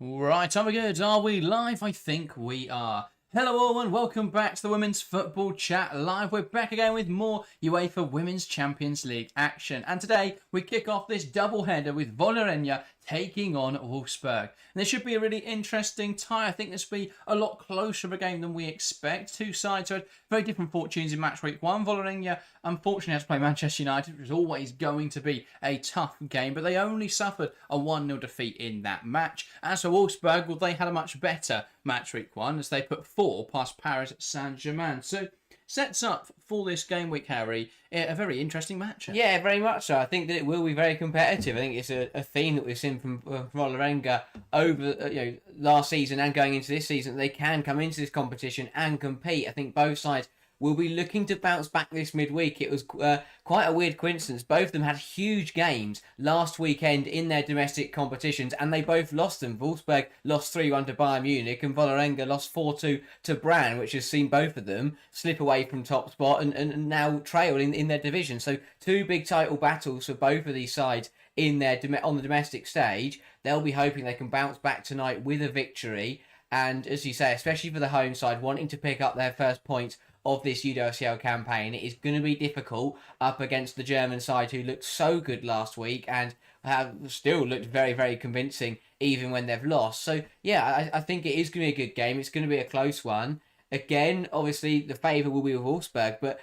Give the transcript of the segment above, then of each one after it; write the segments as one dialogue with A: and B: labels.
A: Right, are we good? Are we live? I think we are. Hello all and welcome back to the Women's Football Chat Live. We're back again with more UEFA Women's Champions League action. And today we kick off this double-header with Vålerenga taking on Wolfsburg. And this should be a really interesting tie. I think this will be a lot closer of a game than we expect. Two sides had very different fortunes in match week one. Vålerenga unfortunately has to play Manchester United, which is always going to be a tough game, but they only suffered a 1-0 defeat in that match. As for Wolfsburg, well, they had a much better match week one as they put 4 past Paris Saint-Germain. So sets up for this game week, Harry, a very interesting match.
B: Yeah, very much so. I think that it will be very competitive. I think it's a theme that we've seen from Vålerenga over last season and going into this season. They can come into this competition and compete. I think both sides will be looking to bounce back this midweek. It was quite a weird coincidence. Both of them had huge games last weekend in their domestic competitions, and they both lost them. Wolfsburg lost 3-1 to Bayern Munich, and Vålerenga lost 4-2 to Brann, which has seen both of them slip away from top spot and now trail in their division. So two big title battles for both of these sides in their on the domestic stage. They'll be hoping they can bounce back tonight with a victory. And as you say, especially for the home side, wanting to pick up their first points of this UWCL campaign, it is going to be difficult up against the German side who looked so good last week and have still looked very, very convincing even when they've lost. So yeah, I think it is going to be a good game. It's going to be a close one. Again, obviously the favour will be with Wolfsburg, but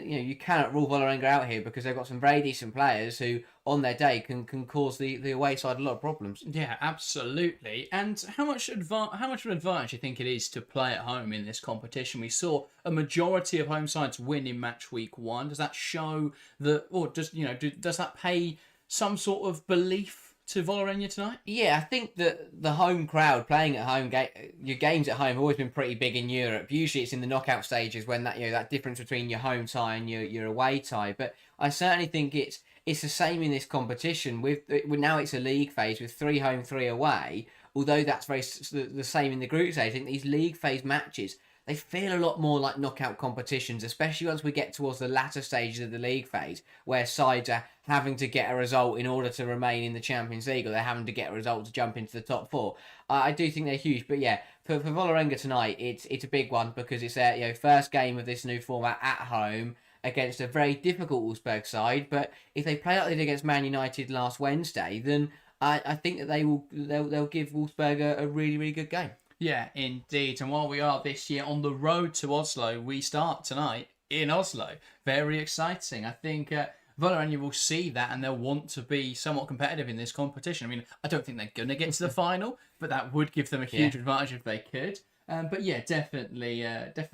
B: you cannot rule Vålerenga out here because they've got some very decent players who, on their day, can cause the away side a lot of problems.
A: Yeah, absolutely. And how much of an advantage do you think it is to play at home in this competition? We saw a majority of home sides win in match week one. Does that show that, or does that pay some sort of belief to Vålerenga tonight?
B: Yeah, I think that the home crowd playing at home, your games at home have always been pretty big in Europe. Usually it's in the knockout stages when that difference between your home tie and your away tie. But I certainly think it's the same in this competition. With now it's a league phase with 3 home, 3 away. Although that's the same in the group stage, I think these league phase matches, they feel a lot more like knockout competitions, especially once we get towards the latter stages of the league phase, where sides are having to get a result in order to remain in the Champions League, or they're having to get a result to jump into the top 4. I do think they're huge, but yeah, for Vålerenga tonight, it's a big one because it's their first game of this new format at home against a very difficult Wolfsburg side. But if they play like they did against Man United last Wednesday, then I think that they'll give Wolfsburg a really, really good game.
A: Yeah, indeed. And while we are this year on the road to Oslo, we start tonight in Oslo. Very exciting. I think Vålerenga will see that and they'll want to be somewhat competitive in this competition. I mean, I don't think they're going to get to the final, but that would give them a huge advantage if they could. But yeah, definitely.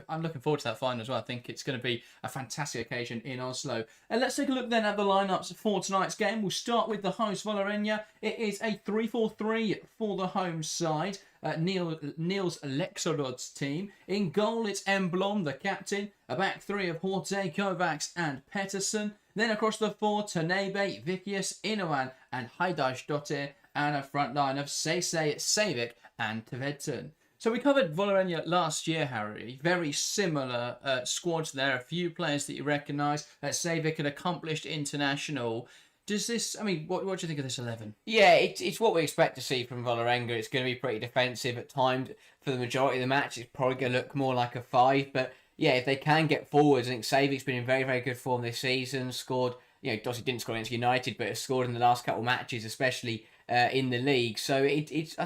A: I'm looking forward to that final as well. I think it's going to be a fantastic occasion in Oslo. And let's take a look then at the lineups for tonight's game. We'll start with the host, Vålerenga. It is a 3-4-3 for the home side. Niels Leksorod's team. In goal, it's Emblom, the captain. A back 3 of Horte, Kovacs and Pettersson. Then across the 4, Tanebe, Vikius, Inoan and Heidarsdottir. And a front line of Seisei, Savik and Tvedten. So we covered Vålerenga last year, Harry. Very similar squads there. A few players that you recognise. Savik, an accomplished international. Does this, I mean, what do you think of this 11?
B: Yeah, it's what we expect to see from Vålerenga. It's going to be pretty defensive at times. For the majority of the match, it's probably going to look more like a 5. But yeah, if they can get forwards, I think Savik's been in very, very good form this season. Scored, obviously didn't score against United, but has scored in the last couple of matches, especially in the league. So I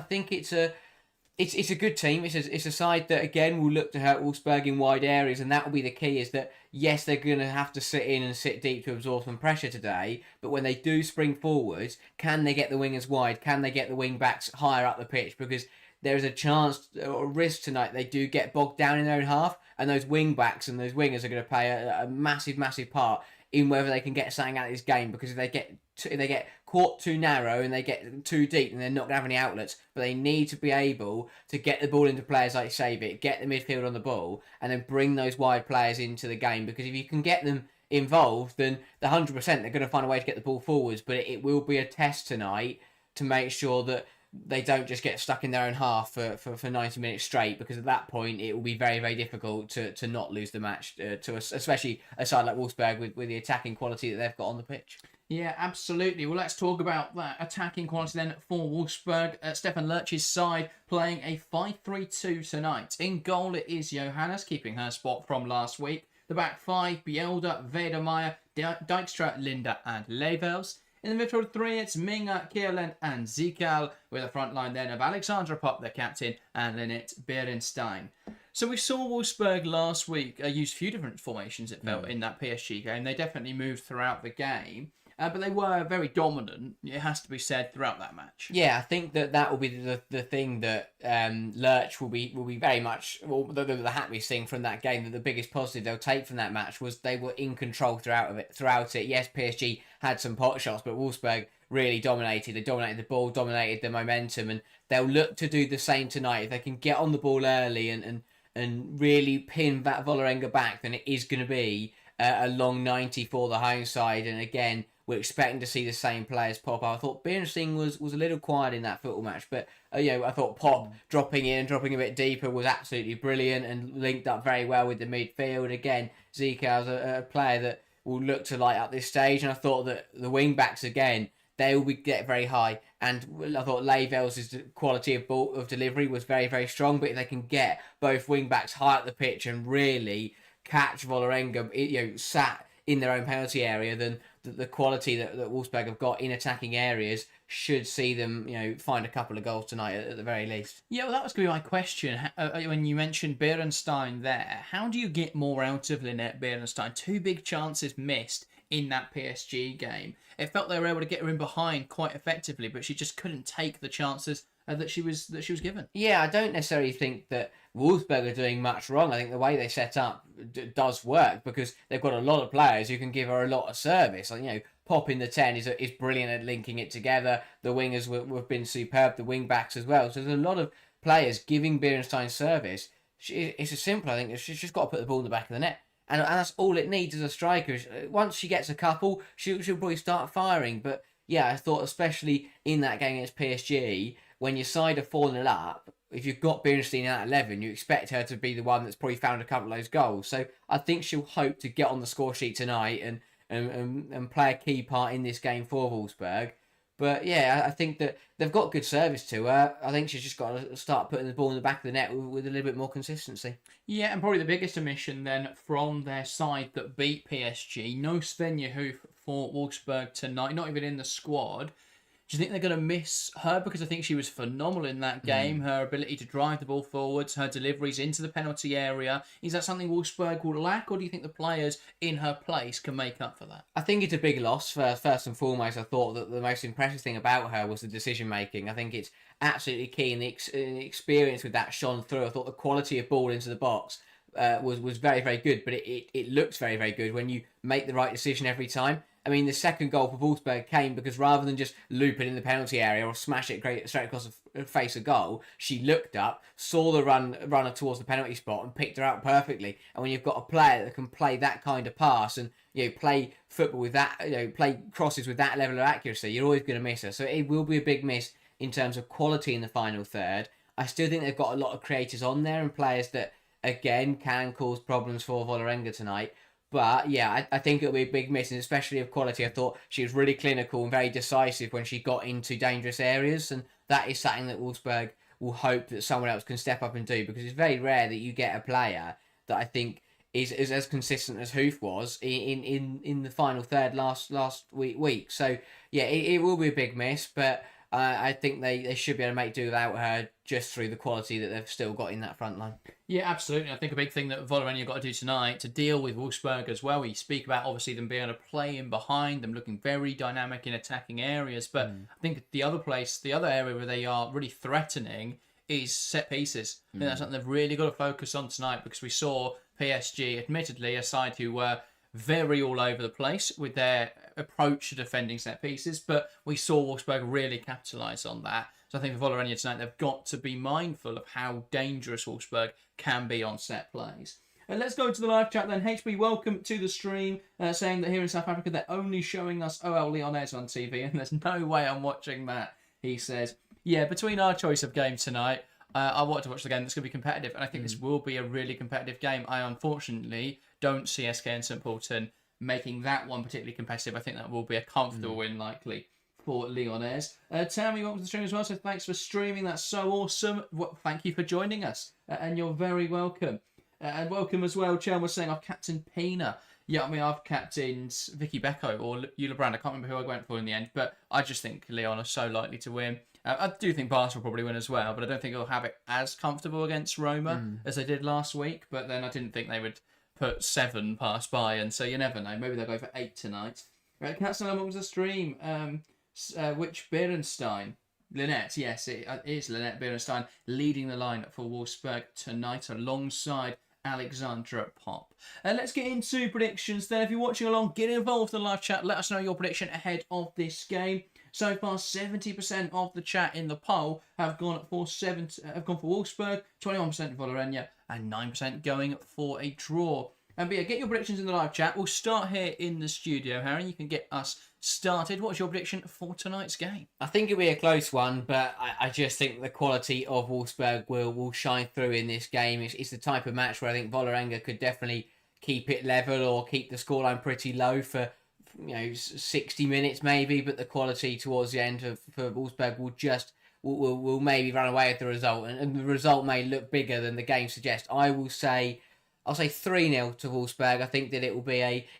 B: think it's a good team. It's a side that, again, will look to hurt Wolfsburg in wide areas, and that will be the key, is that, yes, they're going to have to sit in and sit deep to absorb some pressure today, but when they do spring forwards, can they get the wingers wide? Can they get the wing-backs higher up the pitch? Because there is a chance or a risk tonight they do get bogged down in their own half, and those wing-backs and those wingers are going to play a massive, massive part in whether they can get something out of this game, because if they get caught too narrow and they get too deep, and they're not going to have any outlets. But they need to be able to get the ball into players like Savik, get the midfield on the ball, and then bring those wide players into the game. Because if you can get them involved, then the 100% they're going to find a way to get the ball forwards. But it will be a test tonight to make sure that they don't just get stuck in their own half for 90 minutes straight, because at that point it will be very, very difficult to not lose the match, especially a side like Wolfsburg with the attacking quality that they've got on the pitch.
A: Yeah, absolutely. Well, let's talk about that attacking quality then for Wolfsburg. Stefan Lerch's side playing a 5-3-2 tonight. In goal, it is Johannes, keeping her spot from last week. The back five, Bielda, Wedemeyer, Dijkstra, Linda, and Levels. In the midfield three, it's Minga, Kierland, and Zikal, with a front line then of Alexandra Pop, the captain, and Lynette Berenstein. So we saw Wolfsburg last week use a few different formations, it felt, in that PSG game. They definitely moved throughout the game. But they were very dominant, it has to be said, throughout that match.
B: Yeah, I think that will be the thing that Lurch will be very much, well, the happiest thing from that game, that the biggest positive they'll take from that match was they were in control throughout it. Yes, PSG had some pot shots, but Wolfsburg really dominated. They dominated the ball, dominated the momentum, and they'll look to do the same tonight. If they can get on the ball early and really pin that Vålerenga back, then it is going to be a long 90 for the home side. And again, we're expecting to see the same players pop up. I thought Berenstein was a little quiet in that football match, but I thought Pop dropping a bit deeper was absolutely brilliant and linked up very well with the midfield. Again, Zikal's a player that will look to light up this stage, and I thought that the wing backs again, they will get very high, and I thought Levels' quality of delivery was very, very strong. But if they can get both wing backs high up the pitch and really catch Vålerenga, sat in their own penalty area, then the quality that Wolfsburg have got in attacking areas should see them, find a couple of goals tonight at the very least.
A: Yeah, well, that was going to be my question. When you mentioned Berenstein there, how do you get more out of Lynette Berenstein? 2 big chances missed in that PSG game. It felt they were able to get her in behind quite effectively, but she just couldn't take the chances that she was given.
B: Yeah, I don't necessarily think that Wolfsburg are doing much wrong. I think the way they set up does work, because they've got a lot of players who can give her a lot of service. Like, Pop in the 10 is brilliant at linking it together. The wingers have been superb, the wing backs as well. So there's a lot of players giving Berenstein service. It's as simple, I think. She's just got to put the ball in the back of the net. And that's all it needs as a striker. Once she gets a couple, she'll probably start firing. But yeah, I thought especially in that game against PSG, when your side are 4-0 up, if you've got Berenstein at 11, you expect her to be the one that's probably found a couple of those goals. So I think she'll hope to get on the score sheet tonight and play a key part in this game for Wolfsburg. But yeah, I think that they've got good service to her. I think she's just got to start putting the ball in the back of the net with a little bit more consistency.
A: Yeah, and probably the biggest omission then from their side that beat PSG, no Svenja Hoof for Wolfsburg tonight, not even in the squad. Do you think they're going to miss her? Because I think she was phenomenal in that game. Her ability to drive the ball forwards, her deliveries into the penalty area. Is that something Wolfsburg will lack, or do you think the players in her place can make up for that?
B: I think it's a big loss. First and foremost, I thought that the most impressive thing about her was the decision making. I think it's absolutely key, and the experience with that shone through. I thought the quality of ball into the box was very, very good, but it looks very, very good when you make the right decision every time. I mean, the second goal for Wolfsburg came because rather than just loop it in the penalty area or smash it straight across the face of goal, she looked up, saw the runner towards the penalty spot and picked her out perfectly. And when you've got a player that can play that kind of pass and play football with that, play crosses with that level of accuracy, you're always going to miss her. So it will be a big miss in terms of quality in the final third. I still think they've got a lot of creators on there and players that, again, can cause problems for Vålerenga tonight. But yeah, I think it'll be a big miss, and especially of quality. I thought she was really clinical and very decisive when she got into dangerous areas, and that is something that Wolfsburg will hope that someone else can step up and do, because it's very rare that you get a player that I think is as consistent as Hoof was in the final third last week. So yeah, it will be a big miss, but I think they should be able to make do without her just through the quality that they've still got in that front line.
A: Yeah, absolutely. I think a big thing that Vålerenga have got to do tonight to deal with Wolfsburg as well. We speak about obviously them being able to play in behind, them looking very dynamic in attacking areas. But I think the other area where they are really threatening is set pieces. I think that's something they've really got to focus on tonight, because we saw PSG, admittedly, a side who were very all over the place with their approach to defending set pieces, but we saw Wolfsburg really capitalise on that. So I think for Vålerenga tonight, they've got to be mindful of how dangerous Wolfsburg can be on set plays. Let's go to the live chat then. HB, welcome to the stream, saying that here in South Africa, they're only showing us OL Lyonnais on TV, and there's no way I'm watching that, he says. Yeah, between our choice of game tonight, I want to watch the game that's going to be competitive, and I think this will be a really competitive game. I unfortunately don't see SK and St Paulton making that one particularly competitive. I think that will be a comfortable win, likely, for Lyonnaise. Tammy, welcome to the stream as well, so thanks for streaming. That's so awesome. Thank you for joining us, and you're very welcome. And welcome as well. Chan was saying I've captained Pina. Yeah, I mean, I've captained Vicky Becco or Eula Brand. I can't remember who I went for in the end, but I just think Lyon are so likely to win. I do think Barca will probably win as well, but I don't think they'll have it as comfortable against Roma as they did last week. But then I didn't think they would put 7 past Bayern, so you never know. Maybe they'll go for 8 tonight. Katzner, welcome to the stream. Which Berenstein? Lynette, yes, it is Lynette Berenstein leading the line for Wolfsburg tonight alongside Alexandra Pop. Let's get into predictions then. If you're watching along, get involved in the live chat. Let us know your prediction ahead of this game. So far, 70% of the chat in the poll have gone for Wolfsburg, 21% Vålerenga, and 9% going for a draw. But yeah, get your predictions in the live chat. We'll start here in the studio, Harry. You can get us started. What's your prediction for tonight's game?
B: I think it'll be a close one, but I just think the quality of Wolfsburg will shine through in this game. It's the type of match where I think Vålerenga could definitely keep it level or keep the scoreline pretty low for 60 minutes maybe, but the quality towards the end for Wolfsburg will maybe run away with the result, and the result may look bigger than the game suggests. I'll say 3-0 to Wolfsburg. I think that it'll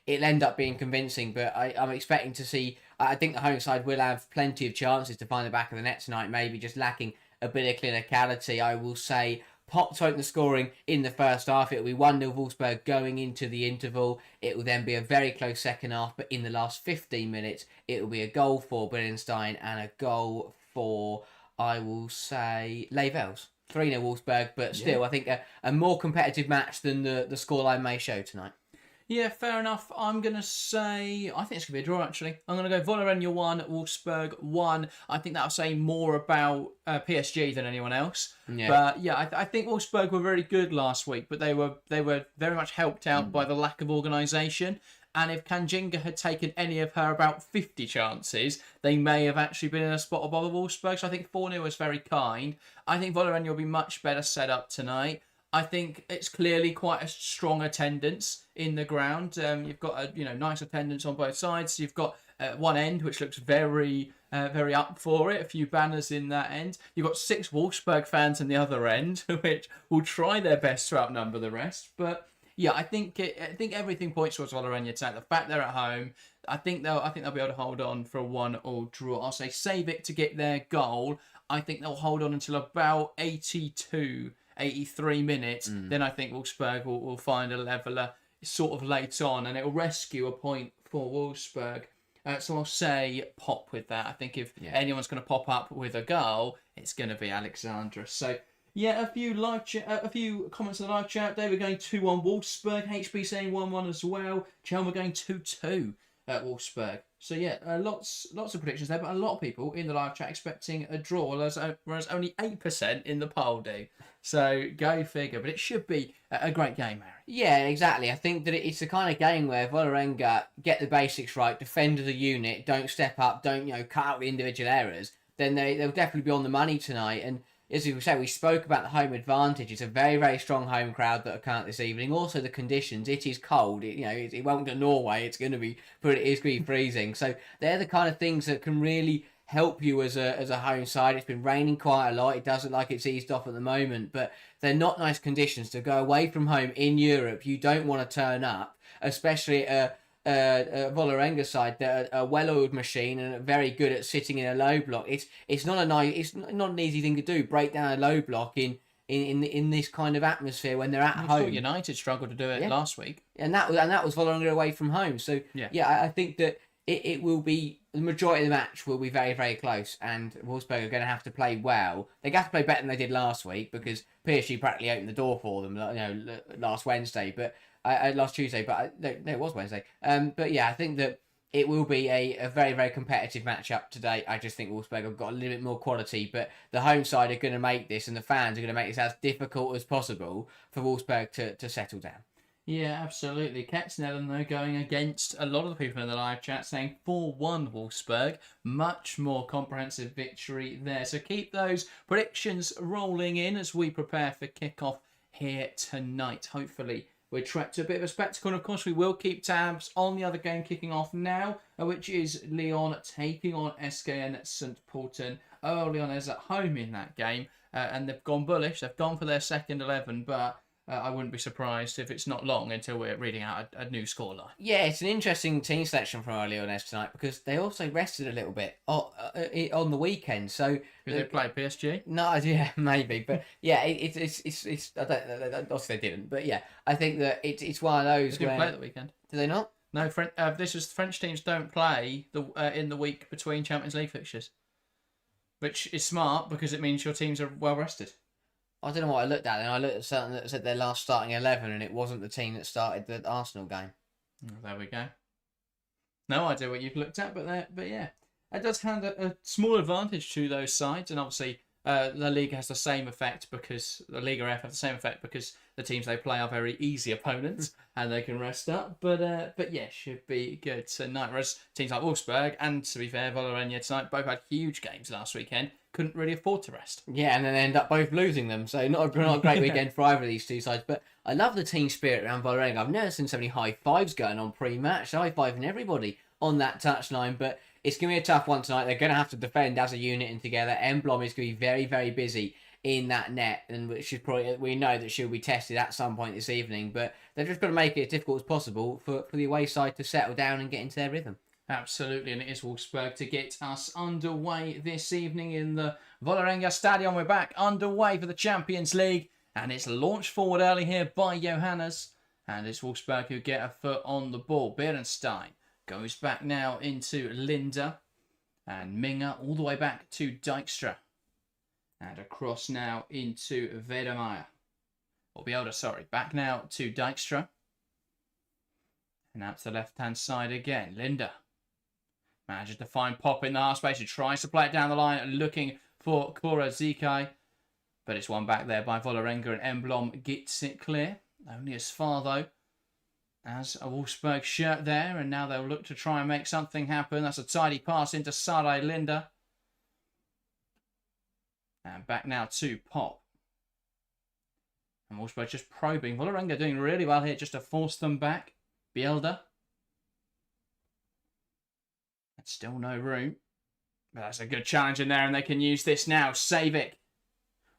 B: end up being convincing, but I'm expecting to see. I think the home side will have plenty of chances to find the back of the net tonight, maybe just lacking a bit of clinicality. I will say Pop to open the scoring in the first half. It'll be 1-0 Wolfsburg going into the interval. It will then be a very close second half, but in the last 15 minutes, it will be a goal for Berenstein and a goal for, I will say, Levels. 3-0 Wolfsburg, but still, I think a more competitive match than the scoreline may show tonight.
A: Yeah, fair enough. I'm going to say, I think it's going to be a draw, actually. I'm going to go Vålerenga 1, Wolfsburg 1. I think that'll say more about PSG than anyone else.
B: Yeah.
A: But yeah, I think Wolfsburg were very good last week, but they were very much helped out by the lack of organisation. And if Kanjinga had taken any of her about 50 chances, they may have actually been in a spot above Wolfsburg. So I think 4-0 was very kind. I think Vålerenga will be much better set up tonight. I think it's clearly quite a strong attendance in the ground. You've got a nice attendance on both sides. You've got one end which looks very up for it. A few banners in that end. You've got 6 Wolfsburg fans in the other end, which will try their best to outnumber the rest. But yeah, I think everything points towards Vålerenga tonight. The fact they're at home, I think they'll be able to hold on for a 1-1 draw. I'll say save it to get their goal. I think they'll hold on until about 83 minutes. Then I think Wolfsburg will find a leveller sort of late on, and it will rescue a point for Wolfsburg. So I'll say Pop with that. I think if anyone's going to pop up with a goal, it's going to be Alexandra. So yeah, a few comments in the live chat. David going 2-1 Wolfsburg. HB saying 1-1 as well. Chelmer going 2-2 at Wolfsburg. So yeah, lots of predictions there, but a lot of people in the live chat expecting a draw, whereas only 8% in the poll do. So go figure, but it should be a great game, Harry.
B: Yeah, exactly. I think that it's the kind of game where Vålerenga get the basics right, defend as a unit, don't step up, don't cut out the individual errors. Then they'll definitely be on the money tonight. And as we said, we spoke about the home advantage. It's a very, very strong home crowd that will count this evening. Also, the conditions. It is cold. It won't go Norway. It's going to be freezing. So they're the kind of things that can really help you as a home side. It's been raining quite a lot. It doesn't like it's eased off at the moment, but they're not nice conditions to go away from home in Europe. You don't want to turn up, especially a Vålerenga side that are a well-oiled machine and are very good at sitting in a low block. It's not an easy thing to do. Break down a low block in this kind of atmosphere when they're at home.
A: United struggled to do it last week,
B: and that was Vålerenga away from home. So I think that it will be the majority of the match will be very, very close, and Wolfsburg are going to have to play well. They have to play better than they did last week because PSG practically opened the door for them, last Wednesday, but last Tuesday. But no, it was Wednesday. But yeah, I think that it will be a very, very competitive matchup today. I just think Wolfsburg have got a little bit more quality, but the home side are going to make this, and the fans are going to make this as difficult as possible for Wolfsburg to settle down.
A: Yeah, absolutely. Katzenellen, though, going against a lot of the people in the live chat, saying 4-1 Wolfsburg. Much more comprehensive victory there. So keep those predictions rolling in as we prepare for kickoff here tonight. Hopefully we're trapped to a bit of a spectacle. And of course, we will keep tabs on the other game kicking off now, which is Lyon taking on SKN St. Pölten. Oh, Lyon is at home in that game, and they've gone bullish. They've gone for their second 11, but I wouldn't be surprised if it's not long until we're reading out a new scoreline.
B: Yeah, it's an interesting team selection from our Lyonnais tonight because they also rested a little bit on the weekend. So
A: did they play PSG?
B: No, yeah, maybe, but yeah, it's. I don't. Obviously, they didn't, but yeah, I think that it's one of those.
A: They didn't play the weekend.
B: Do they not?
A: No, French teams don't play in the week between Champions League fixtures, which is smart because it means your teams are well rested.
B: I don't know what I looked at, and I looked at something that said their last starting 11, and it wasn't the team that started the Arsenal game.
A: Oh, there we go. No idea what you've looked at, but yeah, it does hand a small advantage to those sides, and obviously La Liga has the same effect because the Liga F has the same effect because the teams they play are very easy opponents and they can rest up. But yeah, should be good tonight. Whereas teams like Wolfsburg and, to be fair, Valerenga tonight both had huge games last weekend. Couldn't really afford to rest.
B: Yeah, and then they end up both losing them. So not a great weekend for either of these two sides. But I love the team spirit around Valerenga. I've never seen so many high fives going on pre-match. High-fiving everybody on that touchline. But it's going to be a tough one tonight. They're going to have to defend as a unit and together. Emblom is going to be very, very busy in that net. And we know that she'll be tested at some point this evening. But they've just got to make it as difficult as possible for the away side to settle down and get into their rhythm.
A: Absolutely, and it is Wolfsburg to get us underway this evening in the Vålerenga Stadion. We're back underway for the Champions League, and it's launched forward early here by Johannes, and it's Wolfsburg who get a foot on the ball. Berenstein goes back now into Linda, and Minga all the way back to Dijkstra, and across now into Vedemeyer. Or Bielda, sorry, back now to Dijkstra, and out to the left-hand side again. Linda manages to find Pop in the half space. He tries to play it down the line, looking for Cora Zikai. But it's one back there by Vålerenga, and Emblom gets it clear. Only as far, though, as a Wolfsburg shirt there. And now they'll look to try and make something happen. That's a tidy pass into Sarai Linda. And back now to Pop. And Wolfsburg just probing. Vålerenga doing really well here just to force them back. Bielda. Still no room. But that's a good challenge in there, and they can use this now. Savic.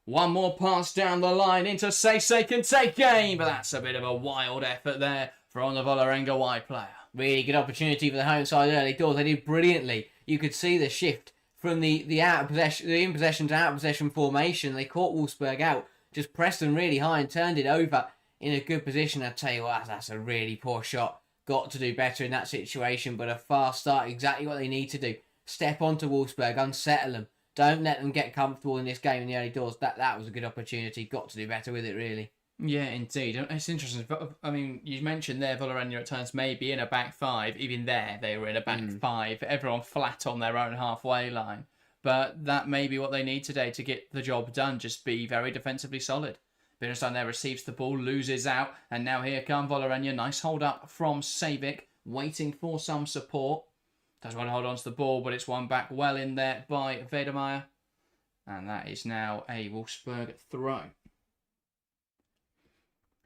A: One more pass down the line into Sase can take aim. But that's a bit of a wild effort there from the Vålerenga wide player.
B: Really good opportunity for the home side early doors. They did brilliantly. You could see the shift from the out of possession, the in possession to out of possession formation. They caught Wolfsburg out, just pressed them really high and turned it over in a good position. I tell you what, that's a really poor shot. Got to do better in that situation, but a fast start, exactly what they need to do. Step onto Wolfsburg, unsettle them. Don't let them get comfortable in this game in the early doors. That was a good opportunity. Got to do better with it, really.
A: Yeah, indeed. It's interesting. I mean, you mentioned there Vålerenga at times maybe in a back five. Even there, they were in a back five. Everyone flat on their own halfway line. But that may be what they need today to get the job done. Just be very defensively solid. Berenstein there receives the ball, loses out, and now here come Vålerenga. Nice hold up from Savic, waiting for some support. Doesn't want to hold on to the ball, but it's one back well in there by Vedemeyer. And that is now a Wolfsburg throw.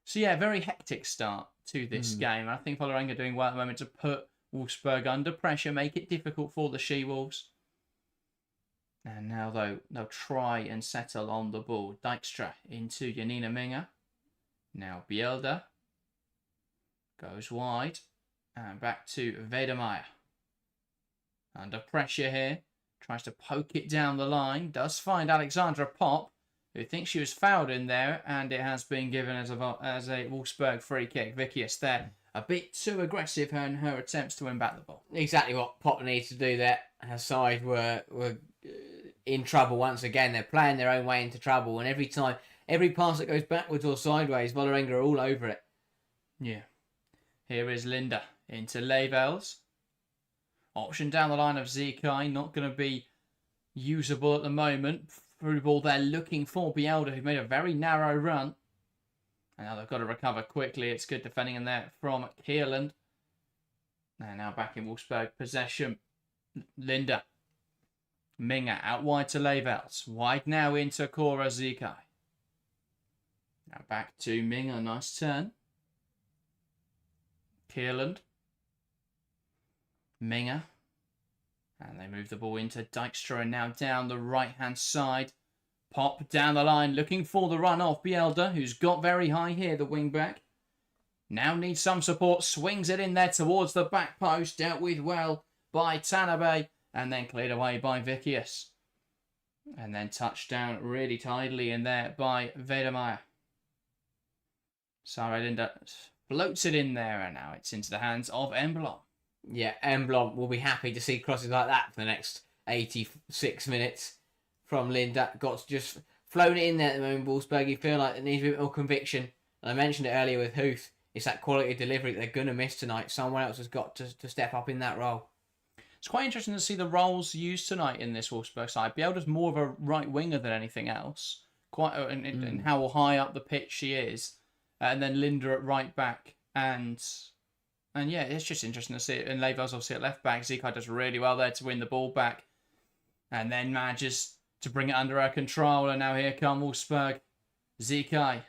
A: So yeah, very hectic start to this game. I think Vålerenga are doing well at the moment to put Wolfsburg under pressure, make it difficult for the She-Wolves. And now, though, they'll try and settle on the ball. Dijkstra into Janina Minga. Now Bielda goes wide. And back to Vedemeyer. Under pressure here. Tries to poke it down the line. Does find Alexandra Pop, who thinks she was fouled in there. And it has been given as a Wolfsburg free kick. Vickius there. A bit too aggressive in her attempts to win back the ball.
B: Exactly what Pop needs to do there. Her side were in trouble once again. They're playing their own way into trouble, and every pass that goes backwards or sideways, Vålerenga are all over it.
A: Yeah. Here is Linda into Levels. Option down the line of Zikai, not going to be usable at the moment. Through the ball, they're looking for Bielda, who made a very narrow run. And now they've got to recover quickly. It's good defending in there from Kierland. And now back in Wolfsburg possession. Linda. Minga out wide to Levels. Wide now into Cora Zikai. Now back to Minga. Nice turn. Kierland. Minga. And they move the ball into Dijkstra, and now down the right-hand side. Pop down the line, looking for the run off Bielda, who's got very high here, the wing-back. Now needs some support, swings it in there towards the back post, dealt with well by Tanabe, and then cleared away by Vicius. And then touched down really tidily in there by Vedemeyer. Sarah Linda floats it in there, and now it's into the hands of Emblom.
B: Yeah, Emblom will be happy to see crosses like that for the next 86 minutes from Linda. Got just flown it in there at the moment, Wolfsburg. You feel like it needs a bit more conviction. And I mentioned it earlier with Huth. It's that quality of delivery that they're going to miss tonight. Someone else has got to step up in that role.
A: It's quite interesting to see the roles used tonight in this Wolfsburg side. Bielda's more of a right winger than anything else. Quite and how high up the pitch she is. And then Linda at right back. And yeah, it's just interesting to see it. And Level's obviously at left back. Zikai does really well there to win the ball back. And then manages to bring it under her control. And now here come Wolfsburg. Zikai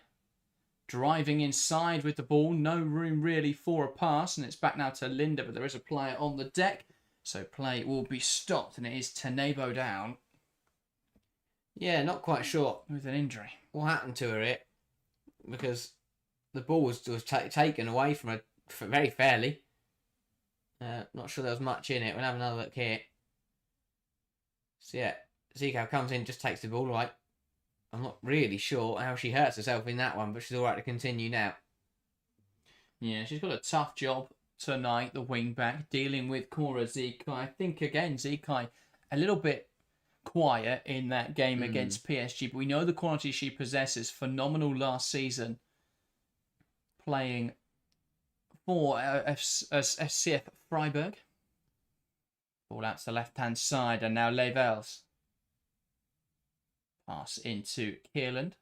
A: driving inside with the ball. No room really for a pass. And it's back now to Linda. But there is a player on the deck. So play will be stopped. And it is Tenebo down.
B: Yeah, not quite sure
A: with an injury.
B: What happened to her here? Because the ball was taken away from her very fairly. Not sure there was much in it. We'll have another look here. So yeah, Zico comes in, just takes the ball away. I'm not really sure how she hurts herself in that one, but she's all right to continue now.
A: Yeah, she's got a tough job tonight, the wing back, dealing with Cora Zikai. I think, again, Zikai a little bit quiet in that game against PSG, but we know the quality she possesses. Phenomenal last season, playing for SCF Freiburg. Ball out to the left-hand side, and now Levels. Pass into Kierland.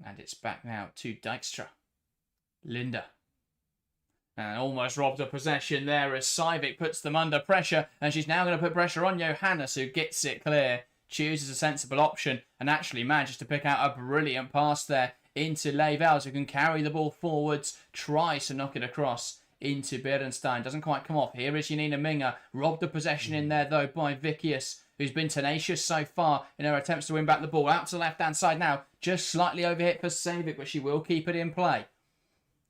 A: And it's back now to Dijkstra. Linda. And almost robbed of possession there as Saivik puts them under pressure. And she's now going to put pressure on Johannes, who gets it clear. Chooses a sensible option and actually manages to pick out a brilliant pass there into Levels, who can carry the ball forwards, tries to knock it across into Berenstein. Doesn't quite come off. Here is Janina Minga. Robbed of possession in there, though, by Vicius, who's been tenacious so far in her attempts to win back the ball. Out to the left-hand side now. Just slightly overhit for Savic, but she will keep it in play.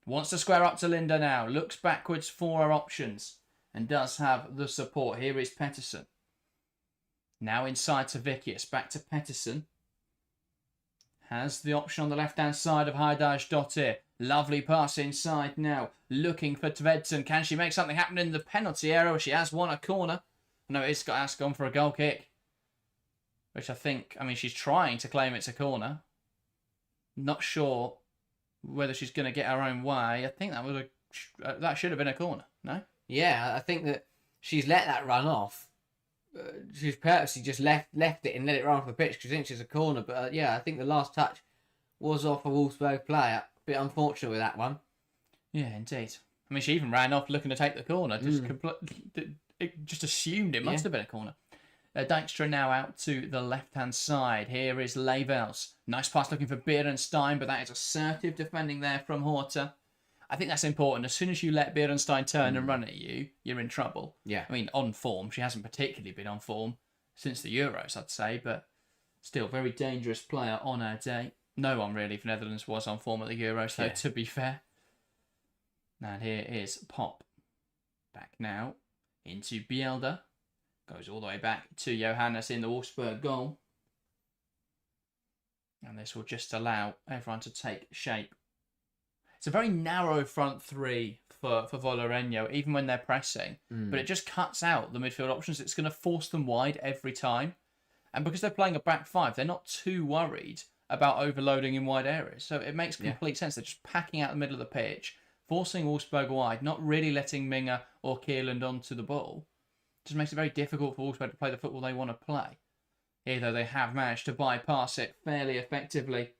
A: Wants to square up to Linda now. Looks backwards for her options and does have the support. Here is Pettersson. Now inside to Vicius. Back to Pettersson. Has the option on the left-hand side of Haidaj-Dottir. Lovely pass inside now. Looking for Tvedsen. Can she make something happen in the penalty area? She has won a corner. No, it's gone for a goal kick. Which I think, she's trying to claim it's a corner. Not sure whether she's going to get her own way. I think that should have been a corner, no?
B: Yeah, I think that she's let that run off. She's purposely just left it and let it run off the pitch because she thinks it's a corner. But yeah, I think the last touch was off a Wolfsburg player. A bit unfortunate with that one.
A: Yeah, indeed. She even ran off looking to take the corner. Just assumed it must have been a corner. Dijkstra now out to the left-hand side. Here is Levels. Nice pass looking for Berenstein, but that is assertive defending there from Horta. I think that's important. As soon as you let Berenstein turn and run at you, you're in trouble.
B: Yeah.
A: On form. She hasn't particularly been on form since the Euros, I'd say, but still very dangerous player on her day. No one really for Netherlands was on form at the Euros, though, to be fair. And here is Pop. Back now into Bielda. Goes all the way back to Johannes in the Wolfsburg goal. And this will just allow everyone to take shape. It's a very narrow front three for Vålerenga, even when they're pressing. But it just cuts out the midfield options. It's going to force them wide every time. And because they're playing a back five, they're not too worried about overloading in wide areas. So it makes complete sense. They're just packing out the middle of the pitch, forcing Wolfsburg wide, not really letting Minga or Kierland onto the ball. Just makes it very difficult for Wolfsburg to play the football they want to play. Here, though, they have managed to bypass it fairly effectively.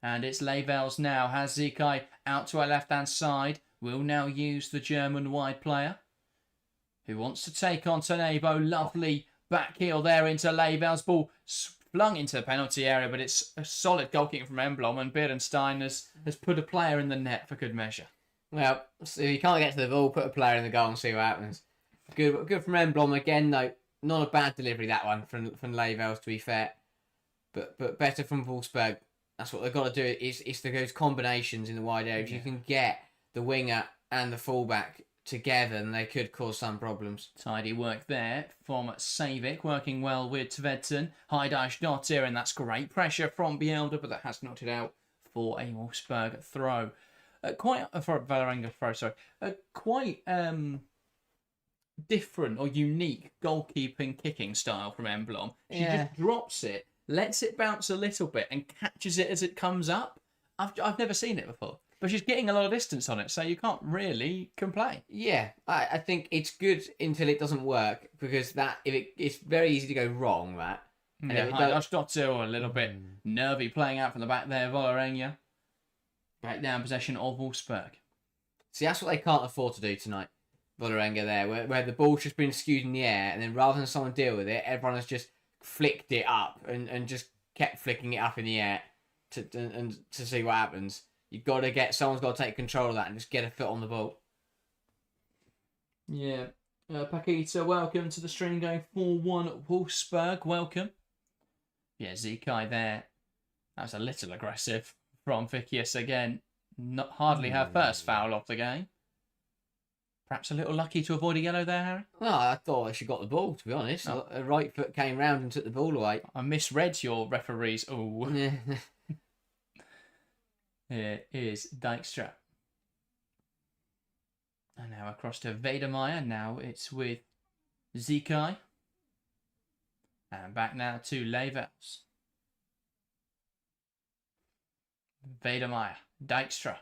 A: And it's Levels now. Has Zikai out to her left-hand side. Will now use the German wide player, who wants to take on Tenebo. Lovely back heel there into Levels. Ball flung into the penalty area, but it's a solid goal kicking from Emblom. And Berenstein has put a player in the net for good measure.
B: Well, so if you can't get to the ball, put a player in the goal and see what happens. Good from Emblom again, though. Not a bad delivery, that one, from Levels, to be fair. But better from Wolfsburg. That's what they've got to do, is those combinations in the wide area. If you can get the winger and the fullback together, then they could cause some problems.
A: Tidy work there from Savic, working well with Tvedsen. High dash dot here, and that's great pressure from Bielda, but that has knocked it out for a Wolfsburg throw. For Valerenga throw, sorry. Quite different or unique goalkeeping kicking style from Emblem. She just drops it, lets it bounce a little bit, and catches it as it comes up. I've never seen it before. But she's getting a lot of distance on it, so you can't really complain.
B: Yeah, I think it's good until it doesn't work, because it's very easy to go wrong, that.
A: And Dottir a little bit nervy playing out from the back there, Valerenga. Right now in possession of Wolfsburg.
B: See, that's what they can't afford to do tonight, Valerenga there, where the ball's just been skewed in the air, and then rather than someone deal with it, everyone has just flicked it up and just kept flicking it up in the air to see what happens. Someone's got to take control of that and just get a foot on the ball.
A: Yeah. Paquita, welcome to the stream, going 4-1 Wolfsburg. Welcome. Yeah, Zikai there. That was a little aggressive from Fickius again. Not hardly her first foul of the game. Perhaps a little lucky to avoid a yellow there, Harry?
B: Well, I thought she got the ball, to be honest.
A: Oh.
B: Her right foot came round and took the ball away.
A: I misread your referees. Oh. Here is Dijkstra. And now across to Vedemeyer. Now it's with Zikai. And back now to Levels. Vedemeyer. Dijkstra.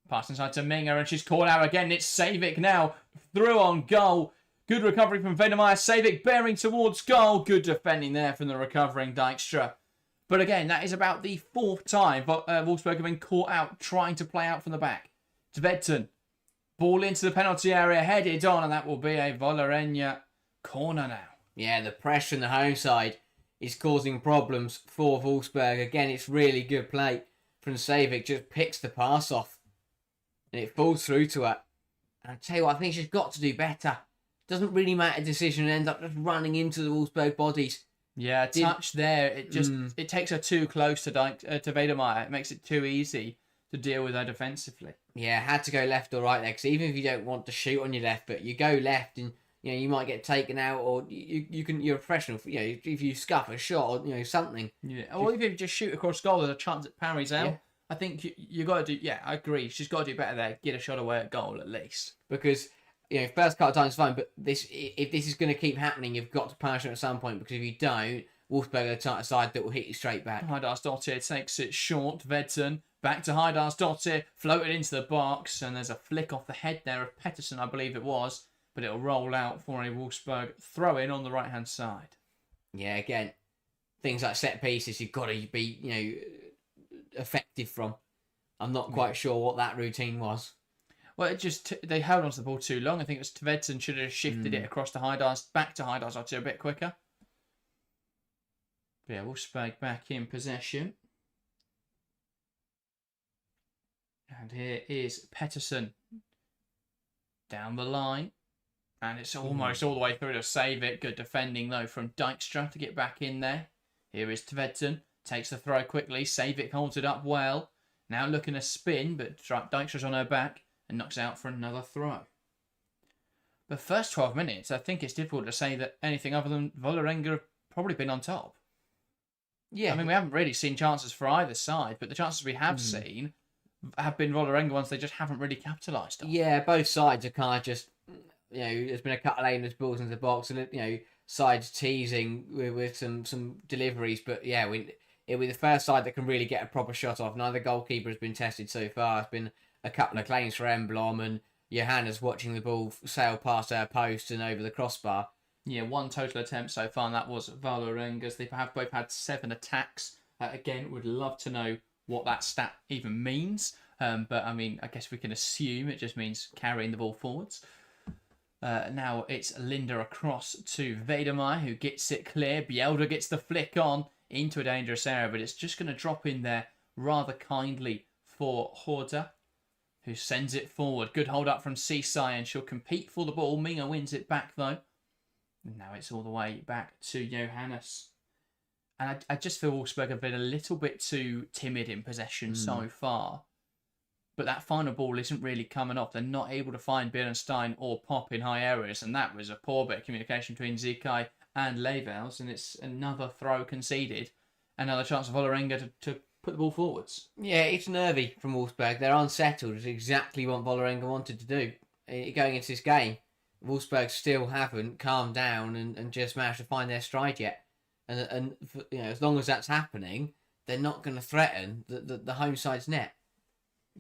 A: Pass inside to Minga, and she's caught out again. It's Savic now. Through on goal. Good recovery from Vedemeyer. Savic bearing towards goal. Good defending there from the recovering Dijkstra. But again, that is about the fourth time Wolfsburg have been caught out trying to play out from the back. Tvedsen. Ball into the penalty area, headed on, and that will be a Valerenga corner now.
B: Yeah, the pressure on the home side is causing problems for Wolfsburg. Again, it's really good play from Savic. Just picks the pass off. And it falls through to her. And I tell you what, I think she's got to do better. Doesn't really matter decision, and ends up just running into the Wolfsburg bodies.
A: Yeah, touch there. It just it takes her too close to Vedemeyer. It makes it too easy to deal with her defensively.
B: Yeah, had to go left or right there, because even if you don't want to shoot on your left foot, you go left and you might get taken out, or you're a professional. If you scuff a shot or something.
A: Yeah, or if you just shoot across goal, there's a chance it parries out. Yeah. I think you got to do. Yeah, I agree. She's got to do better there. Get a shot away at goal at least.
B: Because first couple of times fine, but if this is going to keep happening, you've got to punish it at some point, because if you don't, Wolfsburg are the type of side that will hit you straight back.
A: Heidarsdottir takes it short. Vedsen back to Heidarsdottir, floated into the box, and there's a flick off the head there of Pettersson, I believe it was, but it'll roll out for a Wolfsburg throw-in on the right-hand side.
B: Yeah, again, things like set pieces, you've got to be, effective from. I'm not quite sure what that routine was.
A: Well, they held onto the ball too long. I think it was Tvedsen should have shifted it across to back to Heidarsdottir a bit quicker. But yeah, Wolfsburg back in possession. And here is Pettersson down the line. And it's almost all the way through to save it. Good defending, though, from Dijkstra to get back in there. Here is Tvedsen. Takes the throw quickly. Savic holds it up well. Now looking to spin, but Dijkstra's on her back and knocks out for another throw. The first 12 minutes, I think it's difficult to say that anything other than Vålerenga have probably been on top. Yeah. I mean, we haven't really seen chances for either side, but the chances we have seen have been Vålerenga ones they just haven't really capitalised on.
B: Yeah, both sides are kind of just, there's been a couple of aimless balls into the box, and, sides teasing with some deliveries, but yeah, it'll be the first side that can really get a proper shot off. Neither goalkeeper has been tested so far. It's been a couple of claims for Emblom, and Johanna's watching the ball sail past her post and over the crossbar.
A: Yeah, one total attempt so far, and that was Valerenga's. They have both had 7 attacks. Again, would love to know what that stat even means. But, I mean, I guess we can assume it just means carrying the ball forwards. Now it's Linda across to Vedemeyer, who gets it clear. Bielda gets the flick on into a dangerous area, but it's just going to drop in there rather kindly for Horda. who sends it forward. Good hold up from Seasai, and she'll compete for the ball. Minga wins it back, though. And now it's all the way back to Johannes. And I just feel Wolfsburg have been a little bit too timid in possession so far. But that final ball isn't really coming off. They're not able to find Berenstein or Pop in high areas. And that was a poor bit of communication between Zikai and Levels. And it's another throw conceded. Another chance for Valerenga to put the ball forwards.
B: Yeah, it's nervy from Wolfsburg. They're unsettled. It's exactly what Valerenga wanted to do going into this game. Wolfsburg still haven't calmed down and just managed to find their stride yet. And as long as that's happening, they're not going to threaten the home side's net.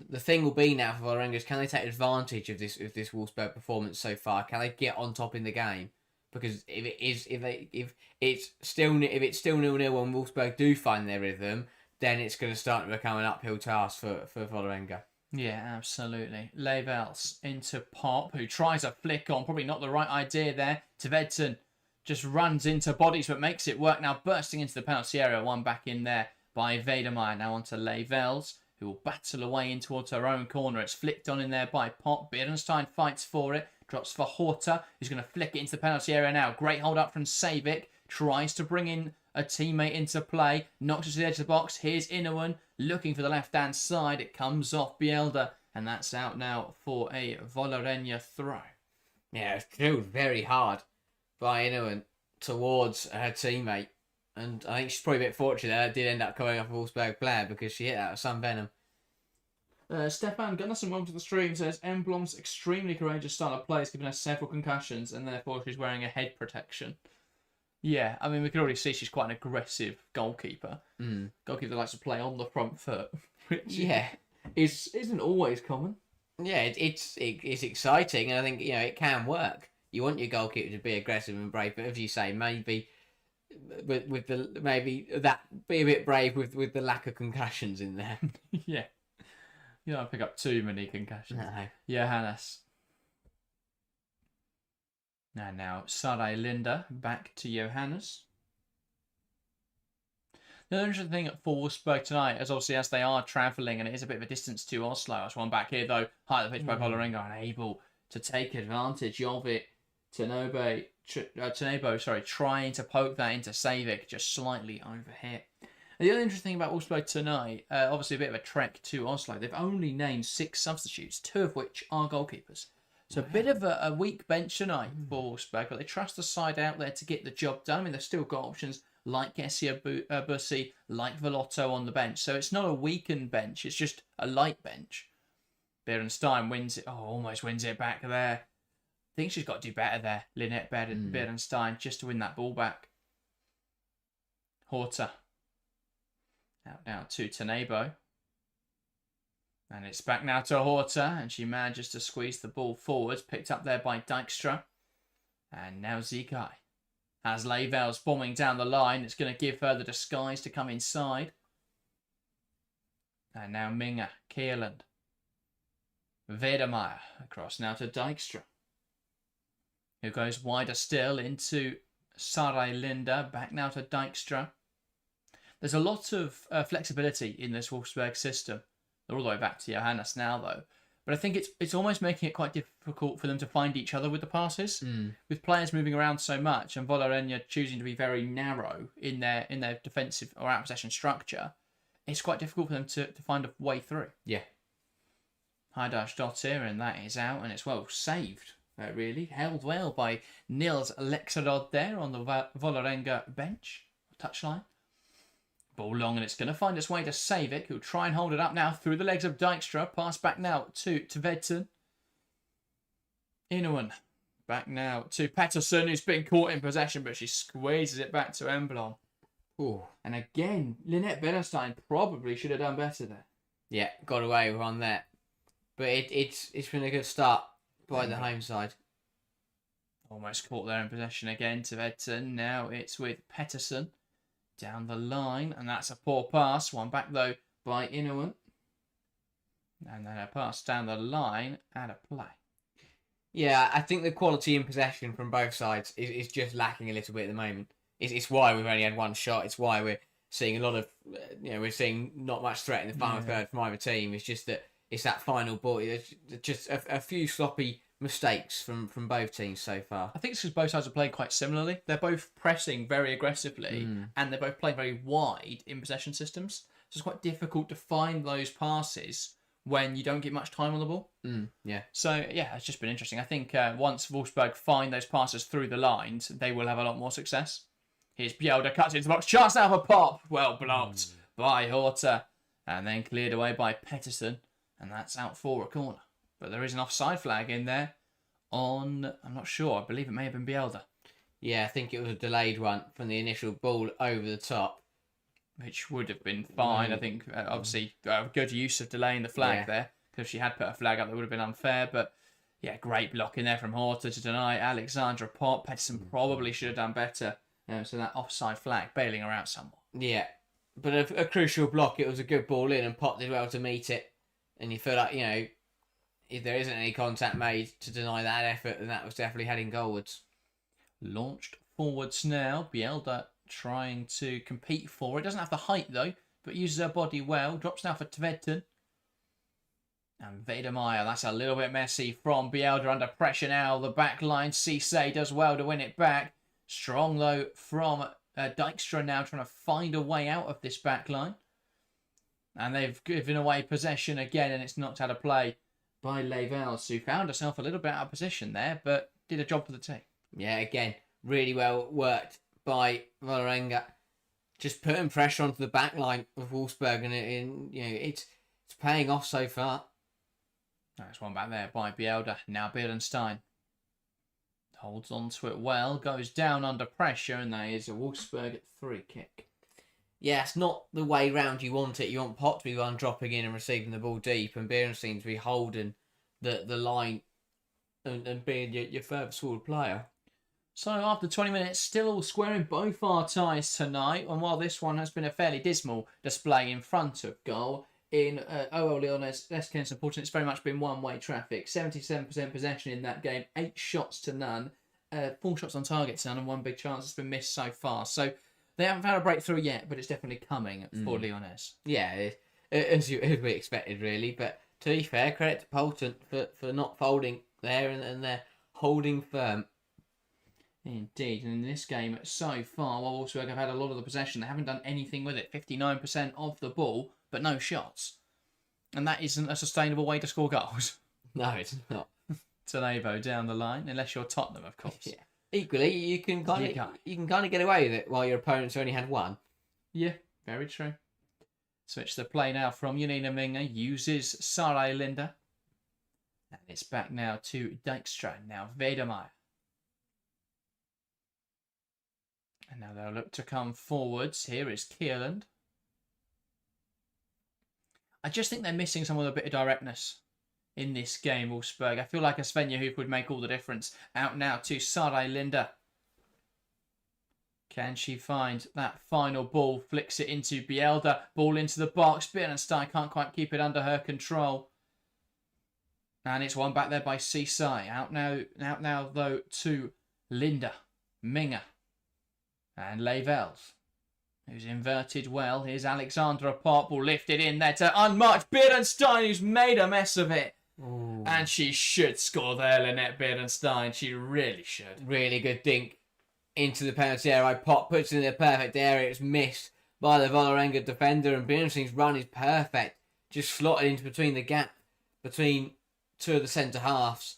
B: The thing will be now for Valerenga is, can they take advantage of this Wolfsburg performance so far? Can they get on top in the game? Because if it's still 0-0 when Wolfsburg do find their rhythm, then it's going to start to become an uphill task for Valerenga.
A: Yeah, absolutely. Levels into Pop, who tries a flick on. Probably not the right idea there. Tvedsen just runs into bodies, but makes it work. Now bursting into the penalty area. One back in there by Vedemeyer. Now onto Levels, who will battle away in towards her own corner. It's flicked on in there by Pop. Berenstein fights for it. Drops for Horta, who's going to flick it into the penalty area now. Great hold up from Savic. Tries to bring in a teammate into play. Knocks it to the edge of the box. Here's Inuan looking for the left-hand side. It comes off Bielda. And that's out now for a Vålerenga throw.
B: Yeah, it's killed very hard by Inuan towards her teammate. And I think she's probably a bit fortunate that it did end up coming off a Wolfsburg player because she hit that with some venom.
A: Stefan Gunnarsson, welcome to the stream, says Emblom's extremely courageous style of play has given her several concussions and therefore she's wearing a head protection. Yeah, I mean, we can already see she's quite an aggressive goalkeeper. Goalkeeper that likes to play on the front foot, which isn't always common.
B: Yeah, it's exciting, and I think it can work. You want your goalkeeper to be aggressive and brave, but as you say, maybe be a bit brave with the lack of concussions in there.
A: Yeah. You don't pick up too many concussions.
B: No.
A: Johannes. And now Sarai Linda back to Johannes. The interesting thing for Wolfsburg tonight is obviously as they are travelling and it is a bit of a distance to Oslo. That's one back here though. High the pitch by Vålerenga, unable to take advantage of it. Tenebo, trying to poke that into Savic, just slightly overhit. And the other interesting thing about Wolfsburg tonight, obviously a bit of a trek to Oslo. They've only named 6 substitutes, 2 of which are goalkeepers. So a bit of a weak bench tonight for Wolfsburg, but they trust the side out there to get the job done. I mean, they've still got options like Gessia Bussi, like Velotto on the bench. So it's not a weakened bench, it's just a light bench. Berenstein wins it. Oh, almost wins it back there. I think she's got to do better there, Lynette Berenstein, just to win that ball back. Horta. Out now to Tenebo. And it's back now to Horta, and she manages to squeeze the ball forwards, picked up there by Dijkstra. And now Zikai has Levels bombing down the line. It's going to give her the disguise to come inside. And now Minga, Kierland. Vedemeyer across now to Dijkstra, who goes wider still into Sarai Linda. Back now to Dijkstra. There's a lot of flexibility in this Wolfsburg system. They're all the way back to Johannes now, though. But I think it's almost making it quite difficult for them to find each other with the passes. With players moving around so much and Vålerenga choosing to be very narrow in their defensive or out-of-possession structure, it's quite difficult for them to find a way through.
B: Yeah.
A: Heidarsdottir, and that is out, and it's well saved, really. Held well by Nils Lexerod there on the Vålerenga bench, touchline. Ball long, and it's going to find its way to Savic, who'll try and hold it up now through the legs of Dijkstra. Pass back now to Tvedsen. Inuan. Back now to Pettersson, who's been caught in possession, but she squeezes it back to Emblom.
B: Ooh.
A: And again, Lynette Berenstein probably should have done better there.
B: Yeah, got away with one there. But it's been a good start by the home side.
A: Almost caught there in possession again to Tvedsen. Now it's with Pettersson. Down the line, and that's a poor pass. One back, though, by Inuan. And then a pass down the line and a play.
B: Yeah, I think the quality in possession from both sides is just lacking a little bit at the moment. It's why we've only had one shot. It's why we're seeing a lot of, we're seeing not much threat in the final third from either team. It's just that it's that final ball. It's just a few sloppy mistakes from both teams so far.
A: I think it's because both sides are playing quite similarly. They're both pressing very aggressively, and they're both playing very wide in possession systems. So it's quite difficult to find those passes when you don't get much time on the ball.
B: Yeah.
A: So, yeah, it's just been interesting. I think once Wolfsburg find those passes through the lines, they will have a lot more success. Here's Bjelder, cuts into the box, chance to have a pop. Well blocked by Horta, and then cleared away by Pettersson, and that's out for a corner. But there is an offside flag in there on, I'm not sure, I believe it may have been Bjelder.
B: Yeah, I think it was a delayed one from the initial ball over the top.
A: Which would have been fine. I think, obviously, good use of delaying the flag there. Because if she had put a flag up, that would have been unfair. But, yeah, great block in there from Horta to deny Alexandra Pop. Pettersson probably should have done better. So that offside flag, bailing her out somewhat.
B: Yeah, but a crucial block. It was a good ball in, and Pop did well to meet it. And you feel like, if there isn't any contact made to deny that effort, then that was definitely heading goalwards.
A: Launched forwards now. Bjelder trying to compete for it. Doesn't have the height though, but uses her body well. Drops now for Tvedten. And Vedermeyer, that's a little bit messy from Bjelder under pressure now. The back line, Cisse does well to win it back. Strong though from Dijkstra now trying to find a way out of this back line. And they've given away possession again, and it's knocked out of play by Levels, who found herself a little bit out of position there, but did a job for the team.
B: Yeah, again, really well worked by Valerenga, just putting pressure onto the back line of Wolfsburg, and it's paying off so far.
A: Nice one back there by Bjelder. Now Beerenstein holds on to it well, goes down under pressure, and that is a Wolfsburg free kick.
B: Yeah, it's not the way round you want it. You want Pop to be one dropping in and receiving the ball deep, and Beerenstein to be holding the line and being your furthest forward player.
A: So after 20 minutes, still all squaring both our ties tonight. And while this one has been a fairly dismal display in front of goal, in OL Lyonnais, Lens Porton, it's very much been one-way traffic. 77% possession in that game, 8 shots to none, 4 shots on target to none, and 1 big chance has been missed so far. So they haven't had a breakthrough yet, but it's definitely coming for Lyonnais.
B: Yeah, as we expected, really. But to be fair, credit to Polton for not folding there, and they're holding firm.
A: Indeed, and in this game so far, while Wolfsburg have had a lot of the possession, they haven't done anything with it. 59% of the ball, but no shots. And that isn't a sustainable way to score goals.
B: No, it's not.
A: Tanavo down the line, unless you're Tottenham, of course.
B: Yeah. Equally, you can kind of get away with it while your opponents only had 1.
A: Yeah, very true. Switch the play now from Janina Minga, uses Sarai Linda. And it's back now to Dijkstra, now Vedermeyer. And now they'll look to come forwards. Here is Kierland. I just think they're missing some of the bit of directness in this game, Wolfsburg. I feel like a Svenja Huth would make all the difference. Out now to Sarai Linda. Can she find that final ball? Flicks it into Bjelder. Ball into the box. Beerenstein can't quite keep it under her control. And it's one back there by Cisse. Out now though to Linda. Minga. And Levels, who's inverted well. Here's Alexandra Pop, will lift it in there to unmarked Beerenstein, who's made a mess of it. Ooh. And she should score there, Lynette Beerenstein. She really should.
B: Really good dink into the penalty area. Pop puts it in the perfect area. It's missed by the Valerenga defender, and Beerenstein's run is perfect. Just slotted into between the gap between 2 of the centre halves,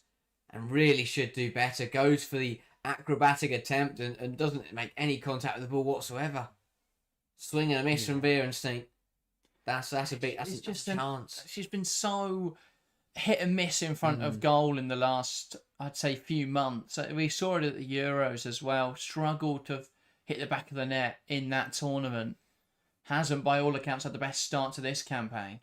B: and really should do better. Goes for the acrobatic attempt and doesn't make any contact with the ball whatsoever. Swing and a miss from Beerenstein. That's a chance.
A: She's been so hit and miss in front of goal in the last, I'd say, few months. We saw it at the Euros as well. Struggled to hit the back of the net in that tournament. Hasn't, by all accounts, had the best start to this campaign.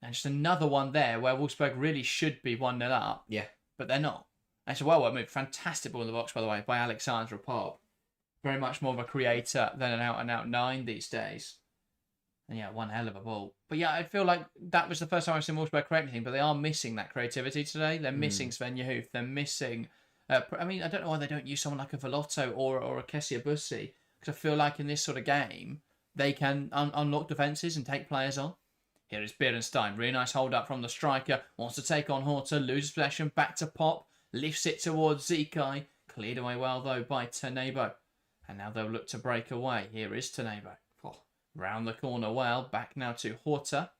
A: And just another one there where Wolfsburg really should be 1-0 up.
B: Yeah.
A: But they're not. It's a well-worked move. Fantastic ball in the box, by the way, by Alexandra Pop. Very much more of a creator than an out-and-out 9 these days. And yeah, one hell of a ball. But yeah, I feel like that was the first time I've seen Wolfsburg create anything, but they are missing that creativity today. They're missing Svenja Huth. They're missing... I don't know why they don't use someone like a Velotto or a Kessia Bussi, because I feel like in this sort of game, they can unlock defences and take players on. Here is Berenstein. Really nice hold up from the striker. Wants to take on Horta. Loses possession. Back to Pop. Lifts it towards Zikai. Cleared away well, though, by Tenebo. And now they'll look to break away. Here is Tenebo. Oh, round the corner well. Back now to Horta.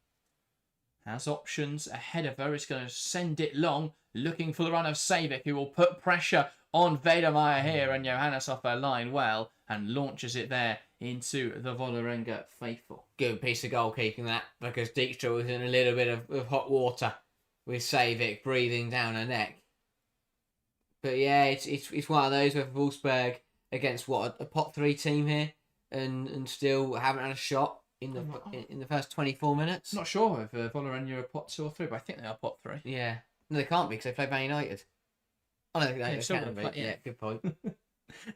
A: Has options ahead of her. It's going to send it long. Looking for the run of Savic, who will put pressure on Vedermeyer here. And Johannes off her line well. And launches it there into the Vålerenga faithful.
B: Good piece of goalkeeping that, because Dijkstra was in a little bit of hot water with Savic breathing down her neck. But yeah, it's one of those with Wolfsburg against what, a pot 3 team here, and still haven't had a shot in the first 24 minutes.
A: Not sure if Vålerenga are pot 2 or 3, but I think they are pot 3.
B: Yeah, no, they can't be because they play Man United. Oh no, they
A: still
B: can't be.
A: play,
B: Yeah, good point.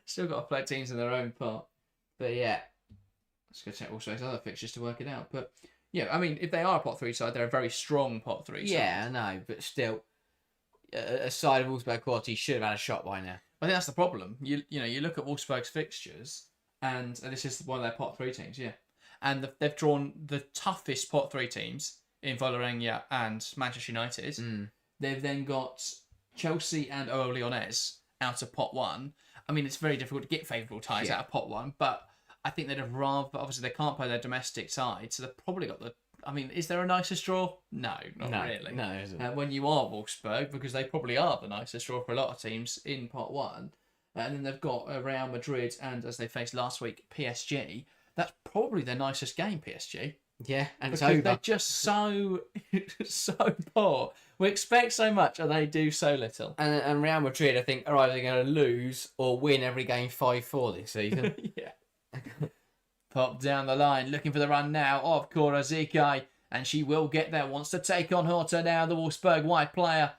A: Still got to play teams in their own pot.
B: But yeah,
A: let's go check Wolfsburg's other fixtures to work it out. But yeah, I mean, if they are a pot 3 side, they're a very strong pot 3 side.
B: Yeah, I know, but still, a side of Wolfsburg quality should have had a shot by now.
A: I think that's the problem. You look at Wolfsburg's fixtures, and this is one of their pot 3 teams, yeah. And they've drawn the toughest pot 3 teams in Valerenga and Manchester United.
B: Mm.
A: They've then got Chelsea and OL Lyonnais out of pot 1. I mean, it's very difficult to get favourable ties out of pot 1, but I think they'd have rather... Obviously, they can't play their domestic side, so they've probably got the... I mean, is there a nicer draw? No, not really.
B: No, it isn't.
A: When you are Wolfsburg, because they probably are the nicest draw for a lot of teams in pot 1. And then they've got Real Madrid and, as they faced last week, PSG. That's probably their nicest game, PSG.
B: Yeah, and
A: because
B: it's over.
A: they're just so poor. We expect so much, and they do so little.
B: And Real Madrid, I think, are either going to lose or win every game 5-4 this season.
A: Yeah. Pop down the line, looking for the run now of Cora Zikai, and she will get there. Wants to take on Horta now, the Wolfsburg white player.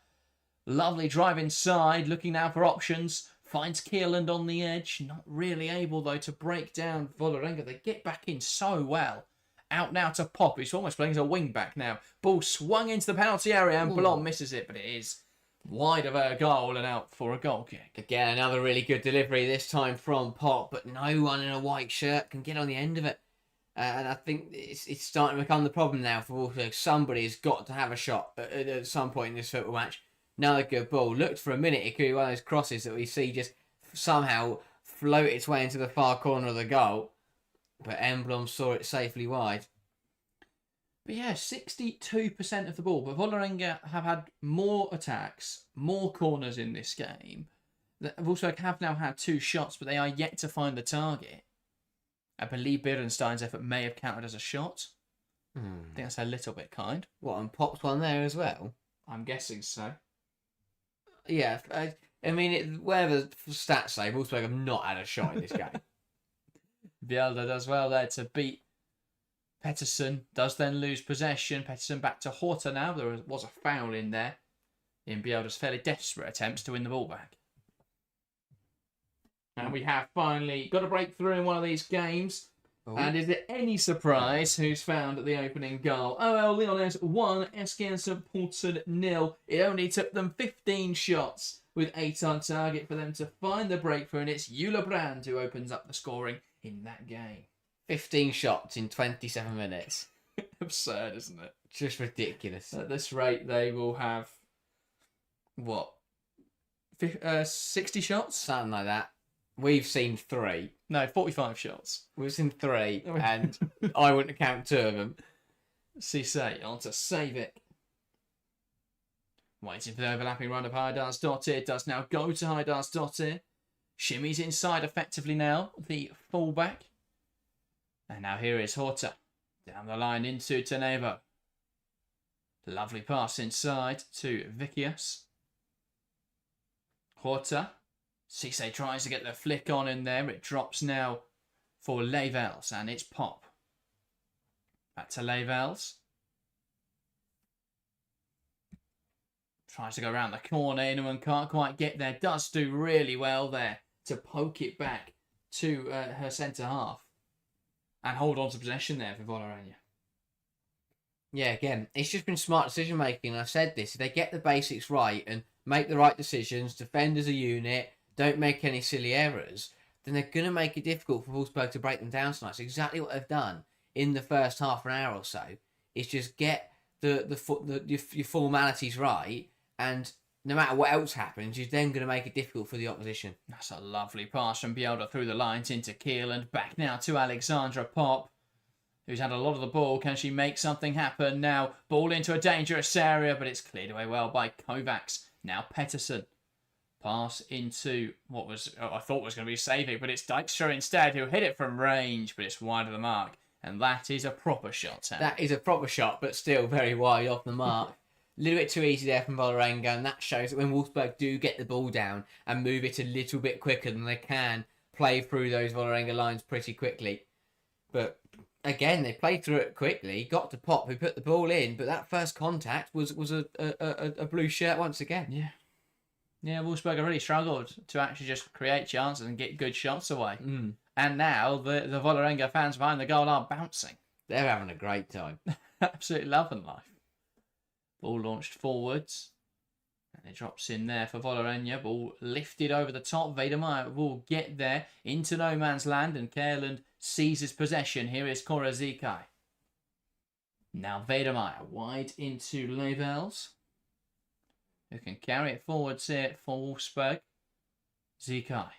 A: Lovely drive inside, looking now for options. Finds Kierland on the edge. Not really able, though, to break down Vålerenga. They get back in so well. Out now to Pop, who's almost playing as a wing-back now. Ball swung into the penalty area, and Blom misses it, but it is wide of her goal and out for a goal kick.
B: Again, another really good delivery, this time from Pop, but no one in a white shirt can get on the end of it. And I think it's starting to become the problem now for Wolfsburg. Somebody's got to have a shot at some point in this football match. Another good ball. Looked for a minute, it could be one of those crosses that we see just somehow float its way into the far corner of the goal. But Emblem saw it safely wide.
A: But yeah, 62% of the ball. But Vålerenga have had more attacks, more corners in this game. Wolfsburg have now had 2 shots, but they are yet to find the target. I believe Berenstein's effort may have counted as a shot. I think that's a little bit kind.
B: What, and Pop's one there as well?
A: I'm guessing so.
B: Yeah, I mean, whatever the stats say, Wolfsburg have not had a shot in this game.
A: Bielda does well there to beat Pettersson. Does then lose possession. Pettersson back to Horta now. There was a foul in there in Bielda's fairly desperate attempts to win the ball back. And we have finally got a breakthrough in one of these games. Oh. And is there any surprise who's found the opening goal? OL Lyonnais 1, SKN St. Paulson 0. It only took them 15 shots with 8 on target for them to find the breakthrough, and it's Eula Brand who opens up the scoring in that game.
B: 15 shots in 27 minutes.
A: Absurd, isn't it?
B: Just ridiculous.
A: At this rate, they will have, what, 60 shots?
B: Something like that. We've seen 3.
A: No, 45 shots.
B: We've seen 3, and I wouldn't count 2 of them.
A: Cisse on to Savic. Waiting for the overlapping run of Heidarsdottir. Does now go to Heidarsdottir. Shimmies inside effectively now, the fullback. And now here is Horta. Down the line into Tenevo. Lovely pass inside to Vicius. Horta. Cisse tries to get the flick on in there. It drops now for Levels, and it's Pop. Back to Levels. Tries to go around the corner. Anyone can't quite get there. Does do really well there to poke it back to her centre half. And hold on to possession there for Vålerenga.
B: Yeah, again, it's just been smart decision making. I've said this. If they get the basics right and make the right decisions, defend as a unit, don't make any silly errors, then they're going to make it difficult for Wolfsburg to break them down tonight. It's exactly what they've done in the first half an hour or so, is just get your formalities right, and no matter what else happens, you're then going to make it difficult for the opposition.
A: That's a lovely pass from Bielda through the lines into Keeland. Back now to Alexandra Pop, who's had a lot of the ball. Can she make something happen? Now, ball into a dangerous area, but it's cleared away well by Kovacs. Now Pettersson. Pass into what was, I thought was going to be saving, but it's Dijkstra instead who hit it from range, but it's wide of the mark. And that is a proper shot, Sam.
B: That is a proper shot, but still very wide off the mark. A little bit too easy there from Valerenga, and that shows that when Wolfsburg do get the ball down and move it a little bit quicker than they can, play through those Valerenga lines pretty quickly. But again, they played through it quickly, got to Pop, who put the ball in, but that first contact was a blue shirt once again.
A: Yeah. Yeah, Wolfsburg have really struggled to actually just create chances and get good shots away. And now the Valerenga fans behind the goal are bouncing.
B: They're having a great time.
A: Absolutely loving life. Ball launched forwards. And it drops in there for Valerenga. Ball lifted over the top. Vedemeyer will get there into no man's land. And Keeland seizes possession. Here is Korazikai. Now Vedemeyer wide into Levels, who can carry it forwards here for Wolfsburg. Zikai.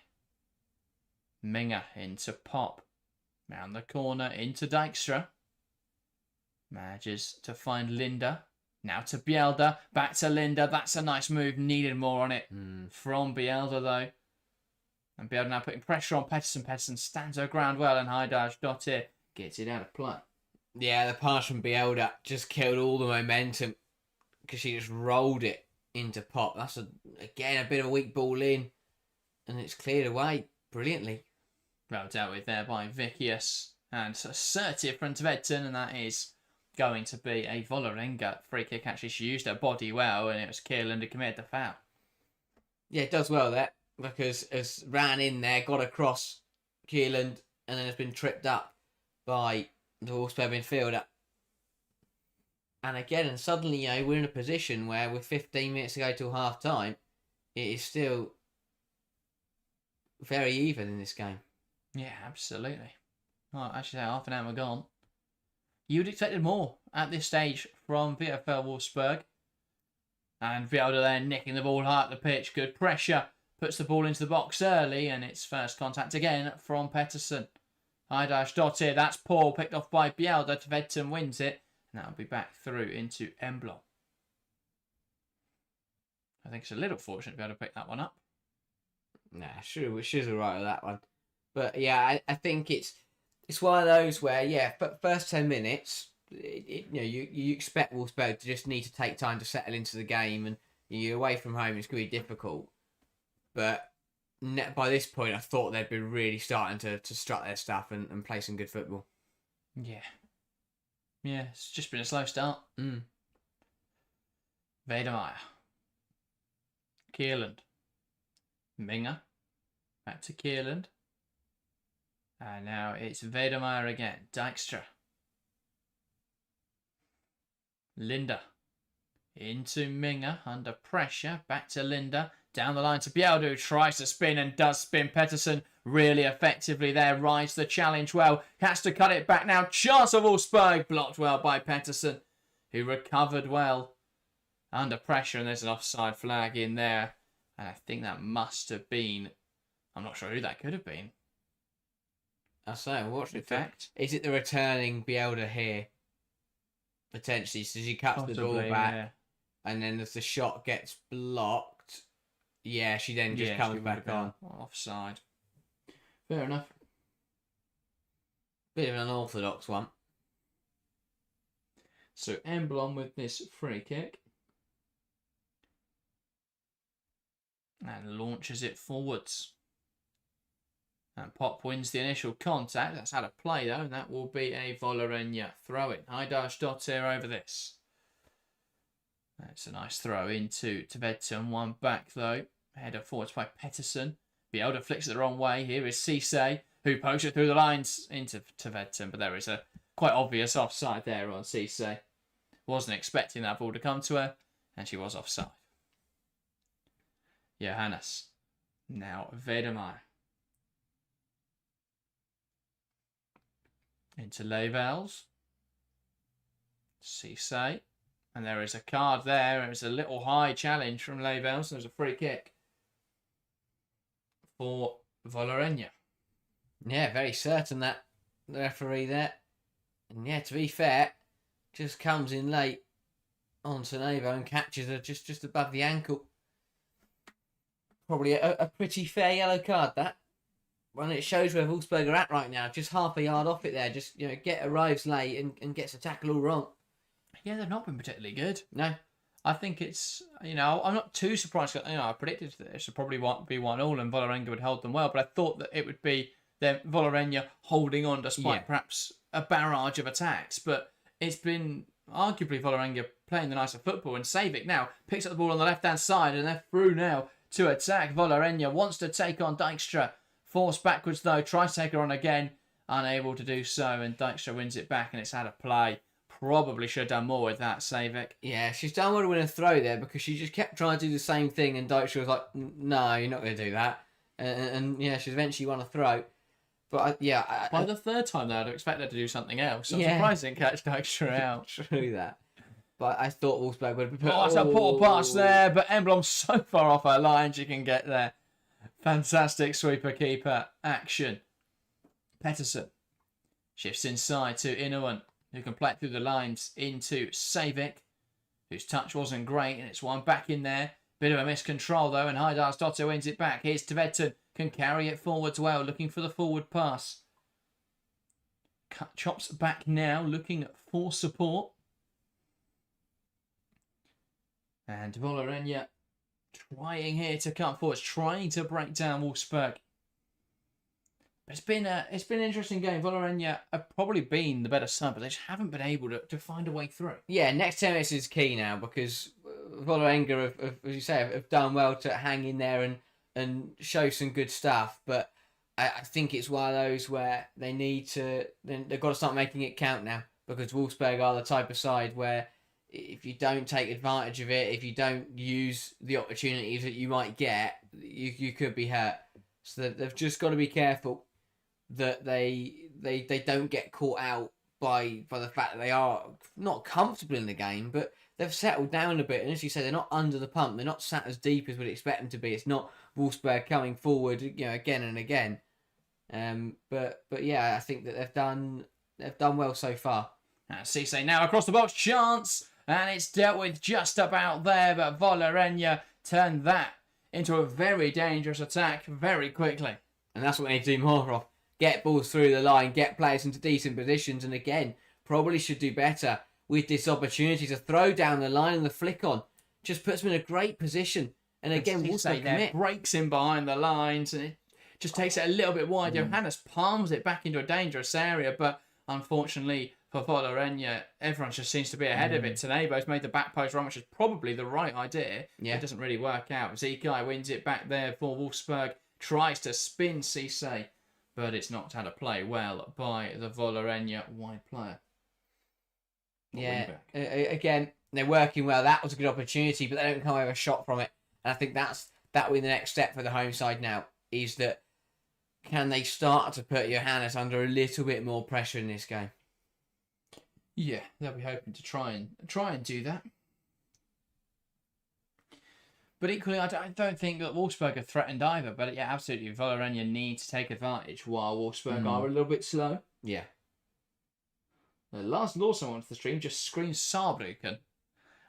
A: Minger into Pop. Round the corner into Dijkstra. Manages to find Linda. Now to Bielda. Back to Linda. That's a nice move. Needed more on it from Bielda though. And Bielda now putting pressure on Pettersson. Pettersson stands her ground well, and Haidar gets it out of play.
B: Yeah, the pass from Bielda just killed all the momentum because she just rolled it into Pop. That's again a bit of a weak ball in, and it's cleared away brilliantly.
A: Well dealt with there by Vicius, and assertive from Tvedten, and that is going to be a Vålerenga free kick. Actually, she used her body well, and it was Keeland who committed the foul.
B: Yeah, it does well there, because it's ran in there, got across Keeland, and then has been tripped up by the Wolfsburg midfielder. And again, and suddenly, we're in a position where with 15 minutes to go till half time, it is still very even in this game.
A: Yeah, absolutely. Well, actually, half an hour gone. You'd expected more at this stage from VFL Wolfsburg. And Bielda there nicking the ball high up the pitch. Good pressure. Puts the ball into the box early, and it's first contact again from Pettersson. Haidar, that's Paul, picked off by Bielda. Tvedten wins it. And that'll be back through into Emblom. I think it's a little fortunate to be able to pick that one up.
B: Nah, sure, she's alright with that one. But yeah, I think it's one of those where, yeah, but first 10 minutes, you expect Wolfsburg to just need to take time to settle into the game, and you're away from home, it's going to be difficult. But by this point, I thought they'd been really starting to strut their stuff and play some good football.
A: Yeah. Yeah, it's just been a slow start. Vedemeyer. Keeland. Minger. Back to Keeland. And now it's Vedemeyer again. Dijkstra. Linda. Into Minger. Under pressure. Back to Linda. Down the line to Bielda, who tries to spin and does spin. Pettersson really effectively there. Rides the challenge well. Has to cut it back now. Chance of Wolfsburg. Blocked well by Pettersson, who recovered well under pressure. And there's an offside flag in there. And I think that must have been... I'm not sure who that could have been.
B: I say, what's
A: in fact?
B: Is it the returning Bielda here? Potentially. So she cuts the ball back. Yeah. And then as the shot gets blocked... Yeah, she then just comes back on.
A: Offside. Fair enough.
B: Bit of an unorthodox one.
A: So Emblem with this free kick. And launches it forwards. And Pop wins the initial contact. That's how to play though. And that will be a Vålerenga throw-in. Haidar over this. That's a nice throw into Tvedten. One back though. Header forwards by Pettersson. Bielda flicks it the wrong way. Here is Cisse, who pokes it through the lines into Tvedten. But there is a quite obvious offside there on Cisse. Wasn't expecting that ball to come to her. And she was offside. Johannes. Now Vedemeyer. Into Levels. Cisse. And there is a card there. It was a little high challenge from Leibel, so there's a free kick for Valerenga.
B: Yeah, very certain that the referee there. And yeah, to be fair, just comes in late on Leibel and catches her just above the ankle. Probably a pretty fair yellow card, that. Well, it shows where Wolfsburg are at right now. Just half a yard off it there. Just, arrives late and gets a tackle all wrong.
A: Yeah, they've not been particularly good.
B: No.
A: I think it's, I'm not too surprised. I predicted that this would probably be 1-1 and Valerenga would hold them well, but I thought that it would be Valerenga holding on despite perhaps a barrage of attacks. But it's been arguably Valerenga playing the nicer football, and Savic now picks up the ball on the left-hand side and they're through now to attack. Valerenga wants to take on Dijkstra. Forced backwards though, tries to take her on again, unable to do so, and Dijkstra wins it back and it's out of play. Probably should have done more with that, Savic.
B: Yeah, she's done well to win a throw there because she just kept trying to do the same thing and Dijkstra was like, no, you're not going to do that. And she's eventually won a throw. But
A: by the third time though, I'd expect her to do something else. I'm surprised they didn't catch Dijkstra out.
B: True that. But I thought Wolfsburg would be
A: that's a poor pass there, but Emblem's so far off her line she can get there. Fantastic sweeper keeper action. Pettersson shifts inside to Inuan, who can play through the lines into Savic, whose touch wasn't great, and it's one back in there. Bit of a miscontrol though, and Heidarsdottir wins it back. Here's Tvedten, can carry it forwards well, looking for the forward pass. Chops back now, looking for support. And Valerenga trying here to come forwards, trying to break down Wolfsburg. It's been an interesting game. Valerenga have probably been the better side, but they just haven't been able to find a way through.
B: Yeah, next 10 minutes is key now because Valerenga, as you say, have done well to hang in there and show some good stuff. But I think it's one of those where they've got to start making it count now because Wolfsburg are the type of side where if you don't take advantage of it, if you don't use the opportunities that you might get, you could be hurt. So they've just got to be careful that they don't get caught out by the fact that they are not comfortable in the game, but they've settled down a bit. And as you say, they're not under the pump. They're not sat as deep as we'd expect them to be. It's not Wolfsburg coming forward, again and again. But yeah, I think that they've done well so far.
A: Cisse now across the box, chance, and it's dealt with just about there. But Valerenga turned that into a very dangerous attack very quickly.
B: And that's what they need to do more of. Get balls through the line, get players into decent positions, and again, probably should do better with this opportunity to throw down the line and the flick on. Just puts them in a great position. And again, Wolfsburg commit.
A: Breaks in behind the lines and it just takes it a little bit wide. Johannes palms it back into a dangerous area, but unfortunately for Valerenga, everyone just seems to be ahead of it. Tenebo's made the back post run, which is probably the right idea.
B: Yeah.
A: It doesn't really work out. Zekai wins it back there for Wolfsburg, tries to spin Cisse, but it's knocked out of play well by the Valerenga wide player.
B: Yeah, again, they're working well. That was a good opportunity, but they don't come away with a shot from it. And I think that will be the next step for the home side now, is that can they start to put Johannes under a little bit more pressure in this game?
A: Yeah, they'll be hoping to try and do that. But equally, I don't think that Wolfsburg are threatened either. But yeah, absolutely, Valerenga need to take advantage while Wolfsburg are a little bit slow.
B: Yeah.
A: Lars Lawson onto the stream just screams Saarbrücken.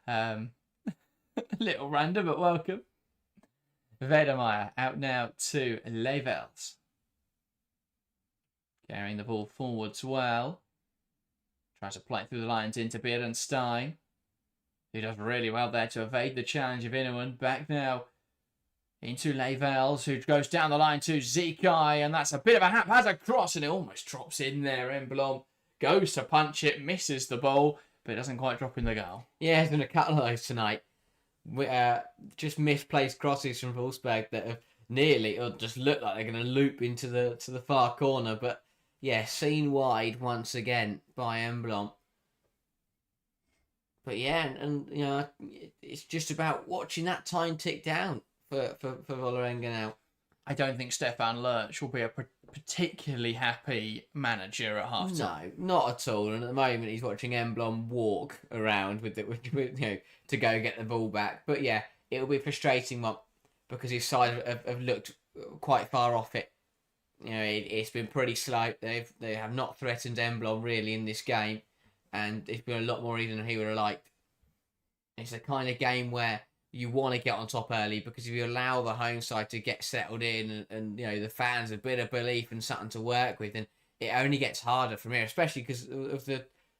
A: A little random, but welcome. Wedemeyer out now to Levels. Carrying the ball forwards well. Tries to play through the lines into Beerenstein, who does really well there to evade the challenge of Inuan. Back now into Levels, who goes down the line to Zekai, and that's a bit of a haphazard cross, and it almost drops in there. Emblem goes to punch it, misses the ball, but it doesn't quite drop in the goal.
B: Yeah, there's been a couple of those tonight. Just misplaced crosses from Wolfsburg that have nearly, or just look like they're going to loop into the far corner, but yeah, seen wide once again by Emblem. But yeah, and it's just about watching that time tick down for Vålerenga now.
A: I don't think Stefan Lurch will be a particularly happy manager at half time.
B: No, not at all. And at the moment, he's watching Emblem walk around with to go get the ball back. But yeah, it'll be a frustrating one because his side have looked quite far off it. It's been pretty slow. They have not threatened Emblem really in this game, and it's been a lot more even than he would have liked. It's the kind of game where you want to get on top early, because if you allow the home side to get settled in and the fans a bit of belief and something to work with, and it only gets harder from here, especially because of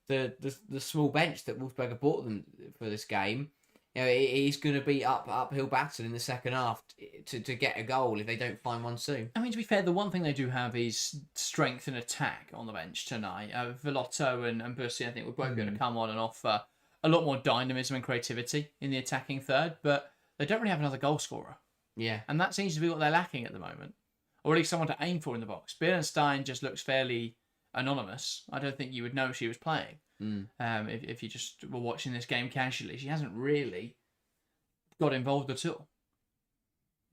B: the small bench that Wolfsburg have bought them for this game. It's going to be uphill battle in the second half to get a goal if they don't find one soon.
A: I mean, to be fair, the one thing they do have is strength and attack on the bench tonight. Velotto and Bussi, I think, we're both going to come on and offer a lot more dynamism and creativity in the attacking third, but they don't really have another goal scorer.
B: Yeah.
A: And that seems to be what they're lacking at the moment. Or at least someone to aim for in the box. Bierenstein just looks fairly anonymous. I don't think you would know she was playing if you just were watching this game casually. She hasn't really got involved at all.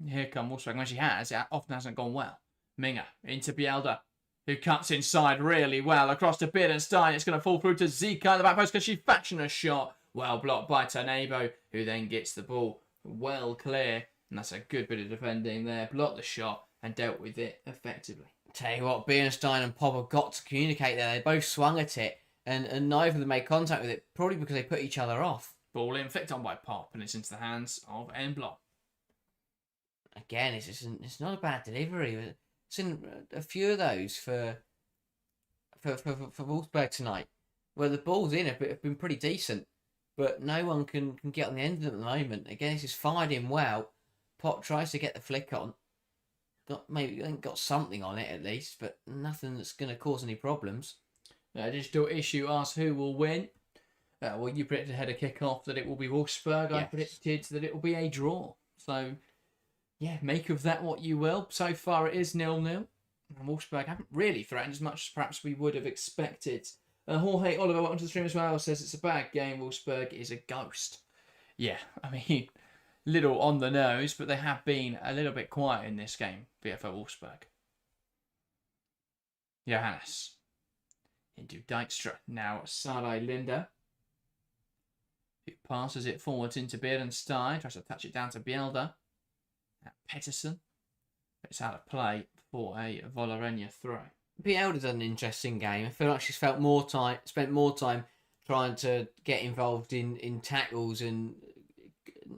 A: Here come Wolfsburg. When she has, it often hasn't gone well. Minga into Bielda, who cuts inside really well across to Bierenstein. It's going to fall through to Zika at the back post because she fashioned a shot. Well blocked by Tanebo, who then gets the ball well clear. And that's a good bit of defending there. Blocked the shot and dealt with it effectively.
B: Tell you what, Bierenstein and Pop have got to communicate there. They both swung at it, and neither of them made contact with it, probably because they put each other off.
A: Ball in, flicked on by Pop, and it's into the hands of Enblom.
B: Again, it's not a bad delivery. Seen a few of those for Wolfsburg tonight, where the balls in have been pretty decent, but no one can get on the end of them at the moment. Again, this is fired in well. Pop tries to get the flick on. Got something on it at least, but nothing that's going to cause any problems.
A: Digital issue asks who will win. Well, you predicted ahead of kickoff that it will be Wolfsburg. Yes. I predicted that it will be a draw. So, yeah, make of that what you will. So far, it is 0-0. And Wolfsburg haven't really threatened as much as perhaps we would have expected. Jorge Oliver, welcome to the stream as well, says it's a bad game. Wolfsburg is a ghost. Yeah, I mean, little on the nose, but they have been a little bit quiet in this game, VFL Wolfsburg. Johannes. Into Dijkstra. Now Sarai Linda. Who passes it forwards into Bierenstein. Tries to touch it down to Bielda. Now Pettersson. It's out of play for a Valerenga throw.
B: Bielda's had an interesting game. I feel like she's spent more time trying to get involved in tackles and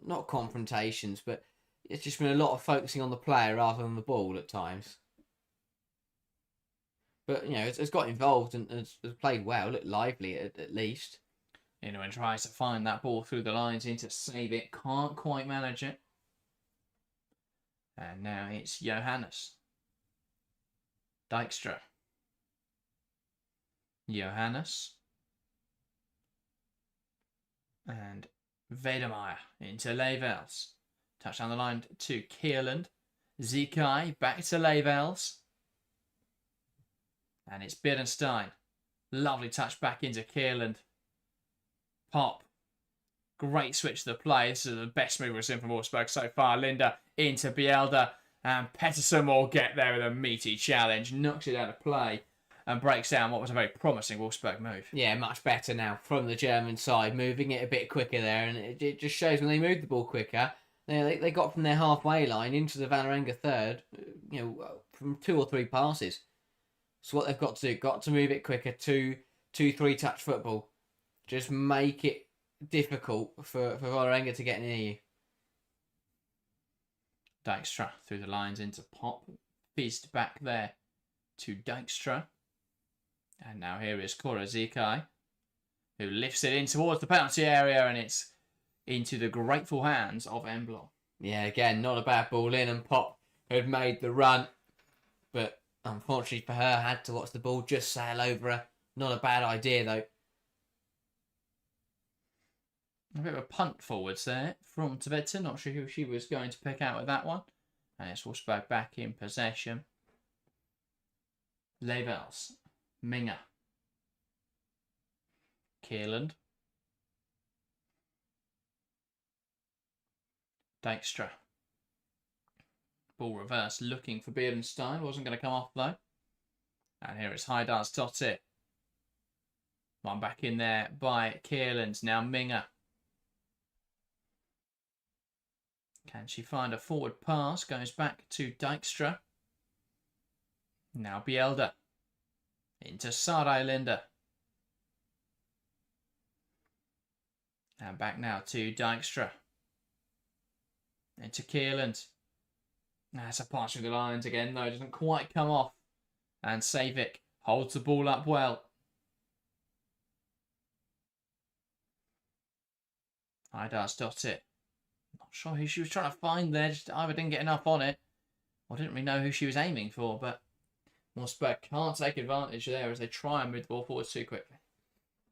B: not confrontations, but it's just been a lot of focusing on the player rather than the ball at times. But, it's got involved and has played well, looked lively at least.
A: And tries to find that ball through the lines in to save it. Can't quite manage it. And now it's Johannes. Dijkstra. Johannes. And Vedemeyer into Levels. Touch down the line to Kierland. Zikai back to Levels. And it's Bierenstein. Lovely touch back into Kierland. Pop. Great switch to the play. This is the best move we've seen from Wolfsburg so far. Linda into Bielda. And Pettersson will get there with a meaty challenge. Knocks it out of play. And breaks down what was a very promising Wolfsburg move.
B: Yeah, much better now from the German side. Moving it a bit quicker there. And it just shows when they moved the ball quicker. They got from their halfway line into the Valerenga third. From 2 or 3 passes. So what they've got to do, got to move it quicker, 2-3 touch football. Just make it difficult for Valerenga to get near you.
A: Dijkstra through the lines into Pop. Fizzed back there to Dijkstra. And now here is Cora Zikai, who lifts it in towards the penalty area, and it's into the grateful hands of Emblom.
B: Yeah, again, not a bad ball in, and Pop had made the run, but unfortunately for her, had to watch the ball just sail over her. Not a bad idea, though.
A: A bit of a punt forwards there from Tvete. Not sure who she was going to pick out with that one. And it's Wolfsburg back in possession. Levels. Minga. Kierland. Dijkstra. Ball reversed, looking for Bierenstein. Wasn't going to come off, though. And here it's Heidar's Totti. One back in there by Kierlands. Now Minga. Can she find a forward pass? Goes back to Dijkstra. Now Bielda. Into Sarai Linda. And back now to Dijkstra. Into Kierland. That's a pass through the lines again, though. It doesn't quite come off. And Savic holds the ball up well. Heidar's Totti. Not sure who she was trying to find there. Just either didn't get enough on it, or didn't really know who she was aiming for. But Wolfsburg can't take advantage there as they try and move the ball forward too quickly.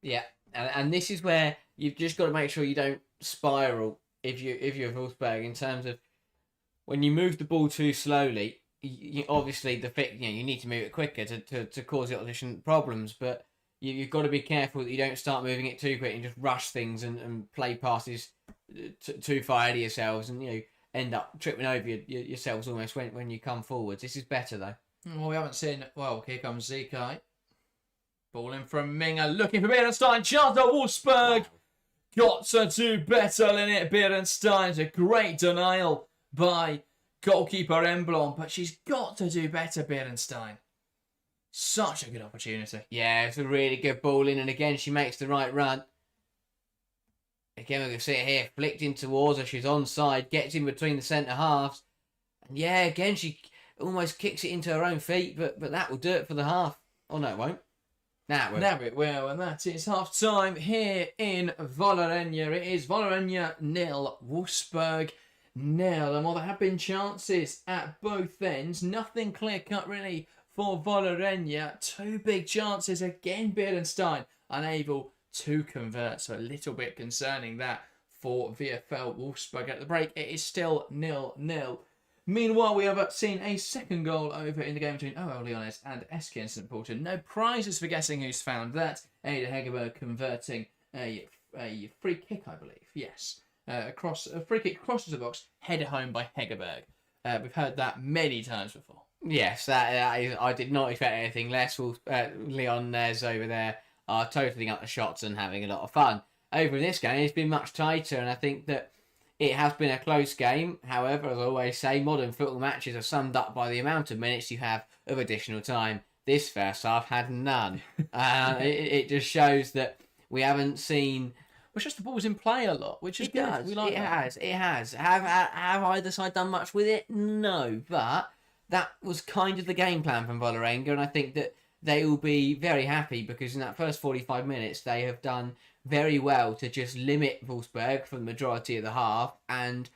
B: Yeah, and this is where you've just got to make sure you don't spiral if you're Wolfsburg in terms of when you move the ball too slowly. Obviously, you need to move it quicker to cause the opposition problems, but you've got to be careful that you don't start moving it too quick and just rush things and play passes too far ahead of yourselves and end up tripping over yourselves almost when you come forwards. This is better though.
A: Well, we haven't seen. Well, here comes Zikai. Ball in from Minga, looking for Beerenstein. Chance at Wolfsburg. Got to do better than it. Beerenstein. A great denial by goalkeeper Emblom, but she's got to do better, Beerenstein. Such a good opportunity.
B: Yeah, it's a really good ball in, and again, she makes the right run. Again, we can see it here, flicked in towards her. She's onside, gets in between the centre halves. And yeah, again, she almost kicks it into her own feet, but that will do it for the half. Oh, no, it won't. Now it will,
A: and that is half time here in Valerenga. It is Valerenga 0, Wolfsburg 0. And while there have been chances at both ends, nothing clear cut really for Valerenga. Two big chances again. Beerenstein unable to convert, so a little bit concerning that for VFL Wolfsburg. At the break, it is still 0-0. Meanwhile, we have seen a second goal over in the game between OL Lyonnais and SK St. Porter. No prizes for guessing who's found that. Ada Hegerberg converting a free kick, I believe. Yes. A free kick crosses the box, headed home by Hegerberg. We've heard that many times before.
B: Yes, that is, I did not expect anything less. Lyonnais over there are totaling up the shots and having a lot of fun. Over in this game, it's been much tighter, and I think that it has been a close game. However, as I always say, modern football matches are summed up by the amount of minutes you have of additional time. This first half had none. It just shows that we haven't seen...
A: Well, just the ball's in play a lot, which is good. We like that.
B: It has. Have either side done much with it? No. But that was kind of the game plan from Vålerenga, and I think that they will be very happy because in that first 45 minutes, they have done very well to just limit Wolfsburg for the majority of the half and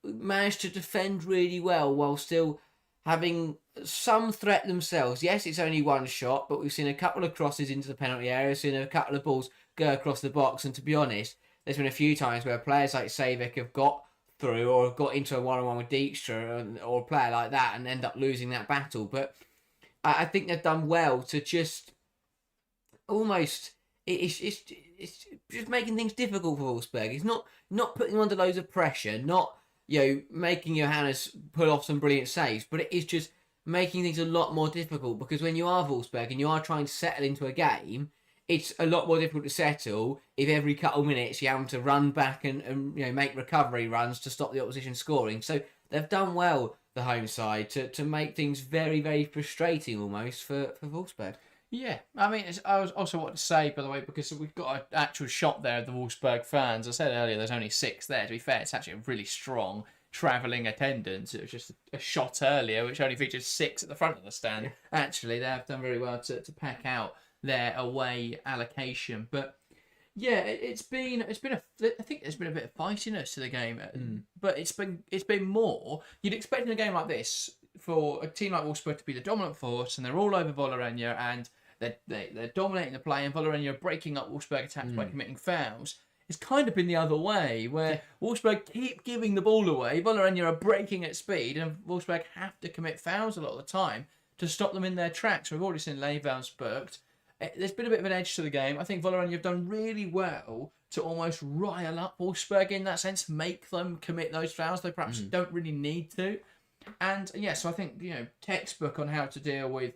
B: managed to defend really well while still having some threat themselves. Yes, it's only one shot, but we've seen a couple of crosses into the penalty area, seen a couple of balls go across the box, and to be honest, there's been a few times where players like Savic have got through or have got into a one-on-one with Dijkstra or a player like that and end up losing that battle. But I think they've done well to just almost... It's just making things difficult for Wolfsburg. It's not putting them under loads of pressure, not making Johannes pull off some brilliant saves, but it is just making things a lot more difficult because when you are Wolfsburg and you are trying to settle into a game, it's a lot more difficult to settle if every couple of minutes you have to run back and make recovery runs to stop the opposition scoring. So they've done well, the home side, to make things very, very frustrating almost for Wolfsburg.
A: Yeah, I mean, I was also want to say, by the way, because we've got an actual shot there of the Wolfsburg fans. I said earlier there's only 6 there. To be fair, it's actually a really strong travelling attendance. It was just a shot earlier, which only featured 6 at the front of the stand. Actually, they have done very well to pack out their away allocation. But yeah, I think there's been a bit of feistiness to the game, but it's been more. You'd expect in a game like this for a team like Wolfsburg to be the dominant force, and they're all over Vålerenga, and they're dominating the play, and Vålerenga are breaking up Wolfsburg attacks by committing fouls. It's kind of been the other way, where Wolfsburg keep giving the ball away, Vålerenga are breaking at speed, and Wolfsburg have to commit fouls a lot of the time to stop them in their tracks. We've already seen Leivels booked. There's been a bit of an edge to the game. I think Vålerenga have done really well to almost rile up Wolfsburg in that sense, make them commit those fouls they perhaps don't really need to. And yeah, so I think, textbook on how to deal with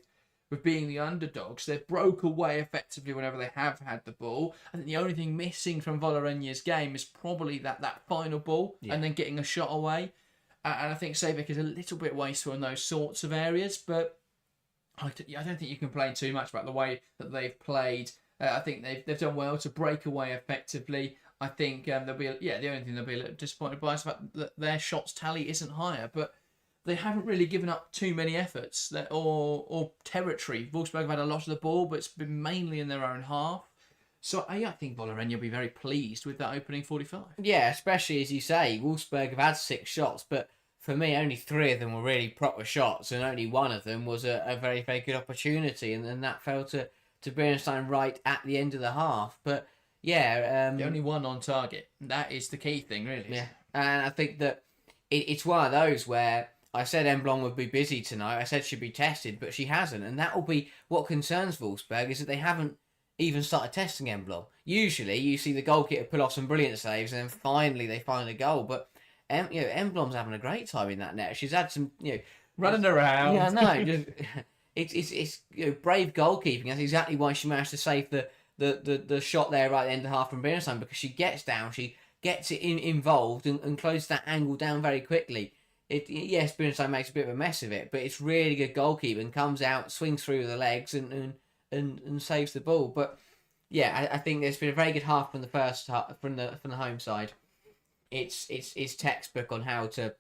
A: with being the underdogs. They broke away effectively whenever they have had the ball. I think the only thing missing from Vålerenga's game is probably that final ball and then getting a shot away. And I think Savik is a little bit wasteful in those sorts of areas, but I don't think you can complain too much about the way that they've played. I think they've done well to break away effectively. I think the only thing they'll be a little disappointed by is the fact that their shots tally isn't higher, but they haven't really given up too many efforts or territory. Wolfsburg have had a lot of the ball, but it's been mainly in their own half. So I think Vålerenga will be very pleased with that opening 45.
B: Yeah, especially as you say, Wolfsburg have had 6 shots, but for me, only 3 of them were really proper shots, and only one of them was a very, very good opportunity, and then that fell to Bernstein right at the end of the half. But yeah,
A: the only one on target. That is the key thing, really.
B: Yeah, and I think that it's one of those where I said Emblom would be busy tonight. I said she'd be tested, but she hasn't, and that will be what concerns Wolfsburg, is that they haven't even started testing Emblom. Usually, you see the goalkeeper pull off some brilliant saves, and then finally they find a goal. But Emblom's having a great time in that net. She's had some,
A: running around.
B: Yeah, no, it's brave goalkeeping. That's exactly why she managed to save the shot there right at the end of half from Bernstein, because she gets down, she gets it involved and closes that angle down very quickly. Yes, Bernstein makes a bit of a mess of it, but it's really good goalkeeping. Comes out, swings through the legs, and saves the ball. But yeah, I think there's been a very good half from the first half from the home side. It's textbook on how to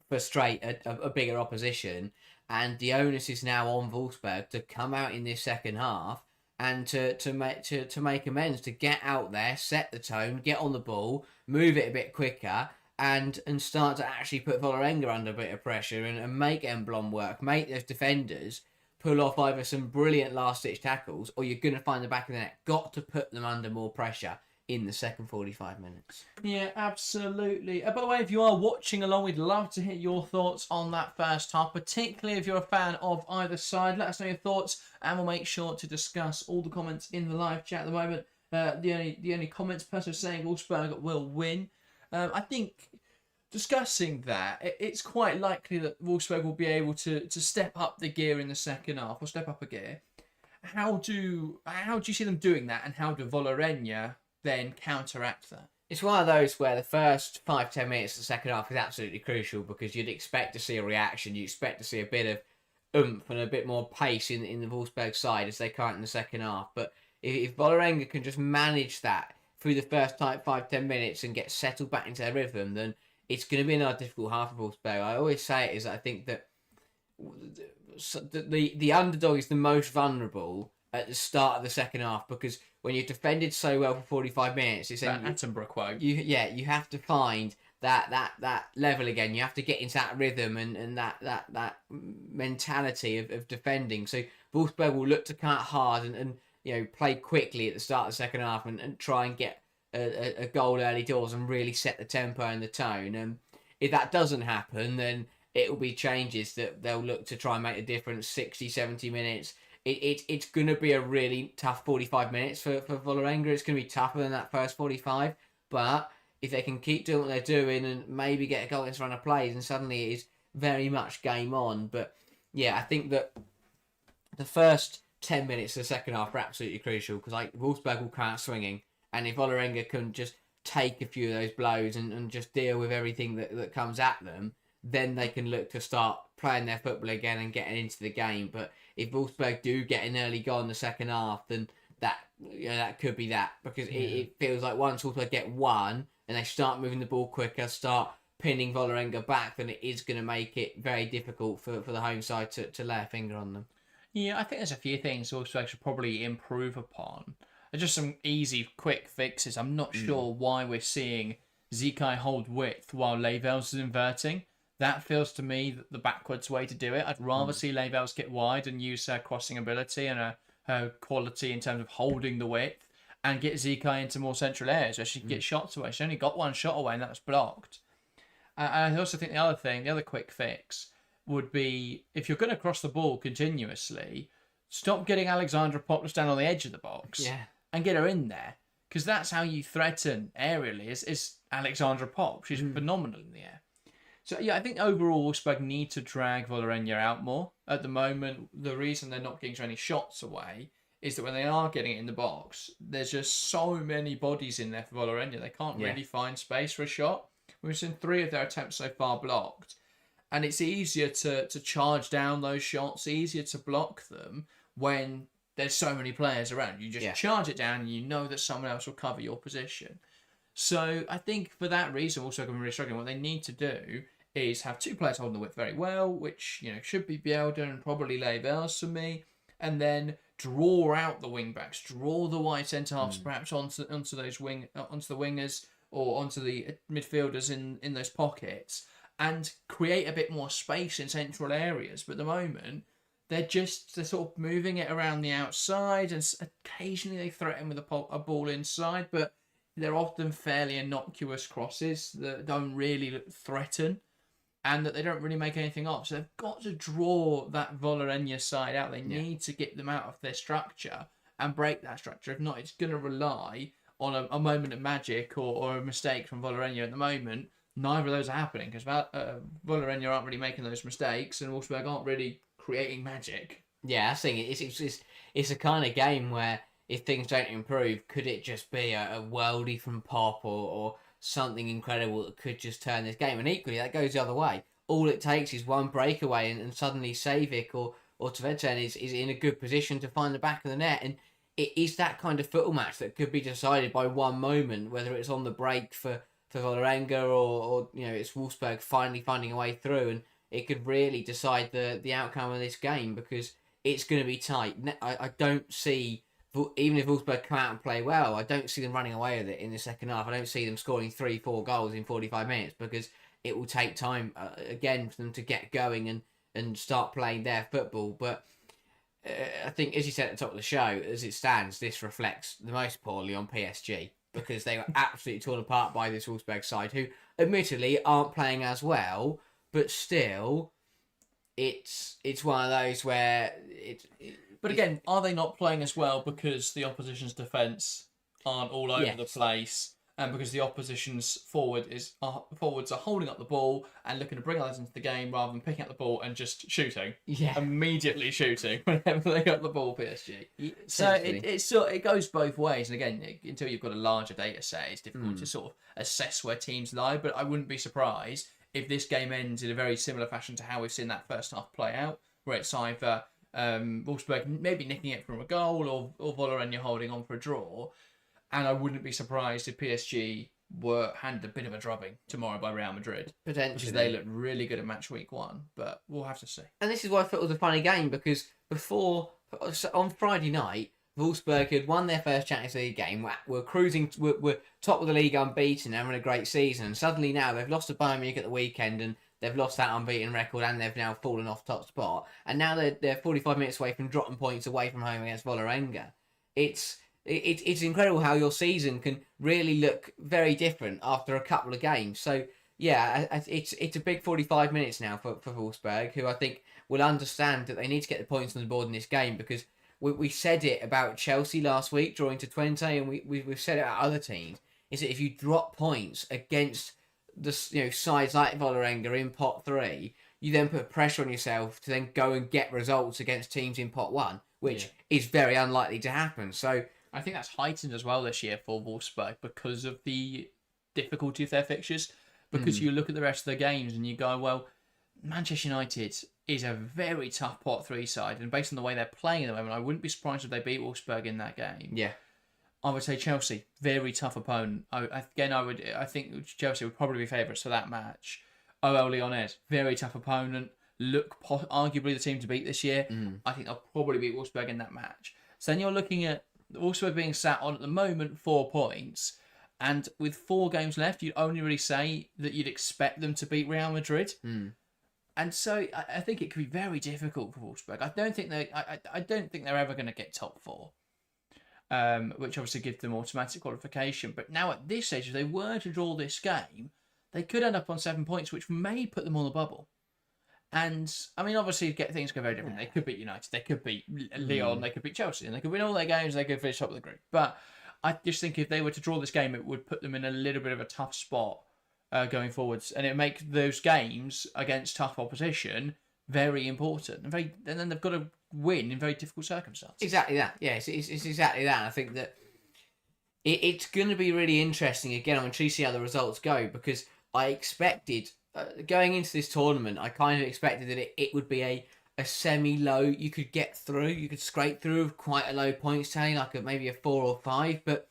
B: frustrate a bigger opposition, and the onus is now on Wolfsburg to come out in this second half and to make amends, to get out there, set the tone, get on the ball, move it a bit quicker, and start to actually put Vålerenga under a bit of pressure and make Emblom work, make those defenders pull off either some brilliant last-ditch tackles, or you're going to find the back of the net. Got to put them under more pressure in the second 45 minutes.
A: Yeah, absolutely. By the way, if you are watching along, we'd love to hear your thoughts on that first half, particularly if you're a fan of either side. Let us know your thoughts, and we'll make sure to discuss all the comments in the live chat at the moment. The only comments person saying Wolfsburg will win. I think discussing that, it's quite likely that Wolfsburg will be able to step up the gear in the second half, or step up a gear. How do you see them doing that, and how do Vålerenga then counteract that?
B: It's one of those where the first 5-10 minutes of the second half is absolutely crucial, because you'd expect to see a reaction, you expect to see a bit of oomph and a bit more pace in the Wolfsburg side as they come in the second half. But if Vålerenga can just manage that through the first 5-10 minutes and get settled back into their rhythm, then it's going to be another difficult half for Wolfsburg. I always say it is that I think that the underdog is the most vulnerable at the start of the second half, because when you've defended so well for 45 minutes, it's
A: that Attenborough quote.
B: You have to find that level again. You have to get into that rhythm and that mentality of defending. So Wolfsburg will look to cut hard and play quickly at the start of the second half and try and get a goal early doors and really set the tempo and the tone. And if that doesn't happen, then it will be changes that they'll look to try and make a difference. 60, 70 minutes. It's going to be a really tough 45 minutes for Vålerenga. It's going to be tougher than that first 45. But if they can keep doing what they're doing and maybe get a goal against run of plays, and suddenly it is very much game on. But yeah, I think that the first 10 minutes of the second half are absolutely crucial, because Wolfsburg will come out swinging. And if Vålerenga can just take a few of those blows and just deal with everything that comes at them, then they can look to start playing their football again and getting into the game. But if Wolfsburg do get an early goal in the second half, then that could be that. Because it feels like once Wolfsburg get one and they start moving the ball quicker, start pinning Vålerenga back, then it is going to make it very difficult for the home side to lay a finger on them.
A: Yeah, I think there's a few things Wolfsburg should probably improve upon. Just some easy, quick fixes. I'm not sure why we're seeing Zikai hold width while Levels is inverting. That feels to me the backwards way to do it. I'd rather see Levels get wide and use her crossing ability and her quality in terms of holding the width, and get Zikai into more central areas where she can get shots away. She only got one shot away and that was blocked. And I also think the other quick fix would be, if you're going to cross the ball continuously, stop getting Alexandra Pop to stand on the edge of the box.
B: Yeah.
A: And get her in there, because that's how you threaten aerially. Is Alexandra Pop? She's phenomenal in the air. So yeah, I think overall Wolfsburg need to drag Vålerenga out more. At the moment, the reason they're not getting so many shots away is that when they are getting it in the box, there's just so many bodies in there for Vålerenga. They can't really find space for a shot. We've seen 3 of their attempts so far blocked. And it's easier to charge down those shots, easier to block them when there's so many players around. You just charge it down and you know that someone else will cover your position. So I think for that reason, also going to be really struggling. What they need to do is have 2 players holding the width very well, which should be Bjelden and probably Leivels for me, and then draw out the wing backs, draw the wide centre halves perhaps onto the wingers or onto the midfielders in those pockets, and create a bit more space in central areas. But at the moment, they're sort of moving it around the outside, and occasionally they threaten with a ball inside, but they're often fairly innocuous crosses that don't really threaten, and that they don't really make anything of. So they've got to draw that Vålerenga side out. They need to get them out of their structure and break that structure. If not, it's going to rely on a moment of magic or a mistake from Vålerenga. At the moment, neither of those are happening because Vålerenga aren't really making those mistakes, and Wolfsburg aren't really creating magic.
B: Yeah, I think it's a kind of game where if things don't improve, could it just be a worldie from Pop or something incredible that could just turn this game? And equally, that goes the other way. All it takes is one breakaway, and suddenly Savic or Tveten is in a good position to find the back of the net. And it is that kind of football match that could be decided by one moment, whether it's on the break for Vålerenga or it's Wolfsburg finally finding a way through, and it could really decide the outcome of this game because it's going to be tight. I don't see, even if Wolfsburg come out and play well, I don't see them running away with it in the second half. I don't see them scoring 3-4 goals in 45 minutes because it will take time again for them to get going and start playing their football. But I think, as you said at the top of the show, as it stands, this reflects the most poorly on PSG because they were absolutely torn apart by this Wolfsburg side, who admittedly aren't playing as well, but still, it's one of those where
A: But again, are they not playing as well because the opposition's defence aren't all over the place, and because the opposition's forwards are holding up the ball and looking to bring others into the game rather than picking up the ball and just shooting, immediately shooting whenever they got the ball, PSG. So it goes both ways, and again, until you've got a larger data set, it's difficult to sort of assess where teams lie. But I wouldn't be surprised if this game ends in a very similar fashion to how we've seen that first half play out, where it's either Wolfsburg maybe nicking it from a goal or Vålerenga holding on for a draw. And I wouldn't be surprised if PSG were handed a bit of a drubbing tomorrow by Real Madrid.
B: Potentially.
A: Because they looked really good at Matchweek 1, but we'll have to see.
B: And this is why I thought it was a funny game, because on Friday night, Wolfsburg had won their first Champions League game, were cruising, were top of the league unbeaten, having a great season, and suddenly now they've lost to Bayern Munich at the weekend, and they've lost that unbeaten record, and they've now fallen off top spot, and now they're 45 minutes away from dropping points away from home against Vålerenga. It's incredible how your season can really look very different after a couple of games. So yeah, it's a big 45 minutes now for Wolfsburg, who I think will understand that they need to get the points on the board in this game, because we said it about Chelsea last week, drawing to Twente, and we've said it about other teams, is that if you drop points against the sides like Vålerenga in pot 3, you then put pressure on yourself to then go and get results against teams in pot 1, which is very unlikely to happen. So
A: I think that's heightened as well this year for Wolfsburg because of the difficulty of their fixtures. Because you look at the rest of the games and you go, well, Manchester United is a very tough pot 3 side, and based on the way they're playing at the moment, I wouldn't be surprised if they beat Wolfsburg in that game.
B: Yeah,
A: I would say Chelsea, very tough opponent. I think Chelsea would probably be favourites for that match. OL Lyonnais, very tough opponent. Look, arguably the team to beat this year. I think they'll probably beat Wolfsburg in that match. So then you're looking at Wolfsburg being sat on at the moment 4 points, and with 4 games left, you'd only really say that you'd expect them to beat Real Madrid. And so I think it could be very difficult for Wolfsburg. I don't think they're ever going to get top 4, which obviously gives them automatic qualification. But now at this stage, if they were to draw this game, they could end up on 7 points, which may put them on the bubble. And I mean, obviously, things go very different. They could beat United, they could beat Lyon, they could beat Chelsea, and they could win all their games. They could finish top of the group. But I just think if they were to draw this game, it would put them in a little bit of a tough spot going forwards, and it makes those games against tough opposition very important, and then they've got to win in very difficult circumstances.
B: Exactly that. Yeah, it's exactly that. I think that it's going to be really interesting. Again, I'm intrigued to see how the results go, because I expected, going into this tournament, I kind of expected that it would be a semi-low. You could get through, you could scrape through with quite a low points tally, like maybe a 4 or 5. But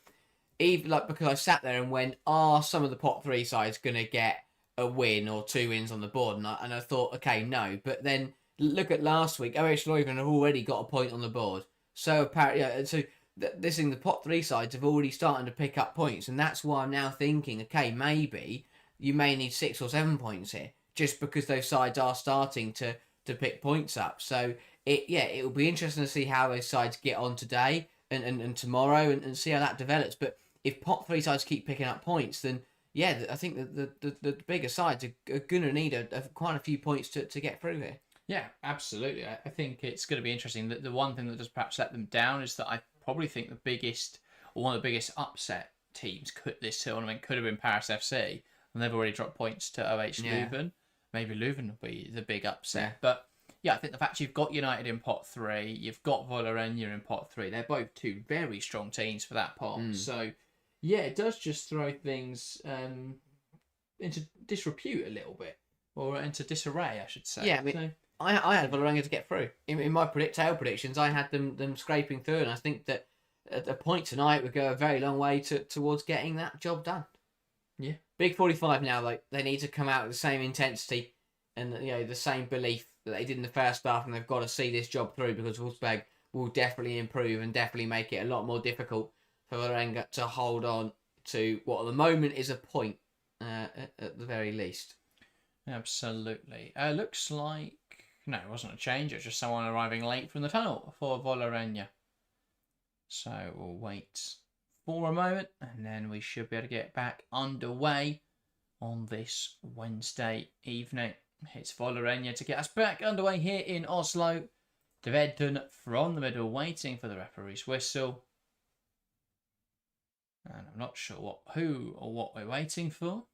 B: even because I sat there and went, are some of the pot 3 sides going to get a win or 2 wins on the board? And I thought, okay, no. But then look at last week. Norwegian have already got a point on the board. So apparently, this thing, the pot 3 sides have already started to pick up points, and that's why I'm now thinking, okay, maybe you may need 6 or 7 points here, just because those sides are starting to pick points up. So it will be interesting to see how those sides get on today and tomorrow, and see how that develops. But if pot 3 sides keep picking up points, then yeah, I think the bigger sides are going to need quite a few points to get through here.
A: Yeah, absolutely. I think it's going to be interesting. The one thing that does perhaps let them down is that I probably think one of the biggest upset teams this tournament could have been Paris FC, and they've already dropped points to OH Leuven. Maybe Leuven will be the big upset.
B: Yeah.
A: But yeah, I think the fact you've got United in pot 3, you've got Vålerenga in pot 3, they're both 2 very strong teams for that pot. So yeah, it does just throw things into disrepute a little bit, or into disarray, I should say.
B: Yeah, I mean, I had Valerenga to get through. In my tail predictions, I had them scraping through, and I think that a point tonight would go a very long way towards getting that job done.
A: Yeah.
B: Big 45 now, like, they need to come out with the same intensity and the same belief that they did in the first half, and they've got to see this job through, because Wolfsburg will definitely improve and definitely make it a lot more difficult for Valerenga to hold on to what at the moment is a point at the very least.
A: Absolutely. Looks like... No, it wasn't a change. It was just someone arriving late from the tunnel for Vålerenga. So we'll wait for a moment, and then we should be able to get back underway on this Wednesday evening. It's Vålerenga to get us back underway here in Oslo. Dvedden from the middle, waiting for the referee's whistle. And I'm not sure who or what we're waiting for.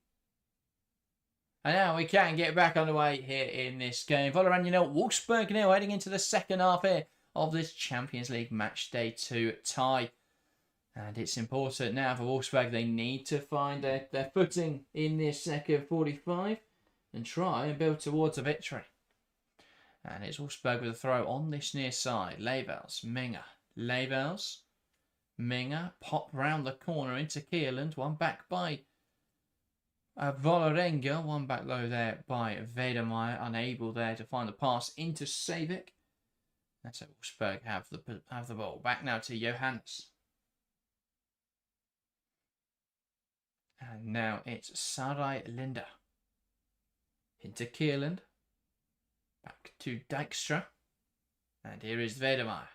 A: And now we can get back underway here in this game. Vålerenga 0, Wolfsburg 0, heading into the second half here of this Champions League Match Day 2 tie. And it's important now for Wolfsburg. They need to find their footing in this second 45 and try and build towards a victory. And it's Wolfsburg with a throw on this near side. Levels, Minga. Levels, Minga, pop round the corner into Kieland. One back by Vålerenga, one back low there by Vedermeyer, unable there to find the pass into Savic. That's it. Wolfsburg have the ball. Back now to Johannes. And now it's Sarai Linda. Into Kieland. Back to Dijkstra. And here is Vedermeyer.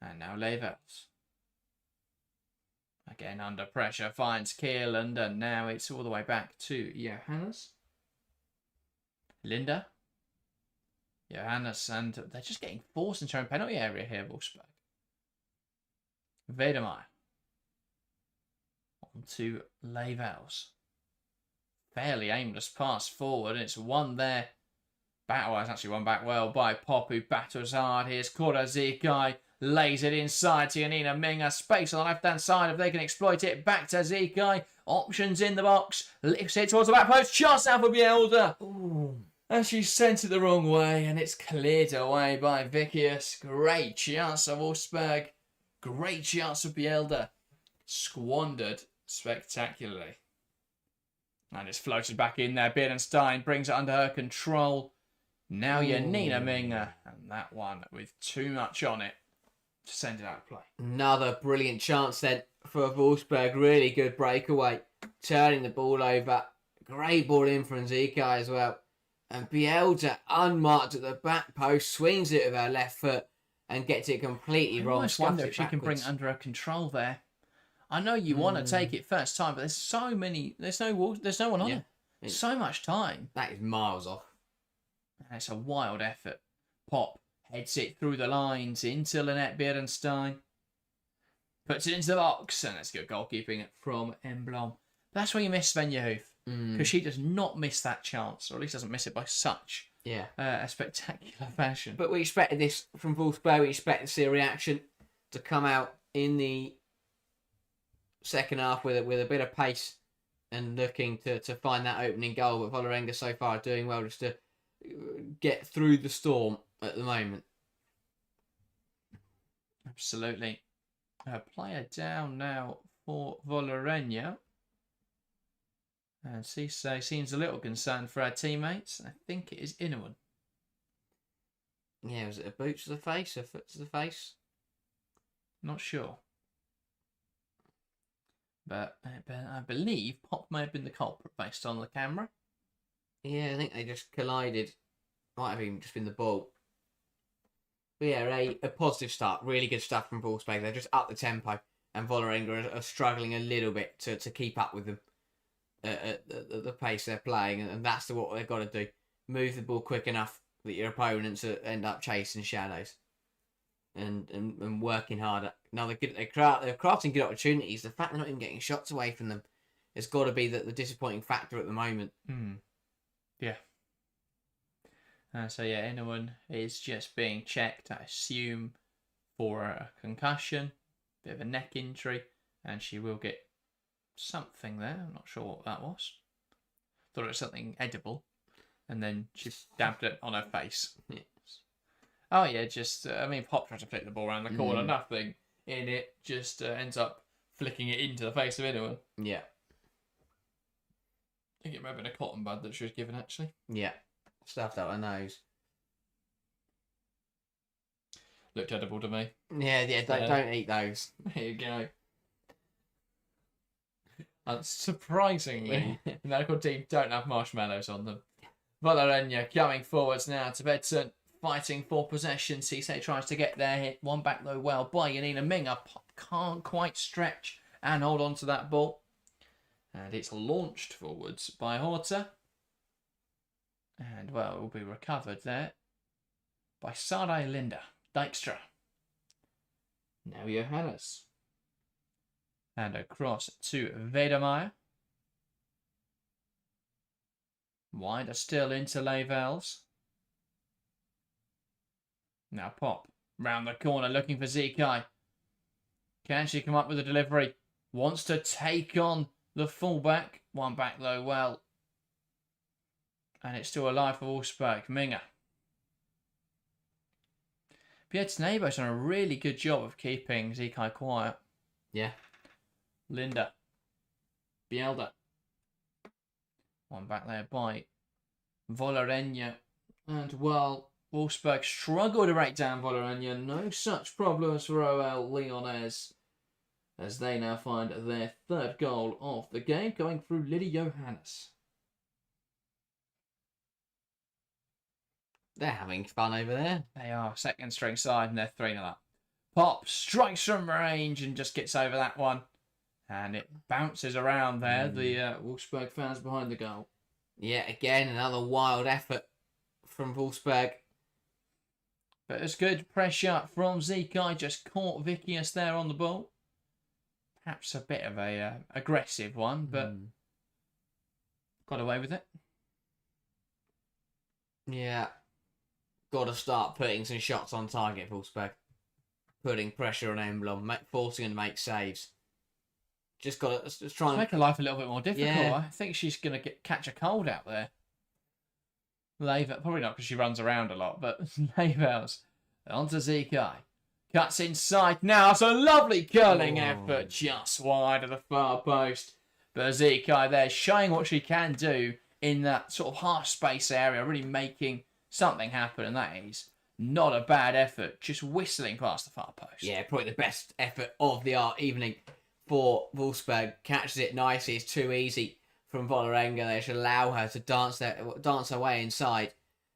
A: And now Levels. Again under pressure, finds Kieland, and now it's all the way back to Johannes. Linda. Johannes, and they're just getting forced into their own penalty area here, Wolfsburg. Vedermeyer. On to Levels. Fairly aimless pass forward, and it's one there. It's actually one back well by Pop, who battles hard. Here's Zikai. Lays it inside to Janina Minga. Space on the left-hand side if they can exploit it. Back to Zikai. Options in the box. Lifts it towards the back post. Chance out for Bielda. And she sent it the wrong way, and it's cleared away by Vicius. Great chance of Wolfsburg. Great chance of Bielda. Squandered spectacularly. And it's floated back in there. Beerenstein brings it under her control. Now Janina Minga. And that one with too much on it to send it out of play.
B: Another brilliant chance then for Wolfsburg. Really good breakaway. Turning the ball over. Great ball in from Zikai as well. And Bielda, unmarked at the back post, swings it with her left foot and gets it completely wrong.
A: I almost wonder if she can bring it under her control there. I know you want to take it first time, but there's so many. There's no one on it. So much time.
B: That is miles off.
A: And it's a wild effort. Pop heads it through the lines into Lynette Beerenstein. Puts it into the box, and it's good goalkeeping from Emblom. That's where you miss Svenja Hoof, because she does not miss that chance, or at least doesn't miss it by such a spectacular fashion.
B: But we expected this from Wolfsburg. We expected to see a reaction to come out in the second half with a bit of pace and looking to find that opening goal. But Valerenga so far are doing well just to get through the storm at the moment.
A: Absolutely. A player down now for Vålerenga. And Cisse seems a little concerned for our teammates. I think it is Inuan.
B: Yeah, was it a boot to the face, a foot to the face?
A: Not sure. But I believe Pop may have been the culprit based on the camera.
B: Yeah, I think they just collided. Might have even just been the ball. But yeah, a positive start. Really good stuff from Wolfsburg. They're just up the tempo. And Vålerenga are struggling a little bit to keep up with them at the pace they're playing. And that's what they've got to do. Move the ball quick enough that your opponents end up chasing shadows. And working harder. Now they're crafting good opportunities. The fact they're not even getting shots away from them has got to be the disappointing factor at the moment.
A: Yeah. So yeah, Inuan is just being checked, I assume, for a concussion, bit of a neck injury, and she will get something there. I'm not sure what that was. Thought it was something edible, and then she dabbed it on her face.
B: Yes.
A: Oh yeah, just Pop tried to flick the ball around the corner, nothing in it, just ends up flicking it into the face of Inuan.
B: Yeah.
A: I think it might have been a cotton bud that she was given, actually.
B: Yeah. Stuffed out her nose.
A: Looked edible to me.
B: Yeah, don't eat those.
A: There you go. Surprisingly, the medical team don't have marshmallows on them. Valerenga coming forwards now to Bedson, fighting for possession. Cisse tries to get there, hit one back though well by Janina Minga. Pop can't quite stretch and hold on to that ball. And it's launched forwards by Horta. And, well, it will be recovered there by Sarai Linda Dijkstra. Now Johannes. And across to Vedemeyer. Wider still into Levels. Now Pop. Round the corner looking for Zikai. Can she come up with a delivery? Wants to take on the fullback. One back though well. And it's still alive for Wolfsburg. Minga. Pietz-Neighbour's done a really good job of keeping Zikai quiet.
B: Yeah.
A: Linda. Bielda. One back there by Vålerenga. And, well, Wolfsburg struggle to break down Vålerenga. No such problems for OL Lyonnais, as they now find their third goal of the game, going through Lily Johannes.
B: They're having fun over there.
A: They are second string side and they're 3-0 up. Pop strikes from range and just gets over that one. And it bounces around there. The Wolfsburg fans behind the goal.
B: Yeah, again, another wild effort from Wolfsburg.
A: But it's good pressure from Zikai. Just caught Vickius there on the ball. Perhaps a bit of a aggressive one, but got away with it.
B: Yeah. Got to start putting some shots on target, Wolfsburg. Putting pressure on Emblem, forcing him to make saves. Just got to try and
A: make her life a little bit more difficult.
B: Yeah.
A: I think she's going to catch a cold out there. Probably not because she runs around a lot, but Levels onto Zikai. Cuts inside now. It's a lovely curling effort just wide of the far post. But Zikai there showing what she can do in that sort of half space area, really making something happen, and that is not a bad effort, just whistling past the far post.
B: Yeah, probably the best effort of the evening for Wolfsburg. Catches it nicely. It's too easy from Vålerenga. They should allow her to dance her way inside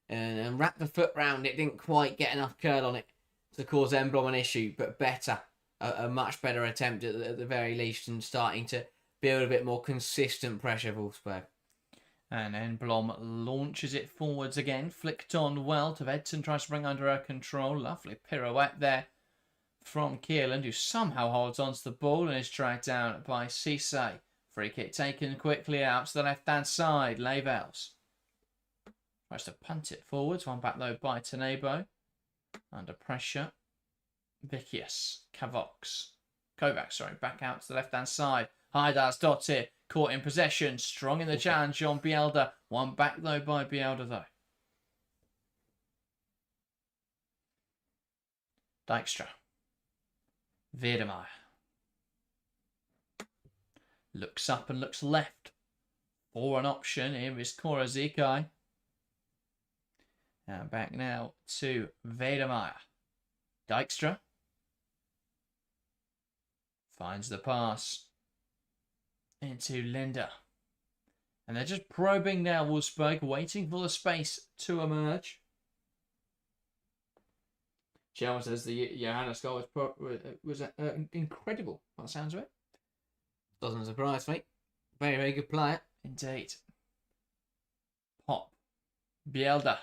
B: and wrap the foot round it. Didn't quite get enough curl on it to cause Emblem an issue, but better. A much better attempt at the very least, and starting to build a bit more consistent pressure for Wolfsburg.
A: And Emblem launches it forwards again. Flicked on well to Edson. Tries to bring under her control. Lovely pirouette there from Kierland, who somehow holds onto the ball and is dragged down by Cisse Free kick taken quickly out to the left-hand side. Levels tries to punt it forwards. One back though by Tenebo. Under pressure. Vicious. Kovacs, back out to the left-hand side. Haidars Dottir caught in possession. Strong in the challenge on Bielda. One back though by Bielda though. Dijkstra. Wiedemeyer. Looks up and looks left for an option. Here is Korazikai. And back now to Wiedemeyer. Dijkstra. Finds the pass into Linda. And they're just probing now, Wolfsburg, waiting for the space to emerge. Chelma says the Johannes goal was incredible, by the sounds of it.
B: Doesn't surprise me. Very, very good player.
A: Indeed. Pop. Bielda.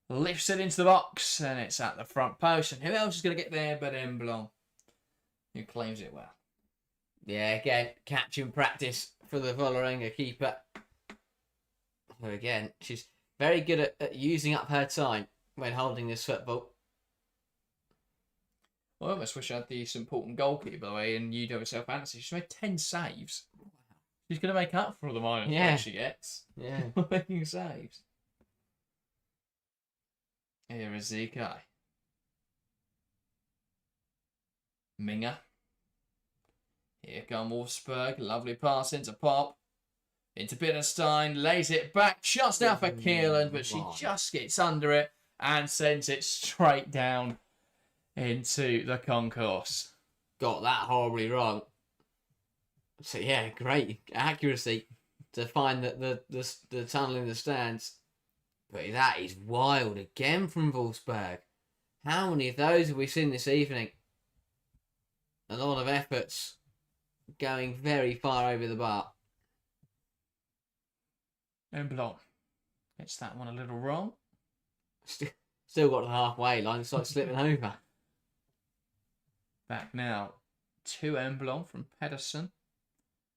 A: Lifts it into the box, and it's at the front post. And who else is going to get there but Emblon, who claims it well?
B: Yeah, again, catching practice for the Vålerenga keeper. So again, she's very good at using up her time when holding this football.
A: Well, I almost wish I had this important goalkeeper, by the way, in UWCL Fantasy. She's made 10 saves. She's going to make up for all the minus points she gets.
B: Yeah.
A: Making saves. Here is Zikai. Minger. Here come Wolfsburg. Lovely pass into Pop. Into Bittenstein. Lays it back just now for Kieland, but she just gets under it and sends it straight down into the concourse.
B: Got that horribly wrong. So yeah, great accuracy to find the tunnel in the stands. But that is wild again from Wolfsburg. How many of those have we seen this evening? A lot of efforts going very far over the bar.
A: Emblon gets that one a little wrong.
B: Still got the halfway line. It's like slipping over.
A: Back now to Emblon from Pedersen.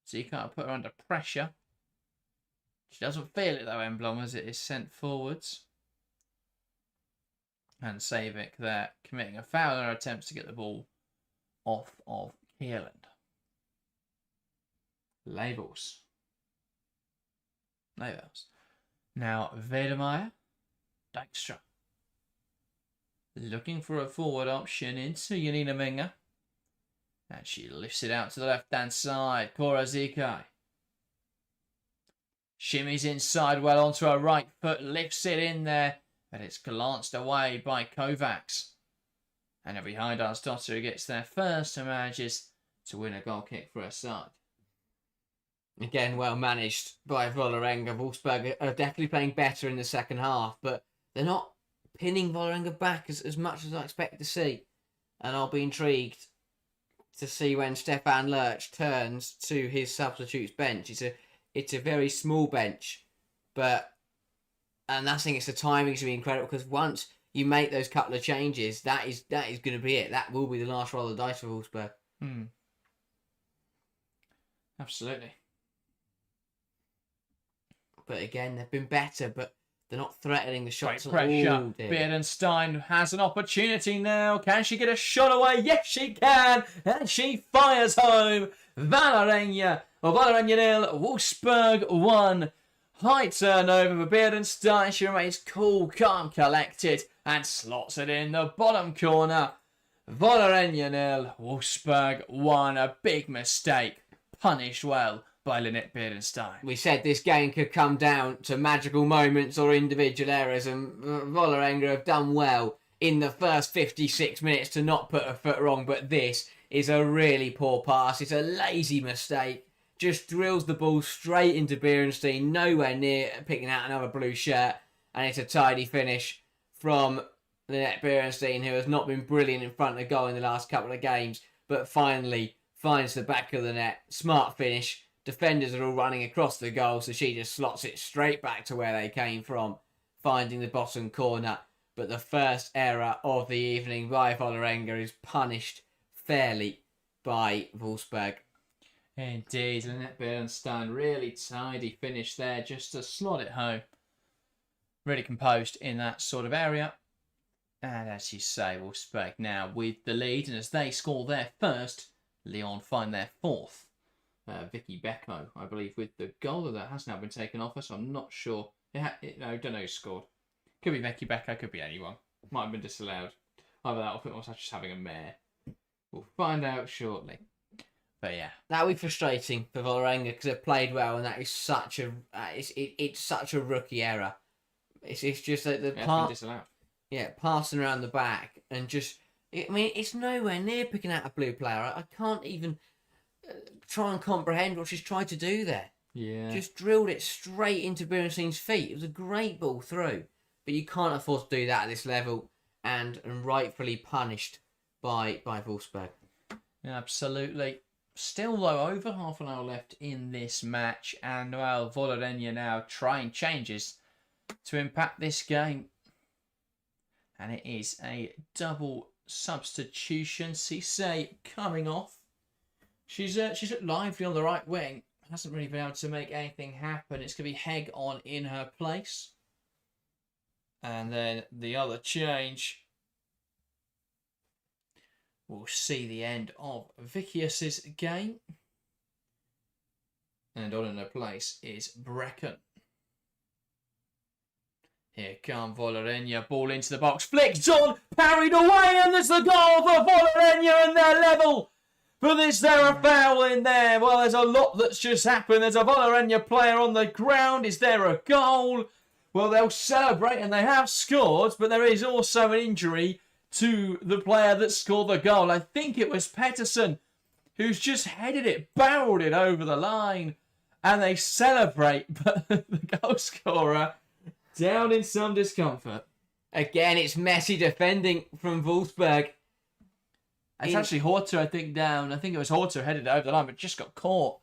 A: So you can't put her under pressure. She doesn't feel it though, Emblon, as it is sent forwards. And Savic there committing a foul in her attempts to get the ball off of Kieland. Labels. Now Wiedemeyer. Dijkstra. Looking for a forward option into Janina Minger. And she lifts it out to the left-hand side. Korazikai. Shimmies inside well onto her right foot. Lifts it in there. But it's glanced away by Kovacs. And it'll be Haidars Dottir who gets there first and manages to win a goal kick for her side.
B: Again, well managed by Vålerenga. Wolfsburg are definitely playing better in the second half, but they're not pinning Vålerenga back as much as I expect to see. And I'll be intrigued to see when Stefan Lurch turns to his substitutes bench. It's a very small bench, and I think the timing's going to be incredible, because once you make those couple of changes, that is going to be it. That will be the last roll of the dice for Wolfsburg.
A: Absolutely.
B: But again, they've been better, but they're not threatening the shots at all.
A: Pressure. Bittenstein has an opportunity now. Can she get a shot away? Yes, she can. And she fires home. Valerenga 0, Wolfsburg 1. High turnover for Bittenstein. She remains cool, calm, collected, and slots it in the bottom corner. Vålerenga 0, Wolfsburg 1. A big mistake. Punished well by Lynette Bittenstein.
B: We said this game could come down to magical moments or individual errors, and Vålerenga have done well in the first 56 minutes to not put a foot wrong, but this is a really poor pass. It's a lazy mistake. Just drills the ball straight into Berenstein, nowhere near picking out another blue shirt, and it's a tidy finish from Lynette Berenstein, who has not been brilliant in front of goal in the last couple of games, but finally finds the back of the net. Smart finish. Defenders are all running across the goal, so she just slots it straight back to where they came from, finding the bottom corner. But the first error of the evening by Vålerenga is punished fairly by Wolfsburg.
A: Indeed, Lynette Bernstein, really tidy finish there, just to slot it home. Really composed in that sort of area. And as you say, Wolfsburg now with the lead, and as they score their first, Lyon find their fourth. Vicky Becco, I believe, with the goal that has now been taken off us. I'm not sure. I don't know who scored. Could be Vicky Becco, could be anyone. Might have been disallowed. Either that or it was just having a mare. We'll find out shortly. But yeah,
B: that'll be frustrating for Valerenga because they've played well, and that is such a it's such a rookie error. It's just that the passing around the back and just. I mean, it's nowhere near picking out a blue player. I can't even try and comprehend what she's tried to do there.
A: Yeah,
B: just drilled it straight into Bernstein's feet. It was a great ball through, but you can't afford to do that at this level, and rightfully punished by Wolfsburg.
A: Absolutely. Still, though, over half an hour left in this match, and well, Vålerenga now trying changes to impact this game. And it is a double substitution. Cisse coming off. She's looked lively on the right wing. Hasn't really been able to make anything happen. It's going to be Hegg on in her place. And then the other change. We'll see the end of Vicius's game. And on in her place is Brecken. Here come Vålerenga, ball into the box, flicked on, parried away, and there's the goal for Vålerenga, and they're level. But is there a foul in there? Well, there's a lot that's just happened. There's a Vålerenga player on the ground. Is there a goal? Well, they'll celebrate, and they have scored, but there is also an injury to the player that scored the goal. I think it was Pettersson who's just headed it, barreled it over the line, and they celebrate, but the goal scorer down in some discomfort.
B: Again, it's messy defending from Wolfsburg.
A: It's actually Horter, I think, down. I think it was Horter headed over the line, but just got caught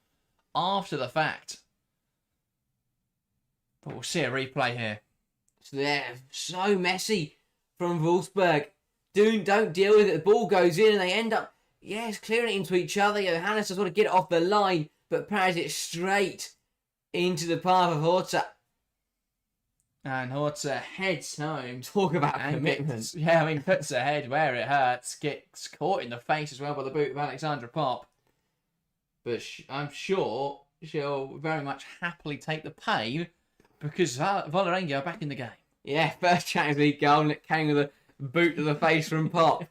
A: after the fact. But we'll see a replay here.
B: So they're so messy from Wolfsburg. Don't deal with it. The ball goes in and they end up, clearing it into each other. Johannes just want to get it off the line, but parries it straight into the path of Horter.
A: And Horter heads home.
B: Talk about commitment.
A: Puts her head where it hurts. Gets caught in the face as well by the boot of Alexandra Pop. But I'm sure she'll very much happily take the pain because Vålerenga are back in the game.
B: Yeah, first Champions League goal, and it came with a boot to the face from Pop.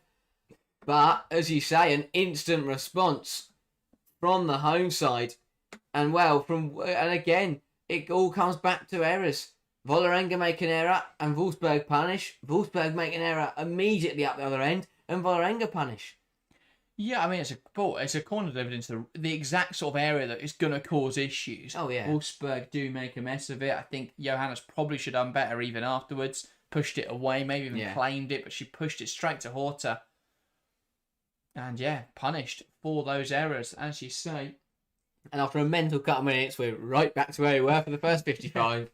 B: But, as you say, an instant response from the home side. And again, it all comes back to errors. Vålerenga make an error and Wolfsburg punish. Wolfsburg make an error immediately up the other end and Vålerenga punish.
A: Yeah, I mean, it's a corner delivered into the exact sort of area that is going to cause issues.
B: Oh, yeah.
A: Wolfsburg do make a mess of it. I think Johannes probably should have done better even afterwards. Pushed it away, maybe even claimed it, but she pushed it straight to Horter. And punished for those errors, as you say.
B: And after a mental couple of minutes, we're right back to where we were for the first 55.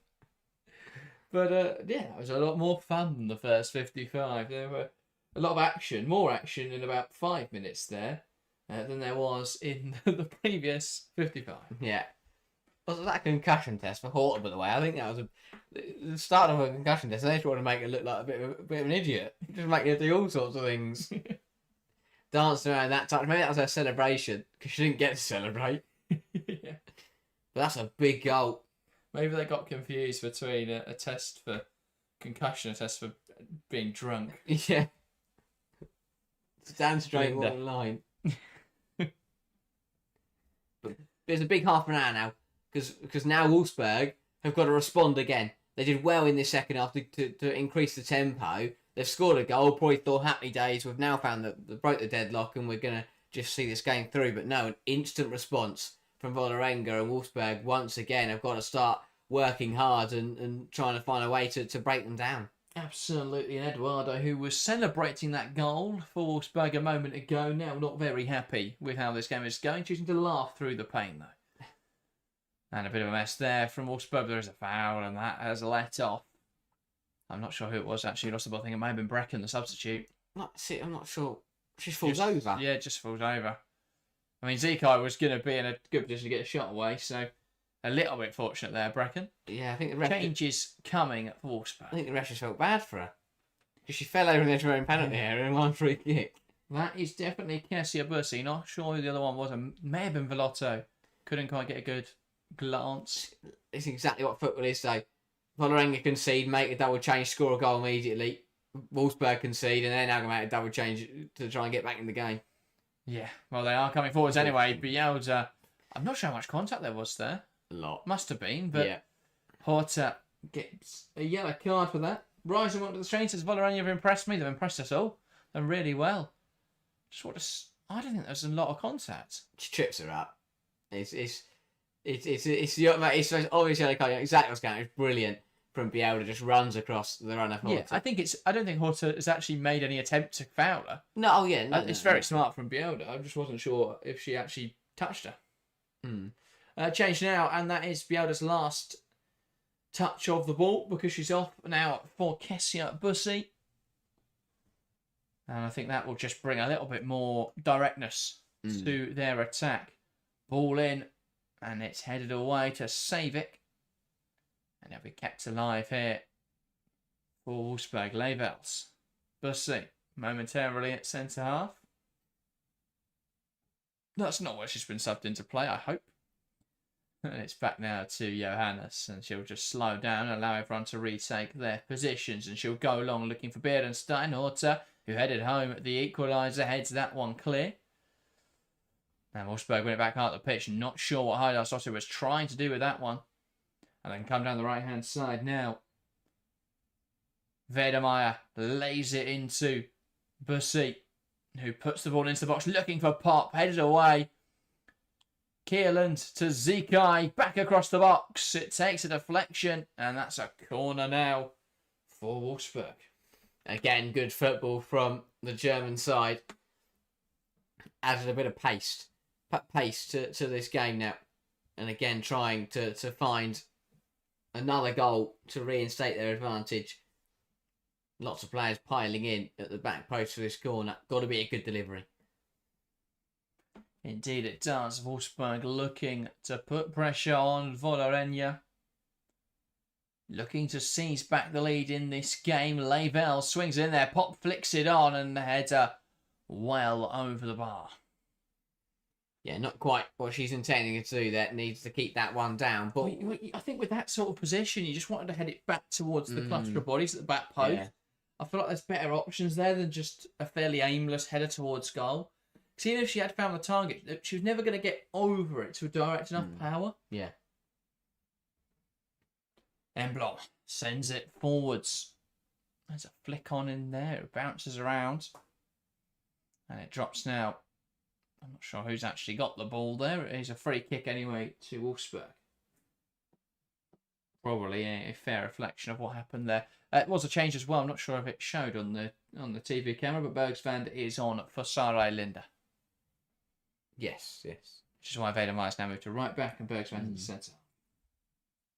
A: But that was a lot more fun than the first 55. There were a lot of action, more action in about 5 minutes there than there was in the previous 55.
B: Yeah. Was that a concussion test for Horton, by the way? I think that was the start of a concussion test. They just want to make it look like a bit of an idiot. Just make her do all sorts of things. Dancing around that touch. Maybe that was her celebration, because she didn't get to celebrate.
A: Yeah.
B: But that's a big goal.
A: Maybe they got confused between a test for concussion, a test for being drunk.
B: Yeah. Stand straight in one line. But there's a big half an hour now, because now Wolfsburg have got to respond again. They did well in this second half to increase the tempo. They've scored a goal, probably thought happy days. We've now found that they broke the deadlock and we're going to just see this game through. But no, an instant response from Vålerenga, and Wolfsburg once again have got to start working hard and trying to find a way to break them down.
A: Absolutely, and Eduardo, who was celebrating that goal for Wolfsburg a moment ago, now not very happy with how this game is going, choosing to laugh through the pain though. And a bit of a mess there from Wolfsburg. There is a foul and that has let off. I'm not sure who it was actually lost the ball. I think it might have been Brecken, the substitute.
B: I'm not sure. She falls over.
A: Yeah, it just falls over. I mean, Zikai was going to be in a good position to get a shot away, so a little bit fortunate there, Bracken.
B: Yeah, I think the ref...
A: Changes coming at Wolfsburg.
B: I think the ref just felt bad for her. Because she fell over the edge of her own penalty area and one free kick.
A: That is definitely Kessia Bussi. Not sure who the other one was. It may have been Velotto. Couldn't quite get a good glance.
B: It's exactly what football is, though. Valerenga concede, make a double change, score a goal immediately. Wolfsburg concede, and they're now going to make a double change to try and get back in the game.
A: Yeah, well, they are coming forwards anyway. Bielsa, I'm not sure how much contact there was there.
B: A lot.
A: Must have been, but
B: Yeah.
A: Horta gets a yellow card for that. Rising up to the screen says Valerenga have impressed me. They've impressed us all. Done really well. Just what I don't think there's a lot of contact.
B: She trips her up. It's the obvious yellow card. Exactly what's going on. It's brilliant from Bielsa. Just runs across the runner.
A: Yeah, I don't think Horta has actually made any attempt to foul her.
B: No, yeah. No,
A: It's very smart from Bielsa. I just wasn't sure if she actually touched her. Change now, and that is Bielsa's last touch of the ball because she's off now for Kessia Bussi. And I think that will just bring a little bit more directness to their attack. Ball in, and it's headed away to Savic. And it'll be kept alive here for Wolfsburg. Levels. Bussi momentarily at centre half. That's not where she's been subbed into play, I hope. And it's back now to Johannes, and she'll just slow down and allow everyone to retake their positions, and she'll go along looking for Beerenstein. Horta, who headed home at the equaliser, heads that one clear. And Wolfsburg went it back out the pitch, not sure what Heidersdottir was trying to do with that one. And then come down the right-hand side now. Vedemeyer lays it into Bussi, who puts the ball into the box, looking for Pop, headed away. Kierland to Zikai, back across the box. It takes a deflection, and that's a corner now for Wolfsburg.
B: Again, good football from the German side. Added a bit of pace to this game now. And again, trying to find another goal to reinstate their advantage. Lots of players piling in at the back post for this corner. Got to be a good delivery.
A: Indeed it does. Wolfsburg looking to put pressure on Vålerenga. Looking to seize back the lead in this game. Level swings in there. Pop flicks it on, and the header well over the bar.
B: Yeah, not quite what she's intending to do there. Needs to keep that one down. But
A: I think with that sort of position, you just wanted to head it back towards the cluster of bodies at the back post.
B: Yeah.
A: I feel like there's better options there than just a fairly aimless header towards goal. Because even if she had found the target, she was never going to get over it to a direct enough power.
B: Yeah.
A: Emblom sends it forwards. There's a flick on in there. It bounces around. And it drops now. I'm not sure who's actually got the ball there. It is a free kick anyway to Wolfsburg. Probably a fair reflection of what happened there. It was a change as well. I'm not sure if it showed on the TV camera, but Bergsvand is on for Sarai Linda.
B: Yes.
A: Which is why Vedemeier's now moved to right back and Bergsvand in the centre.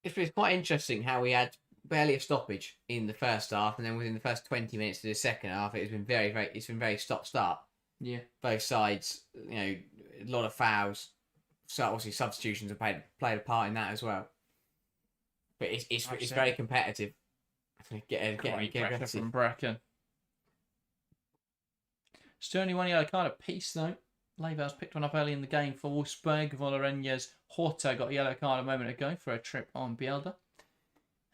B: It's quite interesting how we had barely a stoppage in the first half, and then within the first 20 minutes of the second half, it's been very stop-start.
A: Yeah.
B: Both sides, a lot of fouls. So obviously substitutions have played a part in that as well. But it's very competitive. Get
A: pressure from Bracken. Still only one yellow card apiece though. Lever's picked one up early in the game for Wolfsburg. Vålerenga's Horta got a yellow card a moment ago for a trip on Bielda.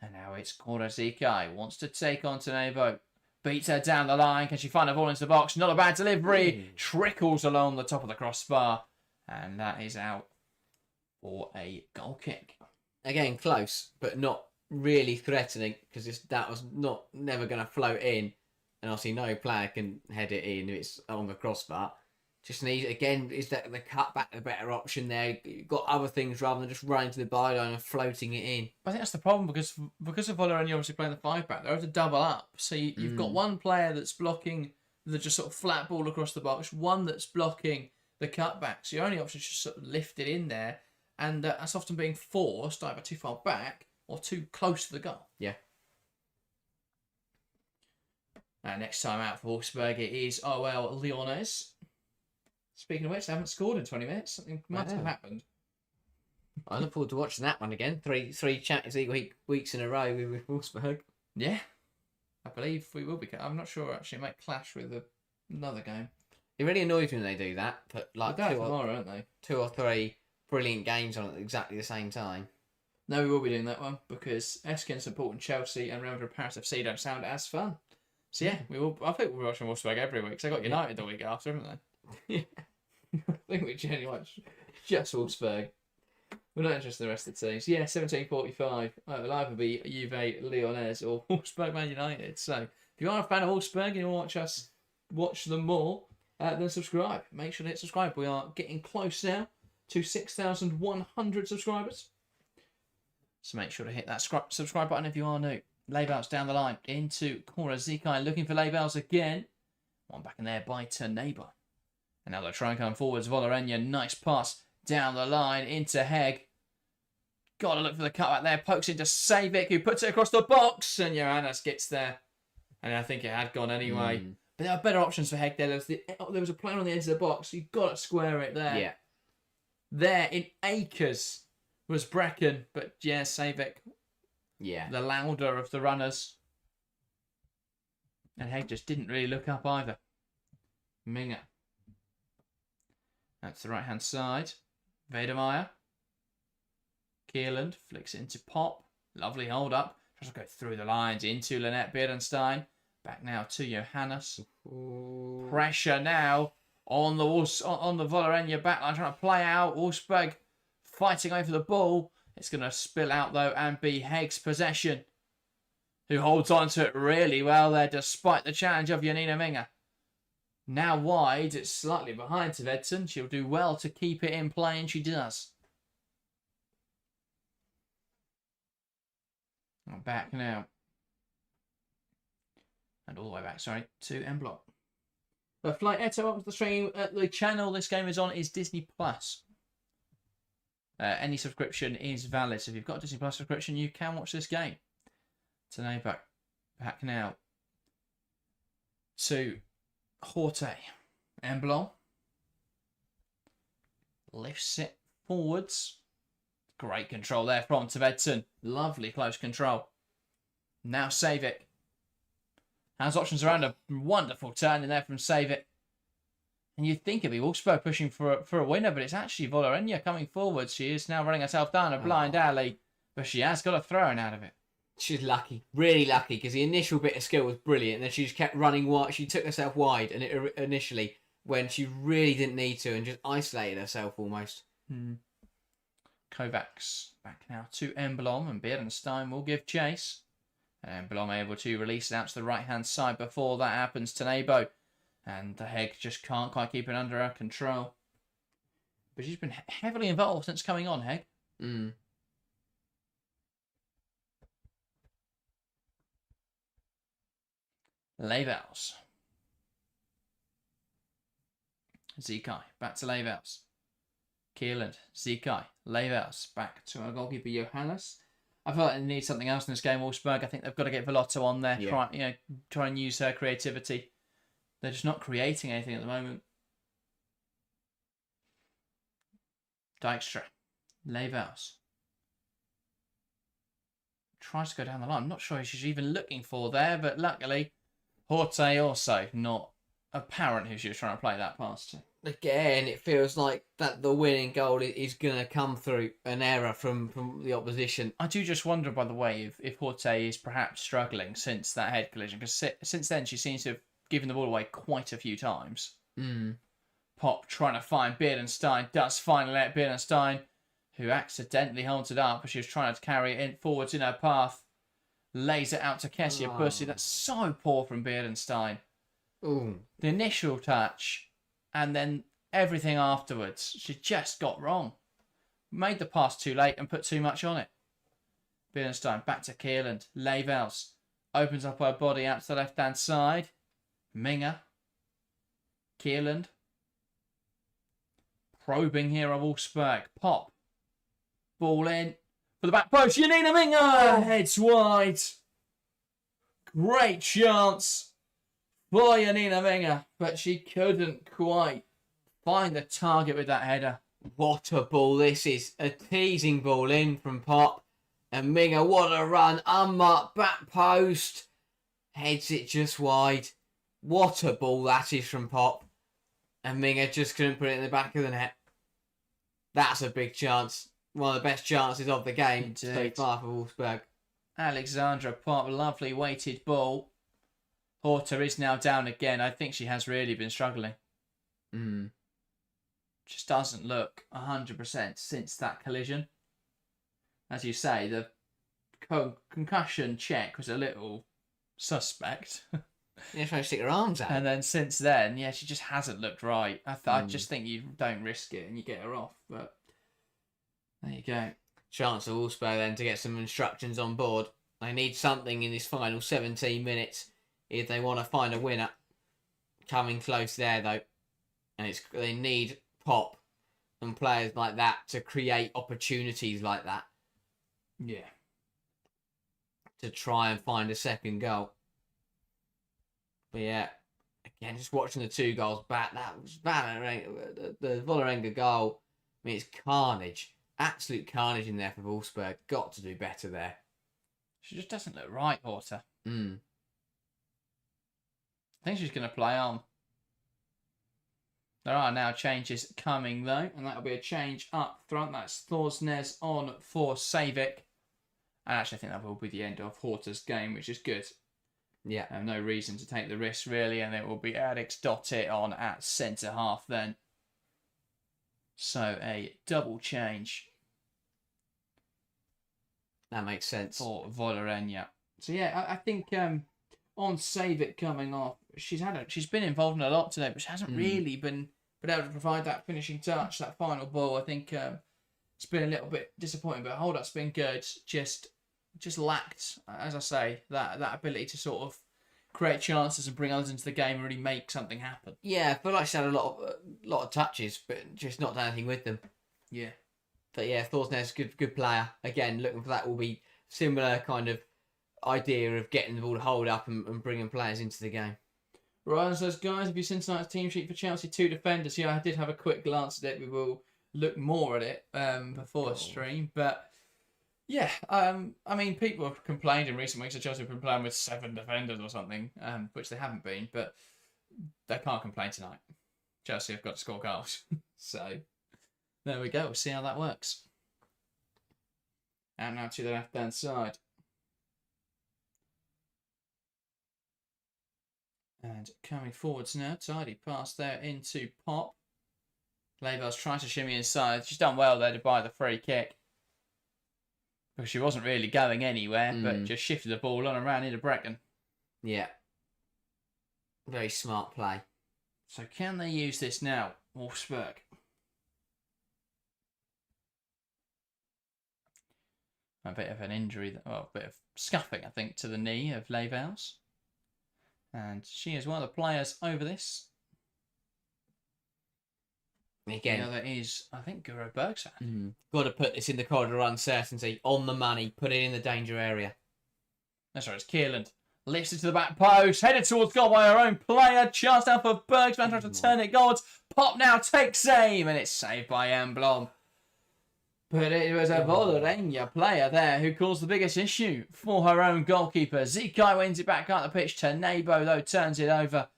A: And now it's Cora Zikai. Wants to take on Tenebo. Beats her down the line. Can she find a ball into the box? Not a bad delivery. Trickles along the top of the crossbar. And that is out for a goal kick.
B: Again, close, but not really threatening, because that was never going to float in. And obviously no player can head it in if it's on the crossbar. Just needs, again, is that the cutback the better option there? You've got other things rather than just running to the byline and floating it in.
A: I think that's the problem because of Vålerenga obviously playing the 5-back, they have to double up. So you've got one player that's blocking the just sort of flat ball across the box, one that's blocking the cutback. So your only option is just sort of lift it in there, and that's often being forced either too far back or too close to the goal.
B: Yeah.
A: Next time out for Wolfsburg it is OL Lyonnais. Speaking of which, they haven't scored in 20 minutes. Something must have happened.
B: I look forward to watching that one again. Three Champions League weeks in a row with Wolfsburg.
A: Yeah. I believe we will be. I'm not sure, actually. It might clash with another game.
B: It really annoys me when they do that. Put like
A: tomorrow, aren't they?
B: 2 or 3 brilliant games on at exactly the same time.
A: No, we will be doing that one because Eskens, St. Paul and Chelsea and Real Madrid Paris FC don't sound as fun. So yeah, we will. I think we'll be watching Wolfsburg every week because they got United the week after, haven't they? Yeah. I think we generally watch just Wolfsburg. We're not interested in the rest of the teams. Yeah, 17:45. It'll either be Juve, Lyonnaise or Wolfsburg Man United. So if you are a fan of Wolfsburg and you want to watch them more, then subscribe. Make sure to hit subscribe. We are getting close now to 6,100 subscribers. So make sure to hit that subscribe button if you are new. Laybouts down the line into corner. Zikai looking for Laybouts again. One back in there by Taneba. And now they'll try and come forwards. Valerenga, nice pass down the line into Heg. Got to look for the cutback there. Pokes into Savic, who puts it across the box. And Johannes gets there. And I think it had gone anyway. But there are better options for Heg there. There was a player on the edge of the box. You've got to square it there.
B: Yeah.
A: There in acres was Brecken. But yeah, Savic.
B: Yeah.
A: The louder of the runners. And Heg just didn't really look up either. Minga. That's the right-hand side. Vedemeyer. Kierland flicks it into Pop. Lovely hold up. Tries to go through the lines into Lynette Beerenstein. Back now to Johannes. Ooh. Pressure now on the Valerenga backline, trying to play out. Wolfsburg fighting over the ball. It's going to spill out though and be Heg's possession, who holds on to it really well there despite the challenge of Janina Minga. Now wide, it's slightly behind Tvedsen. She'll do well to keep it in play, and she does. Back now. And all the way back, sorry, to M Block. But Flight Eto, what was the stream? The channel this game is on is Disney Plus. Any subscription is valid. So if you've got a Disney Plus subscription, you can watch this game. Today, back now to Horte. M Block lifts it forwards. Great control there from Tvedsen. Lovely close control. Now Savic. Has options around a wonderful turn in there from Savic. And you'd think it'd be Wolfsburg pushing for a winner, but it's actually Valerenga coming forward. She is now running herself down a blind alley, but she has got a throw-in out of it.
B: She's lucky, really lucky, because the initial bit of skill was brilliant, and then she just kept running wide. She took herself wide, and initially when she really didn't need to, and just isolated herself almost.
A: Kovacs back now to Emblom, and Beerenstein will give chase. And Emblom able to release it out to the right-hand side before that happens to Nebo. And the Heg just can't quite keep it under her control. But she's been heavily involved since coming on, Heg. Levels. Zikai back to Levels. Kierland, Zikai, Levels back to our goalkeeper Johannes. I feel like they need something else in this game, Wolfsburg. I think they've got to get Velotto on there. Yeah. Try and use her creativity. They're just not creating anything at the moment. Dijkstra, Levels. Tries to go down the line. I'm not sure who she's even looking for there, but luckily, Horte also not apparent who she was trying to play that pass to.
B: Again, it feels like that the winning goal is going to come through an error from the opposition.
A: I do just wonder, by the way, if Horte is perhaps struggling since that head collision, because since then she seems to have given the ball away quite a few times. Pop trying to find Beerenstein, does finally let Beerenstein, who accidentally holds it up, but she was trying to carry it in forwards in her path. Lays it out to Kessia Pussy. That's so poor from Beerenstein. The initial touch, and then everything afterwards, she just got wrong. Made the pass too late and put too much on it. Beerenstein back to Kierland. Levels opens up her body out to the left-hand side. Minga. Kierland. Probing here of Wolfsburg. Pop. Ball in. For the back post. Janina Minga. Heads wide. Great chance for Janina Minga, but she couldn't quite find the target with that header.
B: What a ball this is. A teasing ball in from Pop. And Minga, what a run. Unmarked back post. Heads it just wide. What a ball that is from Pop. And Minga just couldn't put it in the back of the net. That's a big chance. One of the best chances of the game so far for Wolfsburg.
A: Alexandra Pop, lovely weighted ball. Horta is now down again. I think she has really been struggling. Just doesn't look 100% since that collision. As you say, the concussion check was a little suspect.
B: Yeah, trying to stick her arms out.
A: And then since then, yeah, she just hasn't looked right. I just think you don't risk it and you get her off. But there you go.
B: Chance for Wolfsburg then to get some instructions on board. They need something in this final 17 minutes if they want to find a winner. Coming close there though. And they need Pop and players like that to create opportunities like that.
A: Yeah.
B: To try and find a second goal. But yeah, again, just watching the 2 goals back, that was Valerenga, the Vålerenga goal. I mean, it's carnage. Absolute carnage in there for Wolfsburg. Got to do better there.
A: She just doesn't look right, Horta.
B: I
A: think she's going to play on. There are now changes coming, though, and that'll be a change up front. That's Thorsnes on for Savic. And actually, I think that will be the end of Horta's game, which is good.
B: Yeah.
A: No reason to take the risk, really, and it will be Alex Dottit on at centre-half then. So, a double change.
B: That makes sense.
A: For Vålerenga. So, yeah, I think on Savic coming off, she's been involved in a lot today, but she hasn't really been able to provide that finishing touch, that final ball. I think it's been a little bit disappointing, but hold-up's been good. Just lacked, as I say, that ability to sort of create chances and bring others into the game and really make something happen.
B: Yeah, I feel like she had a lot of touches, but just not done anything with them.
A: Yeah.
B: But yeah, Thorsnes, good player. Again, looking for that will be similar kind of idea of getting the ball to hold up and bringing players into the game.
A: Ryan says, guys, have you seen tonight's team sheet for Chelsea? 2 defenders. Yeah, I did have a quick glance at it. We will look more at it before stream. But yeah, I mean, people have complained in recent weeks that Chelsea have been playing with 7 defenders or something, which they haven't been. But they can't complain tonight. Chelsea have got to score goals. So there we go. We'll see how that works. And now to the left-hand side. And coming forwards now, tidy pass there into Pop. Leivel's trying to shimmy inside. She's done well there to buy the free kick. Because she wasn't really going anywhere, but just shifted the ball on and ran into Brecken.
B: Yeah. Very smart play.
A: So can they use this now, Wolfsburg? A bit of an injury, well, a bit of scuffing, I think, to the knee of Leivel's. And she is one of the players over this.
B: Again,
A: the other is, I think, Guro Bergson.
B: Got to put this in the corridor of uncertainty. On the money. Put it in the danger area.
A: That's right, it's Kierland. Lifts it to the back post. Headed towards goal by her own player. Chance now for Bergson. Tries to turn it goals. Pop now takes aim. And it's saved by Blom. But it was a Vålerenga player there who caused the biggest issue for her own goalkeeper. Zikai wins it back up the pitch to Nebo, though, turns it over.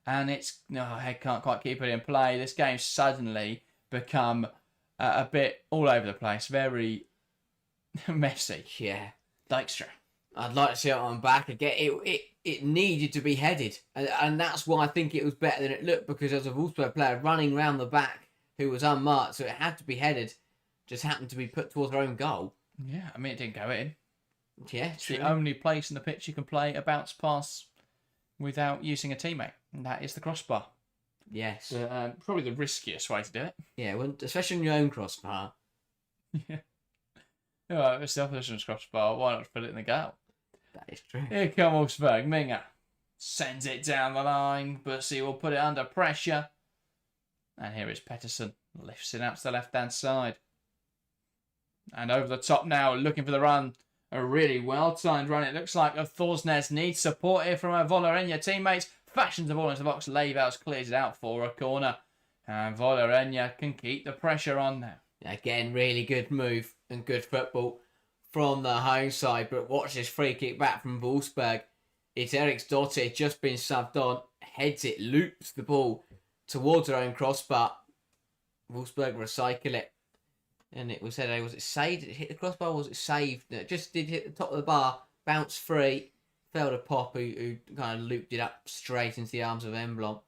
A: And it's... Head can't quite keep it in play. This game's suddenly become a bit all over the place. Very messy.
B: Yeah.
A: Dykstra.
B: I'd like to see it on back again. It needed to be headed. And that's why I think it was better than it looked, because there was a Wolfsburg player running round the back who was unmarked, so it had to be headed. Just happened to be put towards her own goal.
A: Yeah, I mean, it didn't go in.
B: Yeah,
A: it's the only place in the pitch you can play a bounce pass without using a teammate, and that is the crossbar.
B: Yes.
A: Probably the riskiest way to do it.
B: Yeah, well, especially on your own crossbar.
A: Yeah. Well, if it's the opposition's crossbar, why not put it in the goal?
B: That is true.
A: Here comes Wolfsburg. Minga sends it down the line, but she will put it under pressure. And here is Pettersson. Lifts it out to the left-hand side. And over the top now, looking for the run. A really well-timed run. It looks like Thorsnes needs support here from her Vålerenga teammates. Fashions the ball into the box. Leivels clears it out for a corner. And Vålerenga can keep the pressure on now.
B: Again, really good move and good football from the home side. But watch this free kick back from Wolfsburg. It's Eric's Dotter just been subbed on. Heads it, loops the ball towards her own crossbar. Wolfsburg recycle it. And it was it saved? Did it hit the crossbar or was it saved? No, it just did hit the top of the bar. Bounced free. Fell to Pop, who kind of looped it up straight into the arms of Emblom.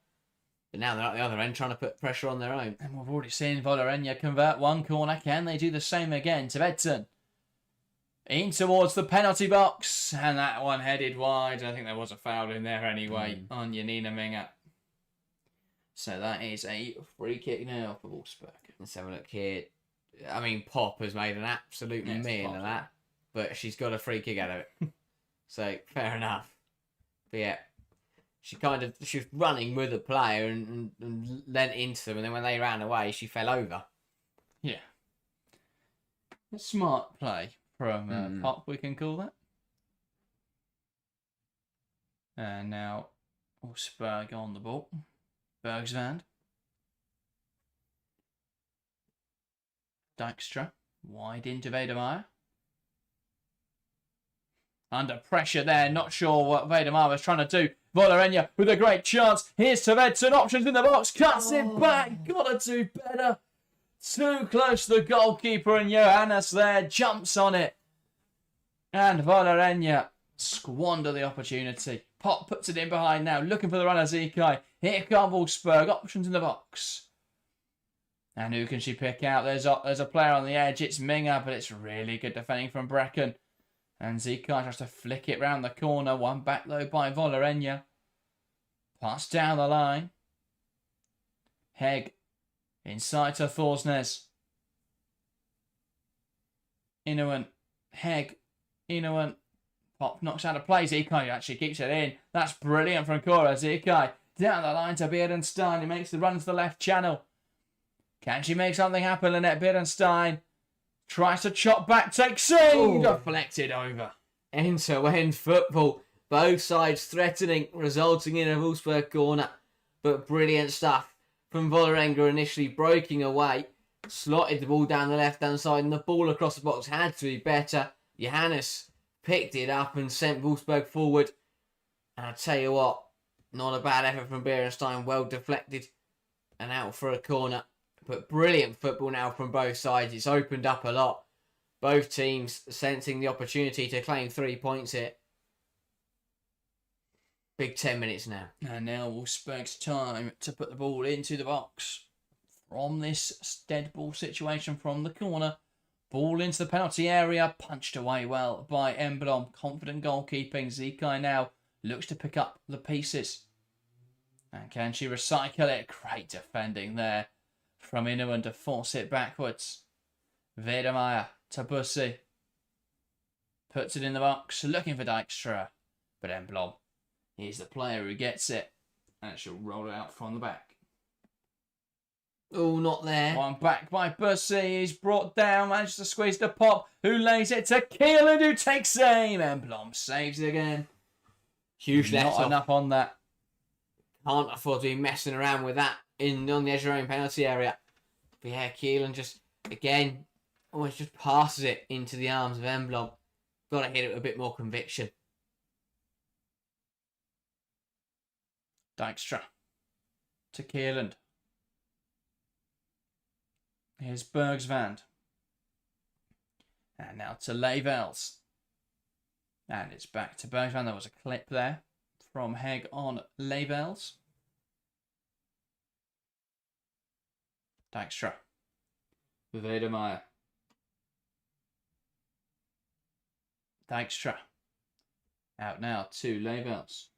B: But now they're at the other end trying to put pressure on their own.
A: And we've already seen Vålerenga convert one corner. Can they do the same again? Tvetsson in towards the penalty box. And that one headed wide. I think there was a foul in there anyway on Janina Minga. So that is a free kick now for Wolfsburg.
B: Let's have a look here. I mean, Pop has made an absolute meal of that. But she's got a free kick out of it. So, fair enough. But yeah. She was running with a player and leant into them, and then when they ran away, she fell over.
A: Yeah. A smart play from Pop, we can call that. And now Wolfsburg on the ball. Bergsvand. Dijkstra. Wide into Vedemeyer. Under pressure there, not sure what Vedemeyer was trying to do. Vålerenga with a great chance. Here's Tvetsson, options in the box, cuts it back. Gotta do better. Too close to the goalkeeper, and Johannes there jumps on it. And Vålerenga squander the opportunity. Pop puts it in behind now, looking for the runner Zikai. Here comes Wolfsburg, options in the box. And who can she pick out? There's a player on the edge. It's Minga, but it's really good defending from Brecken. And Zikai tries to flick it round the corner. One back though by Vålerenga. Pass down the line. Hegg inside to Thorsnes. Inuan. Hegg. Inuan. Pop knocks out of play. Zikai actually keeps it in. That's brilliant from Cora. Zikai down the line to Beerenstein. He makes the run to the left channel. Can she make something happen? Lynette Beerenstein tries to chop back, takes in, deflected over.
B: End-to-end football. Both sides threatening, resulting in a Wolfsburg corner. But brilliant stuff from Vålerenga initially breaking away. Slotted the ball down the left-hand side and the ball across the box had to be better. Johannes picked it up and sent Wolfsburg forward. And I tell you what, not a bad effort from Beerenstein. Well deflected and out for a corner. But brilliant football now from both sides. It's opened up a lot. Both teams sensing the opportunity to claim 3 points here. Big 10 minutes now.
A: And now Wolfsburg's time to put the ball into the box. From this dead ball situation from the corner. Ball into the penalty area. Punched away well by Emblom. Confident goalkeeping. Zikai now looks to pick up the pieces. And can she recycle it? Great defending there from Inuan to force it backwards. Vedemeyer to Bussy. Puts it in the box, looking for Dijkstra. But Emblom, he's the player who gets it. And she'll roll it out from the back.
B: Oh, not there.
A: One back by Bussy. He's brought down, manages to squeeze the Pop, who lays it to Keelan, who takes aim. Emblom saves it again.
B: Huge let
A: Not enough on that.
B: Can't afford to be messing around with that on the edge of your own penalty area. But yeah, Keelan just, again, almost just passes it into the arms of Emblom. Got to hit it with a bit more conviction.
A: Dijkstra to Keeland. Here's Bergsvand. And now to Levels. And it's back to Bergsvand. There was a clip there from Hegg on Levels. Dijkstra with Vedemeyer. Dijkstra out now to Levels.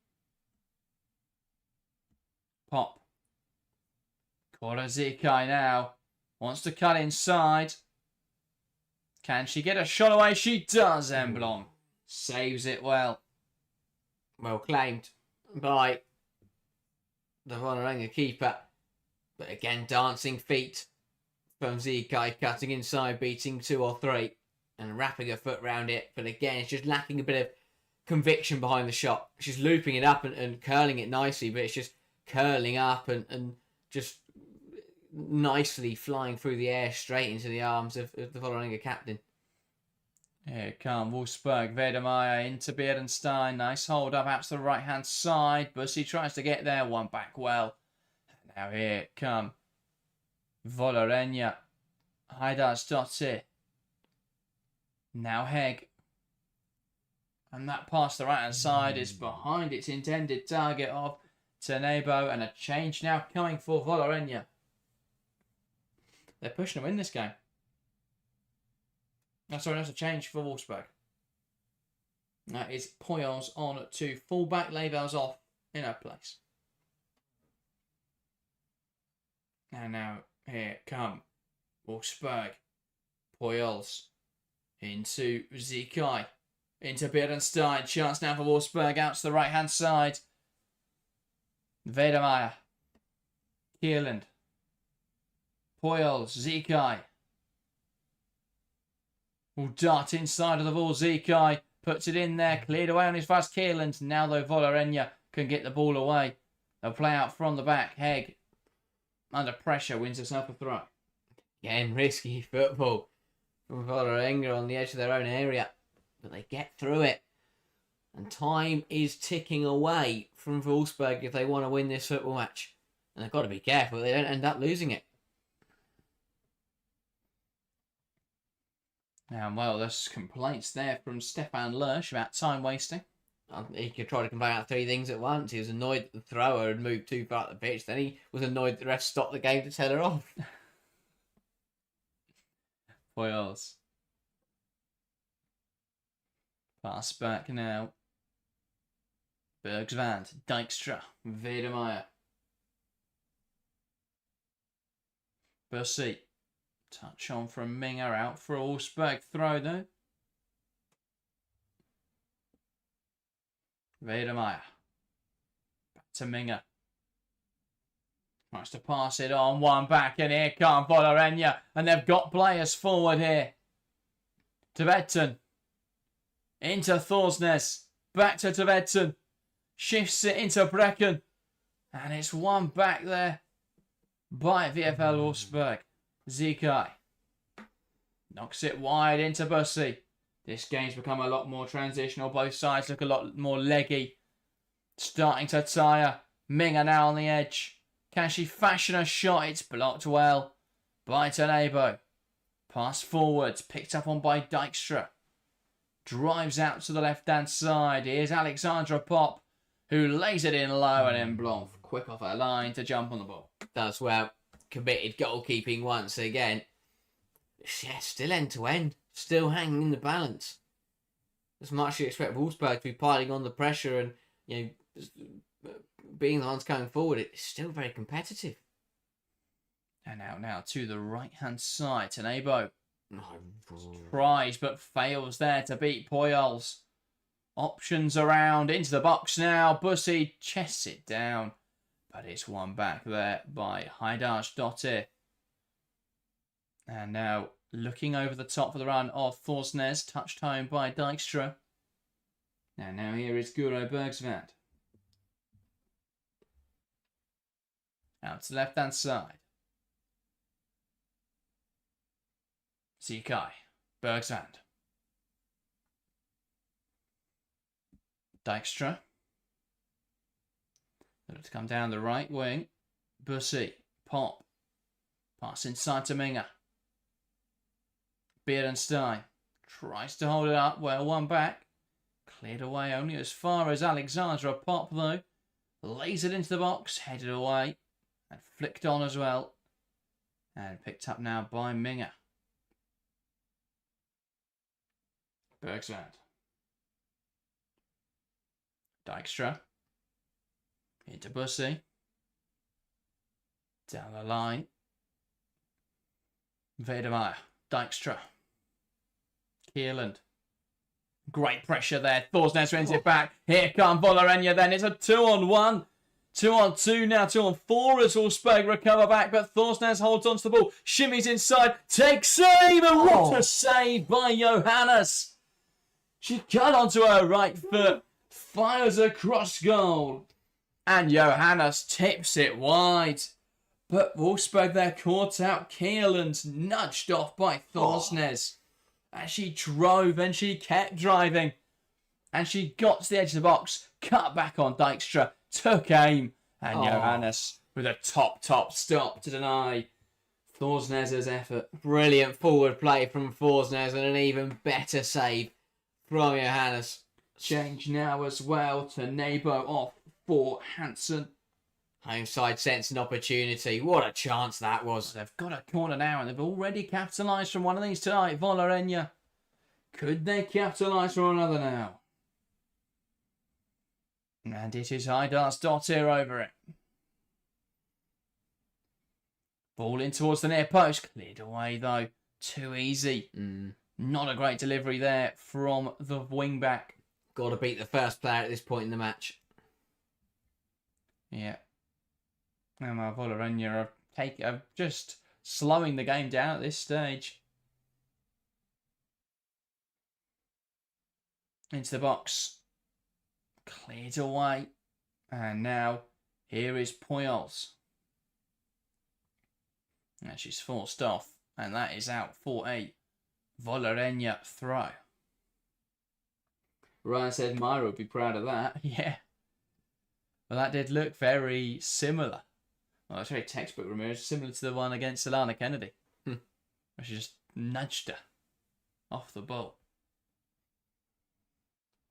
A: Pop. Zikai now wants to cut inside. Can she get a shot away? She does. Emblom saves it well.
B: Well claimed by the Vålerenga keeper. But again, dancing feet from Zikai, cutting inside, beating 2 or 3 and wrapping her foot round it. But again, it's just lacking a bit of conviction behind the shot. She's looping it up and curling it nicely, but it's just curling up and just nicely flying through the air straight into the arms of the Valerenga captain.
A: Here come Wolfsburg. Valerenga into Beerenstein. Nice hold up out to the right hand side. Bussy tries to get there. One back well. Now here come Valerenga. Heidarsdottir. Now Hegg. And that pass to the right hand side is behind its intended target of Tenebo. And a change now coming for Valerenga. They're pushing to win this game. Oh, sorry, that's a change for Wolfsburg. That is Poyos on to fullback. Level's off in her place. And now here come Wolfsburg. Poyos into Zikai. Into Beerenstein. Chance now for Wolfsburg out to the right hand side. Vedemeyer. Kierland. Poyos. Zikai. Will dart inside of the ball. Zikai puts it in there. Cleared away on his fast Kierland. Now though Valerenga can get the ball away. They'll play out from the back. Hegg under pressure wins herself a throw.
B: Again, risky football from Valerenga on the edge of their own area. But they get through it. And time is ticking away from Wolfsburg if they want to win this football match. And they've got to be careful they don't end up losing it.
A: And well, there's complaints there from Stefan Lersch about time wasting.
B: He could try to complain about 3 things at once. He was annoyed that the thrower had moved too far up the pitch. Then he was annoyed that the ref stopped the game to tell her off.
A: Poyos. Pass back now. Bergsvand. Dijkstra. Vedemeyer. Bussy. Touch on from Minger out for Wolfsburg. Throw though. Vedemeyer. Back to Minger. Tries to pass it on. One back and here comes Valerenga. And they've got players forward here. Tvetten. Into Thorsnes. Back to Tvetten. Shifts it into Brecken. And it's one back there by VFL Wolfsburg. Zikai knocks it wide into Bussy. This game's become a lot more transitional. Both sides look a lot more leggy. Starting to tire. Minger now on the edge. Can she fashion a shot? It's blocked well by Tenebo. Pass forwards. Picked up on by Dijkstra. Drives out to the left-hand side. Here's Alexandra Pop, who lays it in low and then Blanc quick off her line to jump on the ball.
B: That's well. Committed goalkeeping once again. Yeah, still end-to-end. Still hanging in the balance. As much as you expect Wolfsburg to be piling on the pressure and, you know, being the ones going forward, it's still very competitive.
A: And now to the right-hand side. Tenebo tries but fails there to beat Poyos. Options around into the box now. Bussy chests it down. But it's one back there by Heidarsdottir. And now looking over the top for the run of Thorsnes. Touched home by Dijkstra. And now here is Guro Bergsvand. Out to the left-hand side. Zikai. Bergsvand. Dijkstra. To come down the right wing. Bussy. Pop. Pass inside to Minger. Beerenstein. Tries to hold it up. Well, one back. Cleared away only as far as Alexandra Pop, though. Lays it into the box. Headed away. And flicked on as well. And picked up now by Minger. Bergsvand. Dijkstra. Into Bussy. Down the line. Vedemeyer. Dijkstra. Kierland. Great pressure there. Thorsnes wins it back. Here come Valerenga then. It's a 2-on-1. 2-on-2 now. 2-on-4 as Wolfsburg recover back. But Thorsnes holds on to the ball. Shimmies inside. Takes save. And what a save by Johannes. She cut onto her right foot. Fires across goal. And Johannes tips it wide. But Wolfsburg there caught out. Kielan's nudged off by Thorsnes. And she drove and she kept driving. And she got to the edge of the box, cut back on Dijkstra, took aim. And Johannes with a top stop to deny Thorsnes' effort.
B: Brilliant forward play from Thorsnes and an even better save from Johannes.
A: Change now as well to Nebo off for Hansen.
B: Homeside sense and opportunity. What a chance that was.
A: They've got a corner now and they've already capitalised from one of these tonight. Vålerenga. Could they capitalise from another now? And it is Heidarsdottir over it. Ball in towards the near post. Cleared away though. Too easy. Not a great delivery there from the wing back.
B: Got to beat the first player at this point in the match.
A: Yeah. And Vålerenga are just slowing the game down at this stage. Into the box. Cleared away. And now here is Pujols. And she's forced off. And that is out for a Vålerenga throw. Ryan said Myra would be proud of that. Yeah. Well, that did look very similar. Well, it's very textbook removed, similar to the one against Alana Kennedy. Where she just nudged her off the ball.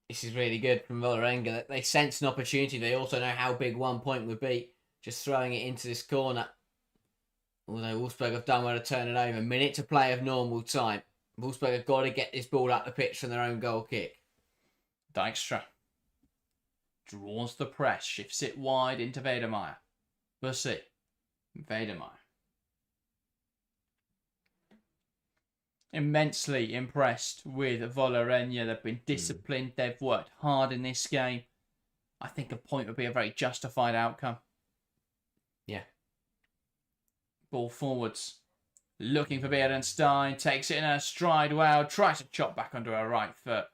B: This is really good from Vålerenga. They sense an opportunity. They also know how big 1 point would be. Just throwing it into this corner. Although Wolfsburg have done well to turn it over. A minute to play of normal time. Wolfsburg have got to get this ball up the pitch from their own goal kick.
A: Dijkstra draws the press, shifts it wide into Wedemeyer. Bussy. Wedemeyer. Immensely impressed with Vålerenga. They've been disciplined. They've worked hard in this game. I think a point would be a very justified outcome.
B: Yeah.
A: Ball forwards. Looking for Beerenstein. Takes it in her stride well. Tries to chop back onto her right foot.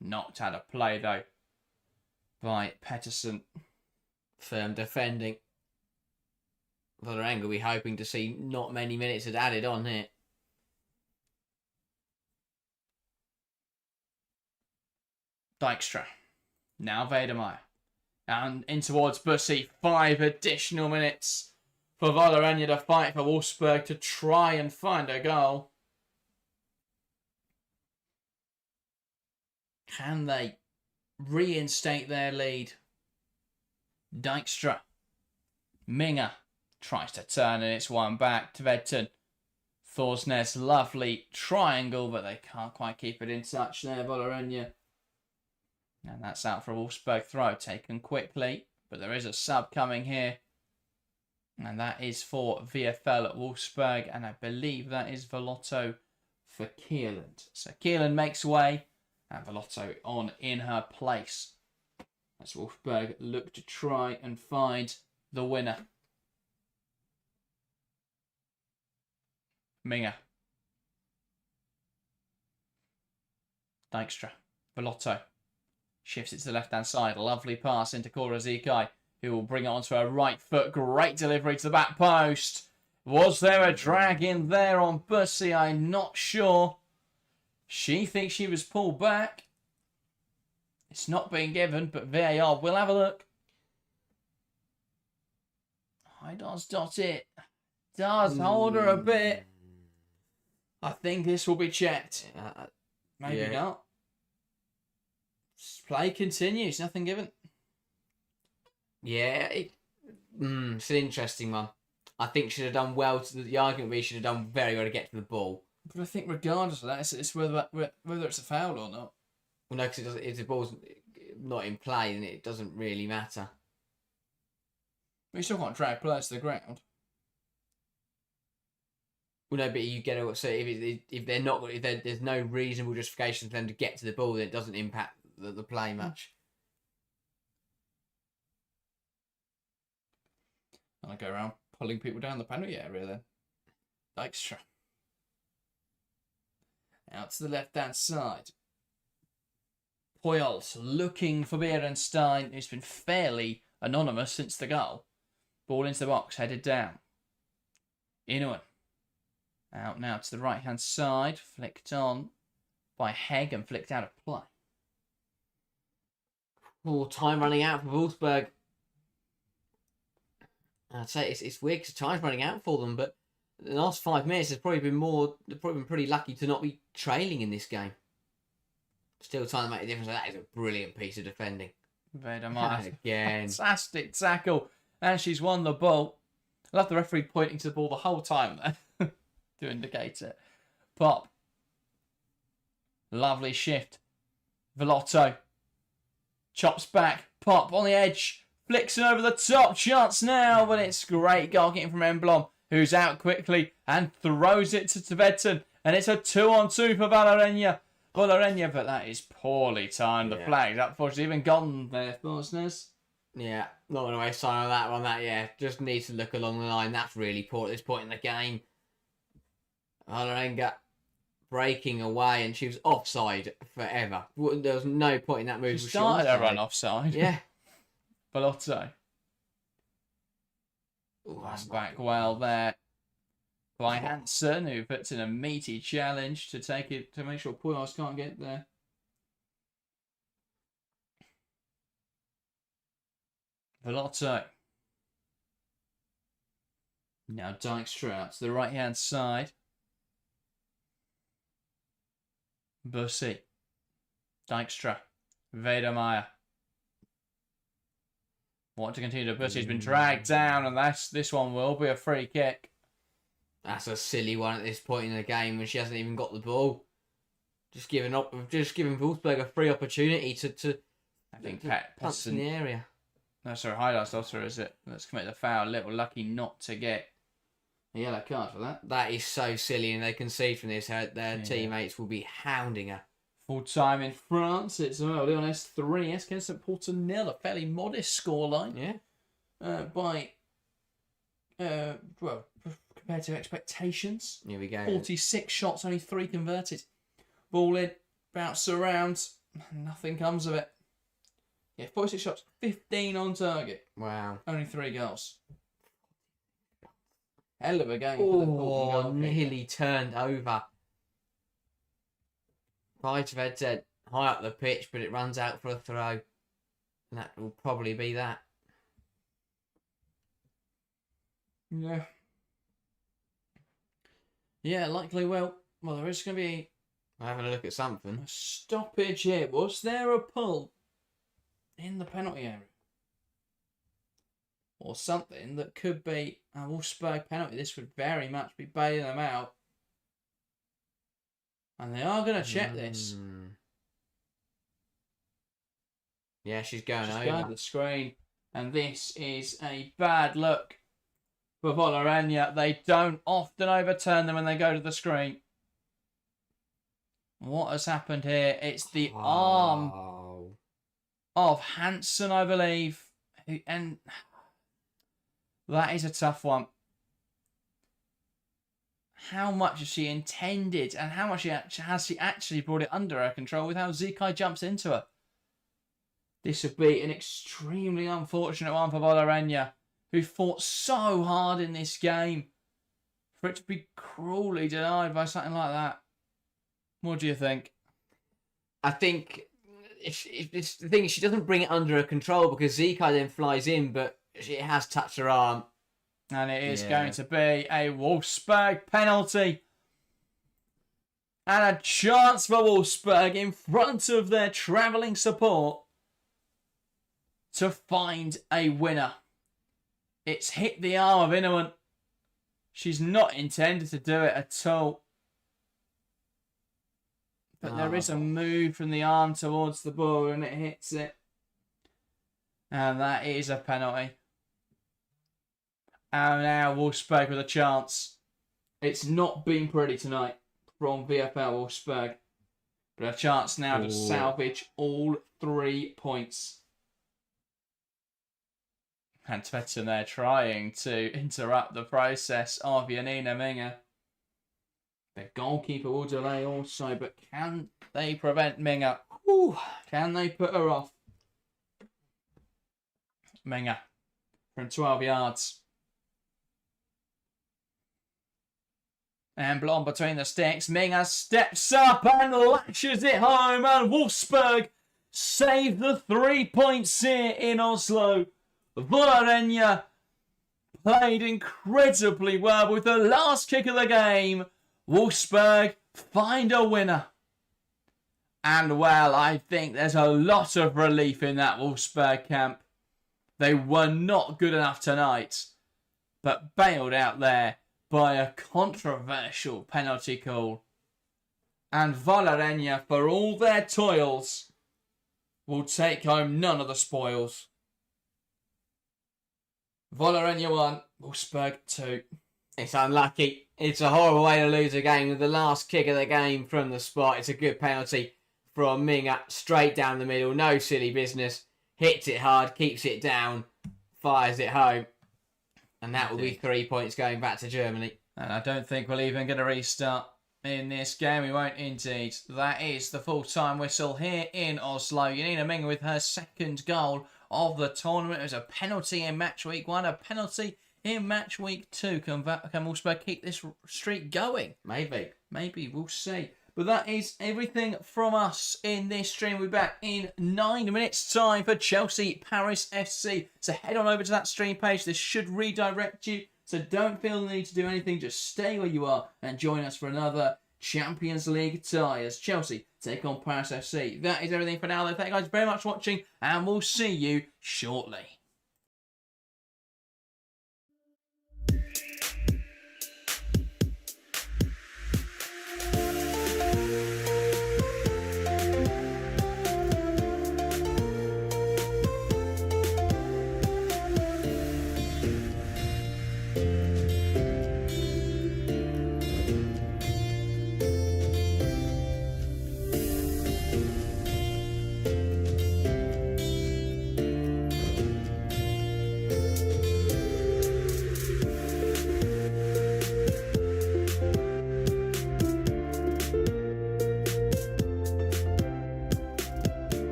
A: Knocked out of play though by Pettersson.
B: Firm defending. Vålerenga will be hoping to see not many minutes added on here.
A: Dijkstra. Now Wedemeyer. And in towards Bussy. 5 additional minutes for Vålerenga to fight for Wolfsburg to try and find a goal. Can they reinstate their lead? Dijkstra. Minga tries to turn and it's one back. Tvedten. Thorsnes, lovely triangle, but they can't quite keep it in touch there, Vålerenga. And that's out for a Wolfsburg throw, taken quickly. But there is a sub coming here. And that is for VFL Wolfsburg. And I believe that is Velotto for Kieland. So Kieland makes way. And Velotto on in her place. As Wolfsburg look to try and find the winner. Minga. Dijkstra. Velotto. Shifts it to the left-hand side. Lovely pass into Cora Zikai, who will bring it onto her right foot. Great delivery to the back post. Was there a drag in there on Bussy? I'm not sure. She thinks she was pulled back. It's not being given, but VAR will have a look. Heidarsdottir does hold her a bit. I think this will be checked. Maybe not. Play continues, nothing given.
B: Yeah, it's an interesting one. I think should have done well. The argument would be should have done very well to get to the ball.
A: But I think regardless of that, it's whether it's a foul or not.
B: Well, no, because if the ball's not in play, then it doesn't really matter.
A: But you still can't drag players to the ground.
B: Well, no, but you get it. So if they're not, there's no reasonable justification for them to get to the ball, then it doesn't impact the play much.
A: And I go around pulling people down the penalty area then. Dijkstra. Out to the left-hand side. Pujols looking for Beerenstein, who's been fairly anonymous since the goal. Ball into the box, headed down. Inuan. Out now to the right-hand side. Flicked on by Hegg and flicked out of play.
B: Oh, time running out for Wolfsburg. I'd say it's weird because time's running out for them, but the last 5 minutes has probably been more. They've probably been pretty lucky to not be trailing in this game. Still trying to make a difference. That is a brilliant piece of defending.
A: Valerenga
B: Again.
A: Fantastic tackle. And she's won the ball. I love the referee pointing to the ball the whole time there to indicate it. Pop. Lovely shift. Velotto. Chops back. Pop on the edge. Flicks it over the top. Chance now, but it's great goal getting from Emblom, who's out quickly and throws it to Tvetten. And it's a 2-on-2 for Valerenga, but that is poorly timed. The flag's up for she's even gone there, listeners.
B: Yeah, not going to waste time on that one. Just needs to look along the line. That's really poor at this point in the game. Valerenga breaking away, and she was offside forever. There was no point in that move.
A: She started her run offside.
B: Yeah.
A: Belotto. Back well there by Hansen, who puts in a meaty challenge to take it to make sure Pujols can't get there. Velotto. Now Dykstra out to the right hand side. Bussy. Dykstra. Vedemeyer. Want to continue to Bussy's been dragged down, and this one will be a free kick.
B: That's a silly one at this point in the game when she hasn't even got the ball. Just giving Wolfsburg a free opportunity to
A: I think
B: punch in the area.
A: No, sorry, highlights daughter, is it? Let's commit the foul. Little lucky not to get a yellow card for that.
B: That is so silly, and they concede from this. Their teammates will be hounding her.
A: Full time in France. It's Lyonnais 3, SK St. Paul 0. A fairly modest scoreline.
B: Yeah.
A: Compared to expectations.
B: Here we go.
A: 46 shots, only 3 converted. Ball in, bounce around, nothing comes of it. Yeah, 46 shots, 15 on target.
B: Wow.
A: Only 3 goals. Hell of a game.
B: Oh, nearly turned over. Vejtvedt said high up the pitch, but it runs out for a throw. And that will probably be that.
A: Yeah. Yeah, likely well, there is going to be
B: I'm having a look at something.
A: a stoppage here. Was there a pull in the penalty area? Or something that could be a Wolfsburg penalty. This would very much be bailing them out. And they are going to check this.
B: Yeah, she's going over.
A: Going to the screen. And this is a bad look for Valerenga. They don't often overturn them when they go to the screen. What has happened here? It's the arm of Hansen, I believe. And that is a tough one. How much has she intended and how much has she actually brought it under her control with how Zikai jumps into her? This would be an extremely unfortunate one for Valerenga, who fought so hard in this game, for it to be cruelly denied by something like that. What do you think?
B: I think the thing is, she doesn't bring it under her control because Zikai then flies in, but it has touched her arm.
A: And it is going to be a Wolfsburg penalty. And a chance for Wolfsburg in front of their travelling support to find a winner. It's hit the arm of Inuan. She's not intended to do it at all. But there is a move from the arm towards the ball and it hits it. And that is a penalty. And now Wolfsburg with a chance. It's not been pretty tonight from VFL Wolfsburg. But a chance now to salvage all 3 points. And Tvetten there trying to interrupt the process of Janina Minga. The goalkeeper will delay also, but can they prevent Minga? Can they put her off? Minga from 12 yards. And Blom between the sticks. Minga steps up and lashes it home. And Wolfsburg save the 3 points here in Oslo. Vålerenga played incredibly well with the last kick of the game. Wolfsburg find a winner. And well, I think there's a lot of relief in that Wolfsburg camp. They were not good enough tonight, but bailed out there by a controversial penalty call. And Valerenga, for all their toils, will take home none of the spoils. Valerenga 1, Wolfsburg 2.
B: It's unlucky. It's a horrible way to lose a game with the last kick of the game from the spot. It's a good penalty from Minga, straight down the middle. No silly business. Hits it hard, keeps it down, fires it home. And that will be 3 points going back to Germany.
A: And I don't think we're even going to restart in this game. We won't indeed. That is the full-time whistle here in Oslo. Janina Minga with her second goal of the tournament. It was a penalty in match week 1, a penalty in match week 2. Can Wolfsburg keep this streak going?
B: Maybe.
A: Maybe, we'll see. But that is everything from us in this stream. We'll be back in 9 minutes' time for Chelsea Paris FC. So head on over to that stream page. This should redirect you. So don't feel the need to do anything. Just stay where you are and join us for another Champions League tie as Chelsea take on Paris FC. That is everything for now, though. Thank you guys very much for watching, and we'll see you shortly.